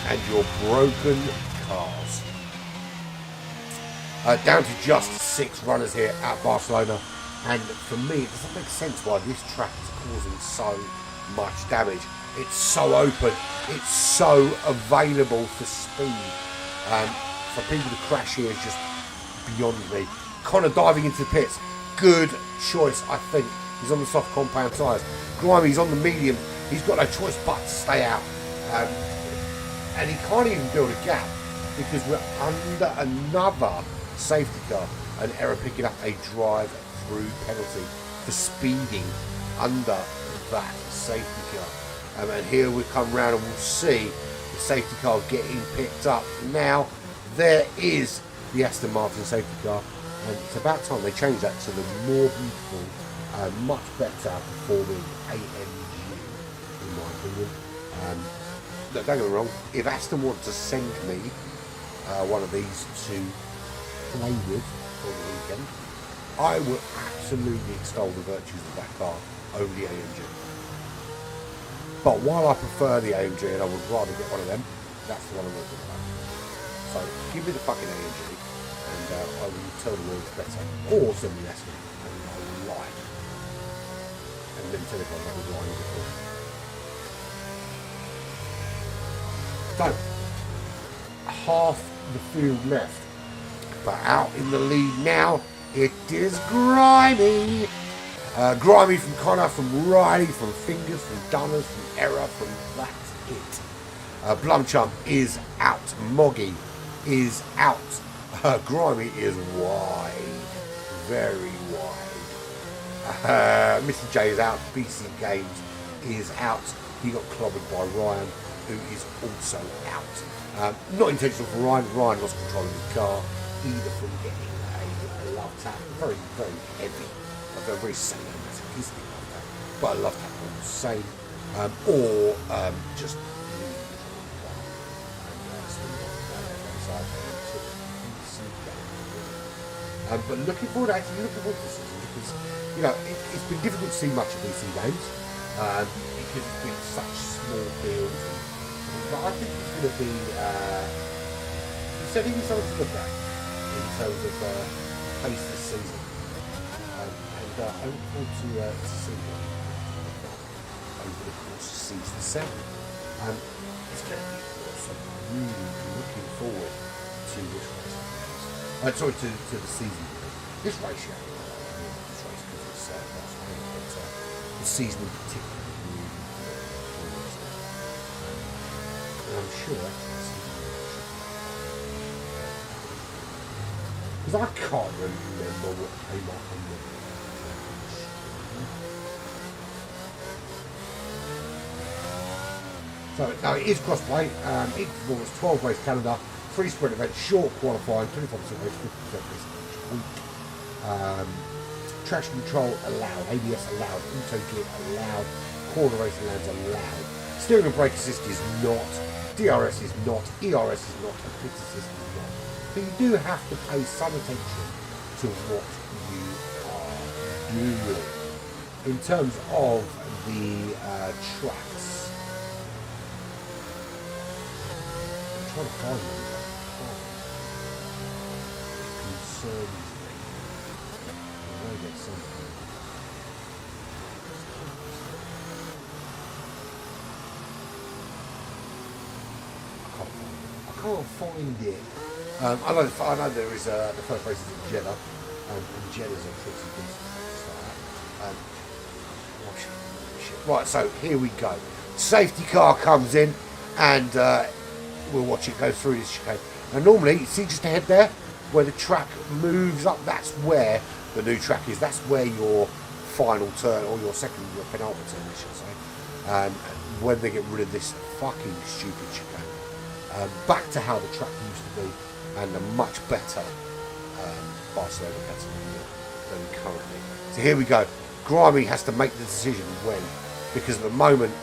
And your broken cars. Down to just 6 runners here at Barcelona. And for me, it doesn't make sense why this track is causing so much damage. It's so open. It's so available for speed. For people to crash here is just beyond me. Connor diving into the pits. Good choice, I think. He's on the soft compound tyres. Grimey's on the medium. He's got no choice but to stay out. And he can't even build a gap because we're under another safety car. An error picking up a drive-through penalty for speeding under that safety car. And here we come round and we'll see the safety car getting picked up. Now, there is the Aston Martin safety car. And it's about time they change that to the more beautiful, much better performing AMG, in my opinion. Look, don't get me wrong, if Aston want to send me one of these to play with for the weekend, I would absolutely extol the virtues of that car over the AMG. But while I prefer the AMG and I would rather get one of them, that's the one I'm looking at. So give me the fucking AMG and I will tell the world it's better. Or send me Aston and I will lie. And then tell everyone I was lying before. So, half the field left. But out in the lead now, it is Grimy. Grimy from Connor, from Riley, from Fingers, from Dunners, from Error, from That's It. Blumchump is out. Moggy is out. Grimy is wide. Very wide. Mr. J is out. BC Games is out. He got clobbered by Ryan, who is also out. Not intentional for Ryan. Ryan lost control of his car, either from getting a love tap, very, very heavy, a very sadomasochistic love tap, but a love tap all the same, or just but looking forward to this season because, you know, it's been difficult to see much of BC Games because it's been such small fields. But I think it's going to be certainly something to look at in terms of pace this season. And I look forward to seeing it over the course of season 7. It's going to be awesome. Really looking forward to this race. To the season. This race, yeah. This race because it's but the season in particular. And I'm sure because I can't remember what came up on the so now it is crossplay. Each performance 12 race calendar, 3 sprint events, short qualifying, 25% race, 50% race each week. Traction control allowed, ABS allowed, auto gear allowed, corner racing lanes allowed. Steering and brake assist is not. DRS is not, ERS is not, and pit assist is not. So you do have to pay some attention to what you are Junior. In terms of the tracks, I'm trying to find them. It concerns me. I know there's something. I can't find it. I know there is the first race is in Jeddah, and Jeddah's a pretty decent start. Shit. Right, so here we go. Safety car comes in, and we'll watch it go through this chicane. Now normally, see just ahead there, where the track moves up, that's where the new track is. That's where your final turn, or your penultimate turn, I should say. When they get rid of this fucking stupid chicane. Back to how the track used to be, and a much better Barcelona Cataluyna than currently. So here we go. Grimy has to make the decision when, because at the moment,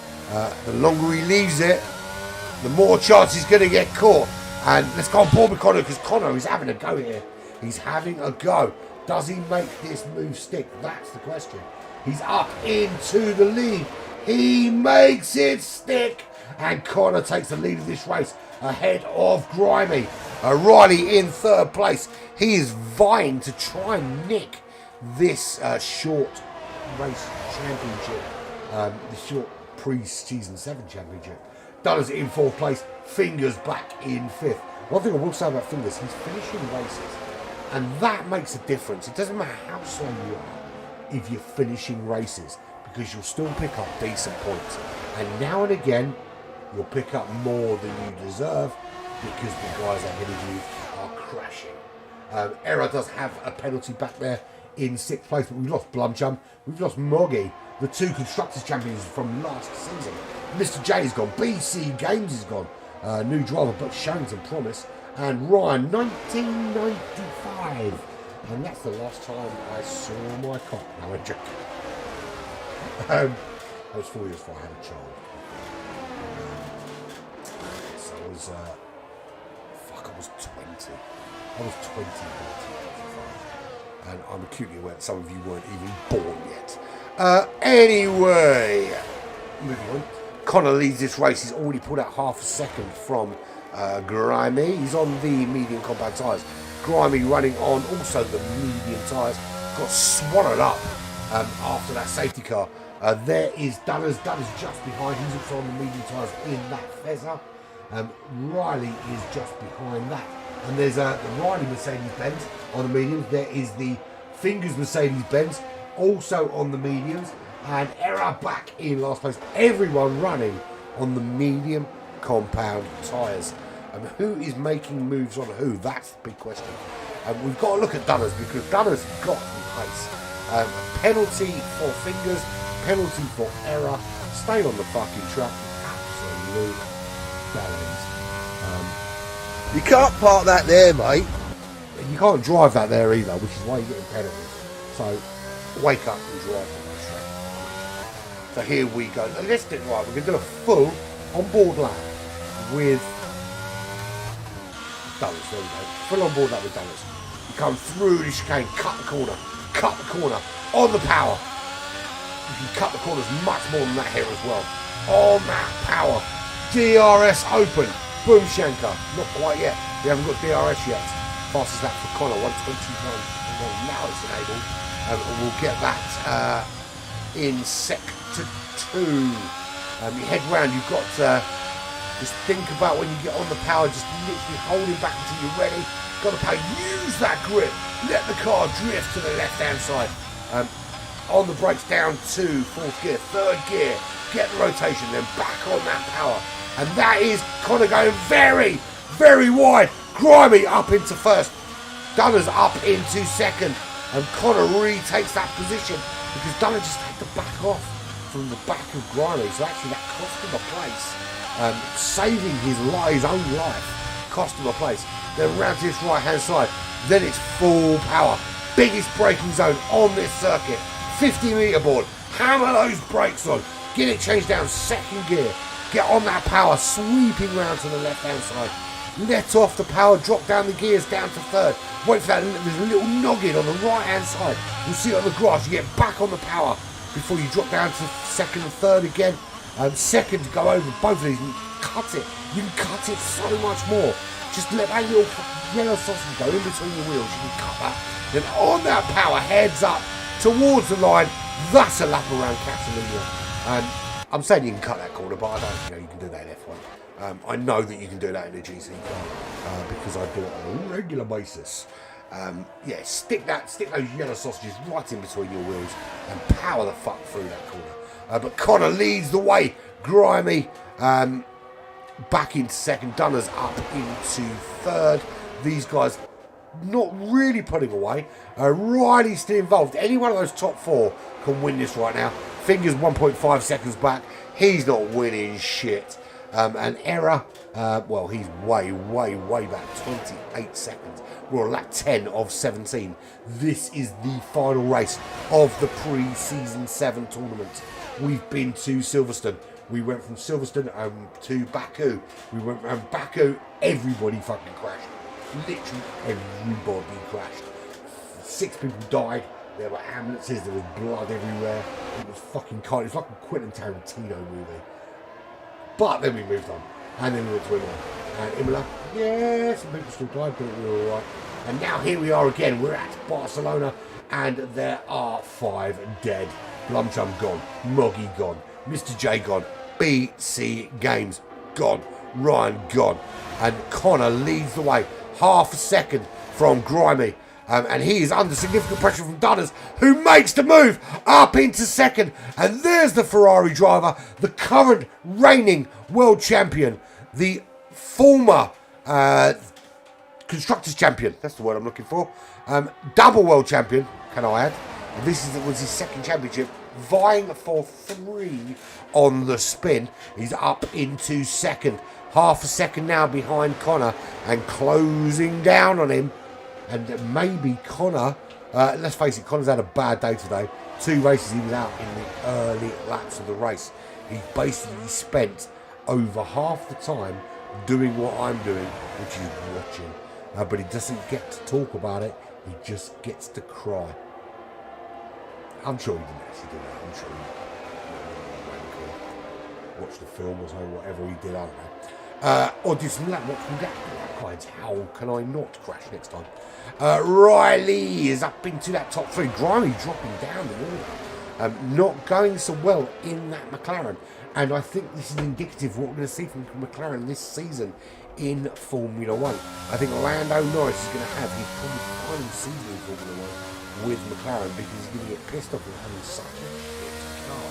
the longer he leaves it, the more chance he's going to get caught. And let's go on board with Connor, because Connor is having a go here. He's having a go. Does he make this move stick? That's the question. He's up into the lead. He makes it stick. And Connor takes the lead of this race ahead of Grimy. Riley in third place. He is vying to try and nick this short race championship, the short pre-season 7 championship. Dunners in fourth place. Fingers back in fifth. One thing I will say about Fingers, he's finishing races, and that makes a difference. It doesn't matter how slow you are if you're finishing races, because you'll still pick up decent points, and now and again you'll pick up more than you deserve because the guys ahead of you are crashing. Era does have a penalty back there in sixth place, but we've lost Blumchum, we've lost Moggy, the two Constructors champions from last season. Mr. J is gone, BC Games is gone, new driver but showing some promise, and Ryan 1995, and that's the last time I saw my cock. No, I'm joking. I was 4 years before I had a child. So I was I was 20. I was 20 and I'm acutely aware that some of you weren't even born yet. Anyway, moving on. Connor leads this race. He's already pulled out half a second from Grimy. He's on the medium compound tyres. Grimy running on also the medium tyres. Got swallowed up after that safety car. There is Dunners. Dunners just behind. He's also on the medium tyres in that Fezzer. Riley is just behind that. And there's the Riley Mercedes-Benz on the mediums. There is the Fingers Mercedes-Benz also on the mediums. And Era back in last place. Everyone running on the medium compound tyres. Who is making moves on who? That's the big question. We've got to look at Dunners, because Dunners got the pace. Penalty for Fingers, penalty for Era. Stay on the fucking track. Absolute balance. You can't park that there, mate. You can't drive that there either, which is why you're getting penalties. So wake up and drive on that track. So here we go. Now, let's do it right. We're going to do a full on-board lap with Dunners. There we go. Full on-board lap with Dunners. You come through the chicane, cut the corner, on the power. You can cut the corners much more than that here as well. On that power. DRS open. Boom Shanker. Not quite yet. We haven't got DRS yet. Fastest lap for Connor, 121. Now it's enabled. We'll get that in sector 2. You head round, you've got to just think about when you get on the power, just literally holding back until you're ready. Got the power, use that grip. Let the car drift to the left-hand side. On the brakes, down to fourth gear, third gear. Get the rotation, then back on that power. And that is Connor going very, very wide. Grimy up into first. Dunners up into second. And Connor retakes that position because Dunner just had to back off from the back of Grimy. So actually that cost him a place. Saving his own life. Cost him a place. Then round to his right-hand side. Then it's full power. Biggest braking zone on this circuit. 50-metre board. Hammer those brakes on. Get it changed down second gear. Get on that power, sweeping round to the left-hand side. let off the power, drop down the gears down to third. Wait for that, there's a little noggin on the right hand side. You'll see it on the grass, you get back on the power before you drop down to second and third again. Second to go over both of these and cut it. You can cut it so much more. Just let that little yellow sausage go in between your wheels, you can cut that. Then on that power, heads up towards the line. That's a lap around Cataluyna. I'm saying you can cut that corner, but I don't think you can do that in F1. I know that you can do that in a GC car because I do it on a regular basis. Yeah, stick those yellow sausages right in between your wheels and power the fuck through that corner. But Connor leads the way. Grimy back into second. Dunner's up into third. These guys not really putting away. Riley's still involved. Any one of those top four can win this right now. Fingers 1.5 seconds back. He's not winning shit. And Error, well, he's way back. 28 seconds. We're on lap 10 of 17. This is the final race of the pre-season 7 tournament. We've been to Silverstone. We went from Silverstone to Baku. We went from Baku, everybody fucking crashed. Literally everybody crashed. 6 people died. There were ambulances, there was blood everywhere. It was fucking cold. It was like a Quentin Tarantino movie. But then we moved on. And then we went to Imola. And Imola, yeah, some people still died, but we were alright. And now here we are again. We're at Barcelona. And there are 5 dead. Blumchum gone. Moggy gone. Mr. J gone. BC Games gone. Ryan gone. And Connor leads the way. Half a second from Grimy. And he is under significant pressure from Dunners, who makes the move up into second. And there's the Ferrari driver, the current reigning world champion, the former constructors champion. That's the word I'm looking for. Double world champion, can I add? This was his second championship, vying for 3 on the spin. He's up into second. Half a second now behind Connor and closing down on him. And maybe Connor, let's face it, Connor's had a bad day today. 2 races he was out in the early laps of the race. He basically spent over half the time doing what I'm doing, which is watching. But he doesn't get to talk about it. He just gets to cry. I'm sure he didn't actually do that. I'm sure he watched the film or something, whatever he did, I don't know. Or did some lap watch from that guides. How can I not crash next time? Riley is up into that top 3. Grimy dropping down the order. Not going so well in that McLaren. And I think this is indicative of what we're going to see from McLaren this season in Formula 1. I think Lando Norris is going to have his probably final season in Formula 1 with McLaren because he's going to get pissed off with having such a shit car.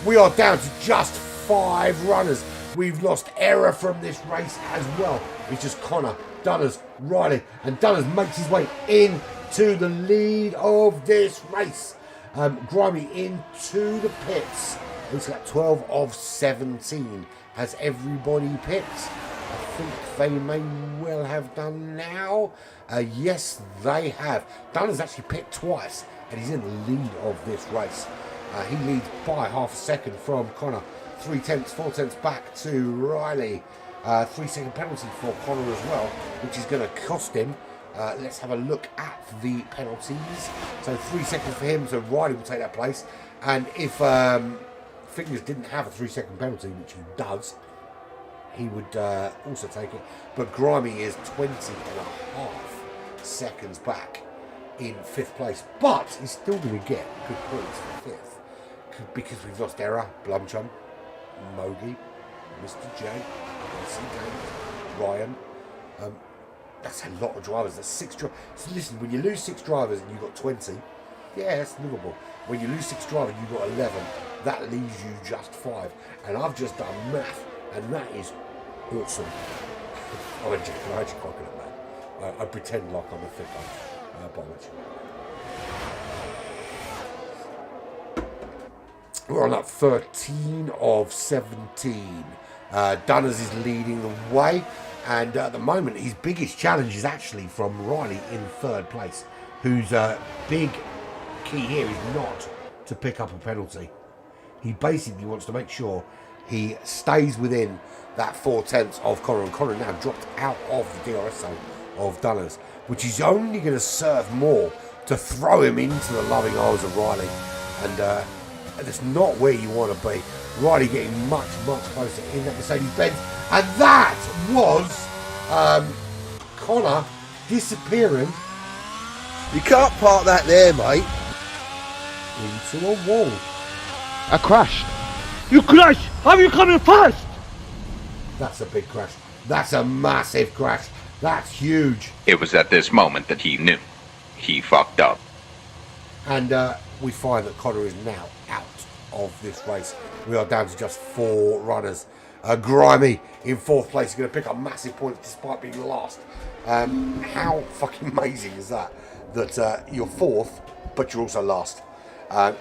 We are down to just 5 runners. We've lost Error from this race as well. It's just Connor, Dunners, Riley, and Dunners makes his way into the lead of this race. Grimy into the pits. Looks like 12 of 17. Has everybody picked? I think they may well have done now. Yes, they have. Dunners actually picked twice, and he's in the lead of this race. He leads by half a second from Connor. 3 tenths, 4 tenths back to Riley. 3-second penalty for Connor as well, which is going to cost him. Let's have a look at the penalties. So 3 seconds for him, so Riley will take that place. And if Fingers didn't have a 3-second penalty, which he does, he would also take it. But Grimy is 20.5 seconds back in 5th place. But he's still going to get good points for 5th. Because we've lost Error, Blumchum, Mogi, Mr. J, Ryan. That's a lot of drivers. That's 6 drivers. So listen, when you lose 6 drivers and you've got 20, yeah, that's livable. When you lose 6 drivers and you've got 11, that leaves you just 5. And I've just done math, and that is awesome. I'm actually quite good at math. I pretend like I'm a fit one, but I'm actually. We're on up 13 of 17. Dunners is leading the way, and at the moment his biggest challenge is actually from Riley in 3rd place, whose big key here is not to pick up a penalty. He basically wants to make sure He stays within that 4/10 of Connor, and Connor now dropped out of the DRS zone of Dunners, which is only going to serve more to throw him into the loving arms of Riley. And that's not where you want to be. Riley getting much, much closer in that Mercedes-Benz. And that was Connor disappearing. You can't park that there, mate. Into a wall. I crashed. You crashed! How are you coming fast? That's a big crash. That's a massive crash. That's huge. It was at this moment that he knew. He fucked up. And we find that Connor is now out of this race. We are down to just 4 runners. Grimy in 4th place is going to pick up massive points despite being last. How fucking amazing is that? That you're 4th, but you're also last.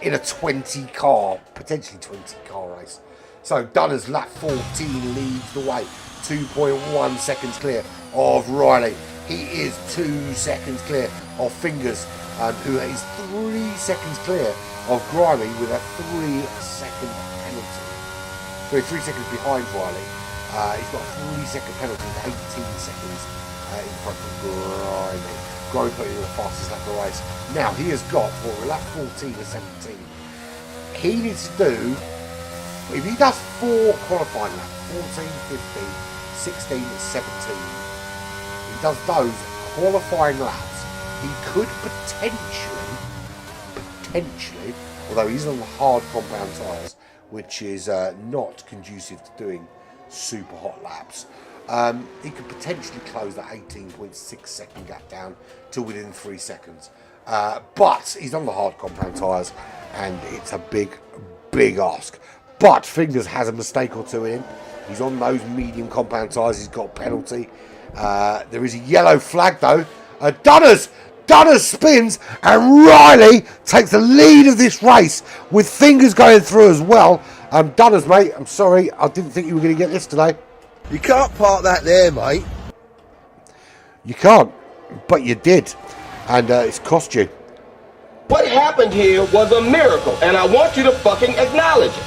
In a 20 car, potentially 20 car race. So Dunners lap 14 leads the way. 2.1 seconds clear of Riley. He is 2 seconds clear of Fingers, who is 3 seconds clear of Grimy with a 3-second penalty. So 3 seconds behind Riley. He's got a 3-second penalty with 18 seconds in front of Grimy. Grimy put in the fastest lap of the race. Now he has got for lap 14 and 17. He needs to do, if he does 4 qualifying laps, 14, 15, 16 and 17, he does those qualifying laps, he could potentially, although he's on the hard compound tyres, which is not conducive to doing super hot laps, he could potentially close that 18.6 second gap down to within 3 seconds. But he's on the hard compound tyres, and it's a big ask. But Fingers has a mistake or two in. He's on those medium compound tyres. He's got a penalty. There is a yellow flag though. Dunners spins, and Riley takes the lead of this race with Fingers going through as well. Dunners, mate, I'm sorry. I didn't think you were going to get this today. You can't park that there, mate. You can't, but you did. And it's cost you. What happened here was a miracle, and I want you to fucking acknowledge it.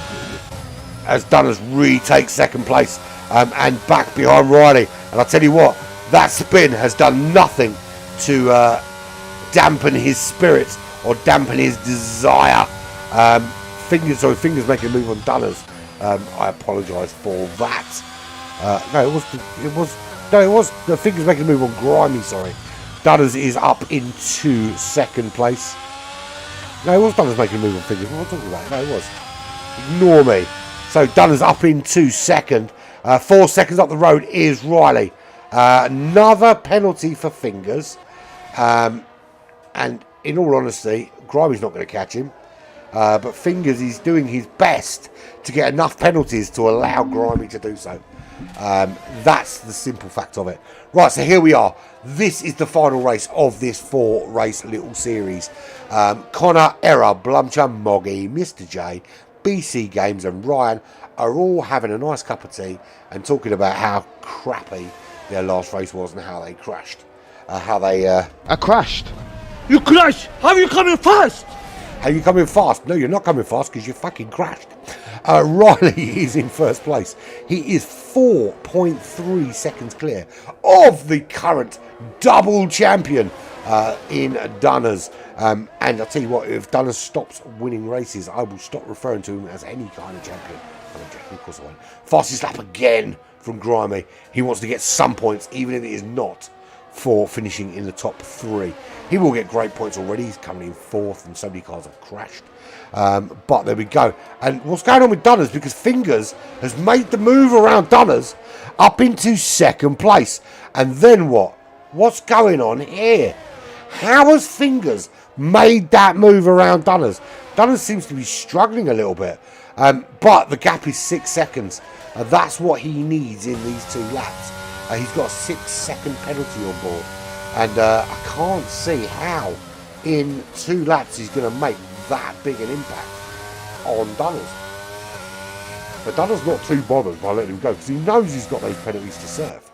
As Dunners retakes 2nd place and back behind Riley. And I'll tell you what, that spin has done nothing to dampen his spirits or dampen his desire. Fingers making a move on Dunners. I apologise for that. It was the Fingers making a move on Grimy, sorry. Dunners is up into 2nd place. No, it was Dunners making a move on Fingers. What am I talking about? No, it was. Ignore me. So Dunners up into 2nd. 4 seconds up the road is Riley. Another penalty for Fingers. And in all honesty, Grimy's not going to catch him. But Fingers is doing his best to get enough penalties to allow Grimy to do so. That's the simple fact of it. Right, so here we are. This is the final race of this 4-race little series. Connor, Error, Blumcher, Moggy, Mr. J, BC Games and Ryan are all having a nice cup of tea and talking about how crappy their last race was and how they crashed. I crashed. You crashed! How are you coming fast? How you coming fast? No, you're not coming fast because you fucking crashed. Riley is in 1st place. He is 4.3 seconds clear of the current double champion in Dunners. And I'll tell you what, if Dunners stops winning races, I will stop referring to him as any kind of champion. Of course I won't. Fastest lap again from Grimy. He wants to get some points, even if it is not for finishing in the top 3. He will get great points already. He's coming in 4th, and so many cars have crashed. But there we go. And what's going on with Dunners? Because Fingers has made the move around Dunners up into 2nd place. And then what? What's going on here? How has Fingers made that move around Dunners? Dunners seems to be struggling a little bit. But the gap is 6 seconds. That's what he needs in these 2 laps. He's got a 6-second penalty on board. And I can't see how in 2 laps he's going to make that big an impact on Dunners. But Dunners not too bothered by letting him go because he knows he's got those penalties to serve.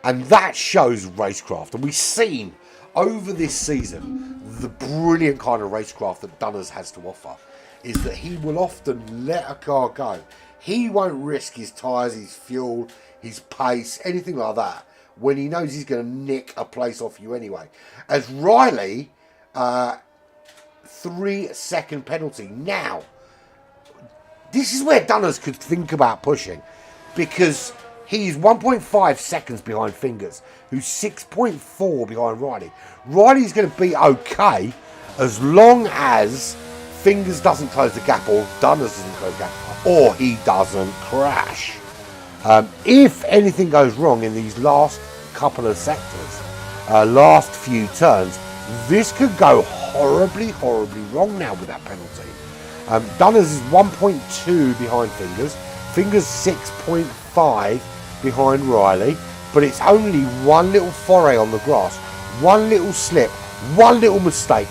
And that shows racecraft. And we've seen over this season the brilliant kind of racecraft that Dunners has to offer is that he will often let a car go. He won't risk his tyres, his fuel, his pace, anything like that, when he knows he's going to nick a place off you anyway. As Riley, 3-second penalty. Now, this is where Dunners could think about pushing, because he's 1.5 seconds behind Fingers, who's 6.4 behind Riley. Riley's going to be okay as long as Fingers doesn't close the gap, or Dunners doesn't close the gap, or he doesn't crash. If anything goes wrong in these last couple of sectors, last few turns, this could go horribly wrong now with that penalty. Dunners is 1.2 behind Fingers. Fingers 6.5 behind Riley. But it's only one little foray on the grass, one little slip, one little mistake,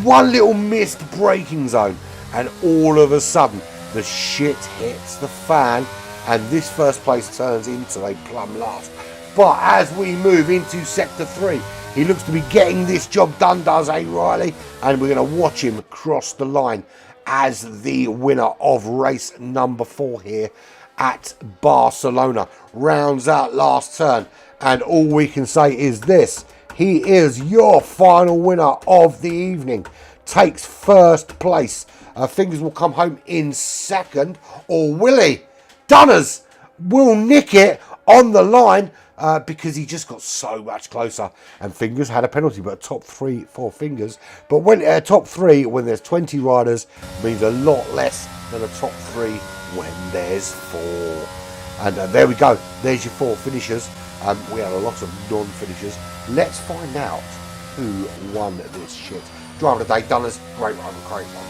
one little missed braking zone, and all of a sudden the shit hits the fan, and this first place turns into a plumb last. But as we move into Sector 3, he looks to be getting this job done, does Riley? And we're going to watch him cross the line as the winner of race number 4 here at Barcelona. Rounds out last turn, and all we can say is this: he is your final winner of the evening. Takes first place. Fingers will come home in second, or will he? Dunners will nick it on the line because he just got so much closer, and Fingers had a penalty, but top 3 for Fingers. But when top 3 when there's 20 riders means a lot less than a top 3 when there's 4. And there we go. There's your 4 finishers. We had a lot of non-finishers. Let's find out who won this shit. Driver of the day, Dunners, great one, great one.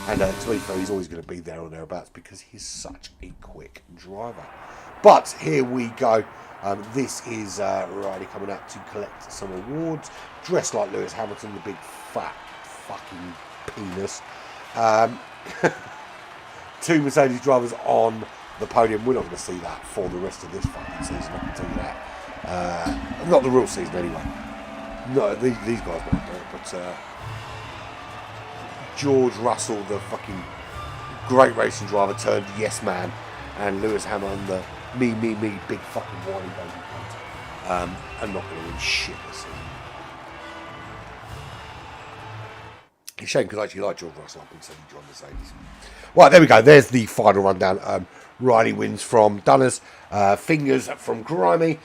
And to be fair, he's always going to be there or thereabouts because he's such a quick driver. But here we go. This is Riley coming out to collect some awards, dressed like Lewis Hamilton, the big fat fucking penis. 2 Mercedes drivers on the podium. We're not going to see that for the rest of this fucking season, I can tell you that. Not the real season anyway. No, these guys might do it, but George Russell, the fucking great racing driver, turned yes man, and Lewis Hamilton, the me, big fucking whiny baby cunt. I'm not going to win shit this season. It's a shame because I actually like George Russell. I've been saying John Mercedes. Right, there we go. There's the final rundown. Riley wins from Dunners, Fingers from Grimy,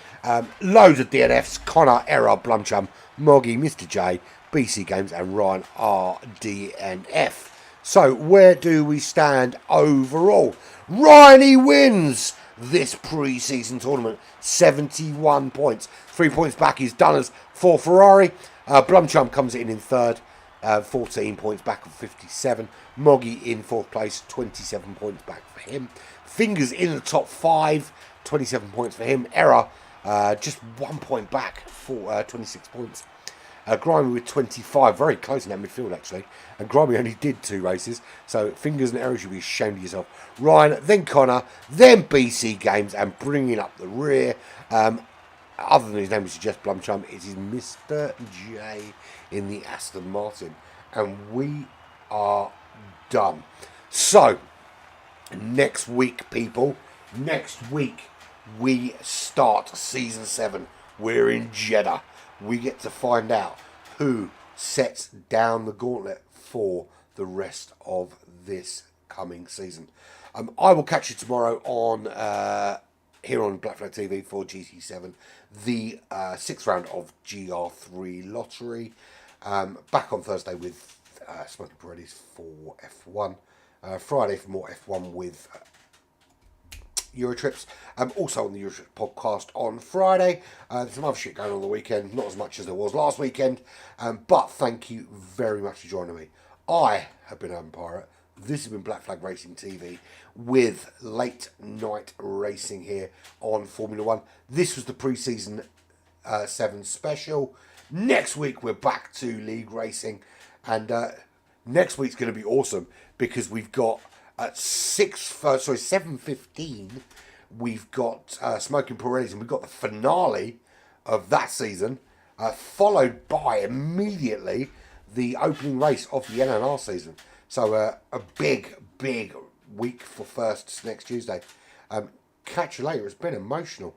loads of DNFs, Connor, Error, Blumchum, Moggy, Mr. J, BC Games, and Ryan R DNF. So where do we stand overall? Riley wins this pre-season tournament, 71 points. 3 points back is Dunners for Ferrari. Blumchum comes in third, 14 points back of 57. Moggy in 4th place, 27 points back for him. Fingers in the top 5, 27 points for him. Error, just 1 point back for 26 points. Grimy with 25, very close in that midfield actually. And Grimy only did 2 races, so Fingers and Error should be ashamed of yourself. Ryan, then Connor, then BC Games, and bringing up the rear. Other than his name would suggest, Blumchum, it is Mr. J in the Aston Martin. And we are done. So, next week, people, next week we start season 7. We're in Jeddah. We get to find out who sets down the gauntlet for the rest of this coming season. I will catch you tomorrow on here on Black Flag TV for GT7, the 6th round of GR3 Lottery. Back on Thursday with Smoky Pirellis for F1. Friday for more F1 with Eurotrips. Also on the Eurotrips podcast on Friday. There's some other shit going on the weekend, not as much as there was last weekend, but thank you very much for joining me. I have been Urban Pirate. This has been Black Flag Racing TV with late night racing here on Formula 1. This was the pre-season 7 special. Next week we're back to league racing, and next week's going to be awesome because we've got at 7:15 we've got Smoking Pirellis, and we've got the finale of that season, followed by immediately the opening race of the NNR season. So a big week for firsts next Tuesday. Catch you later. It's been emotional.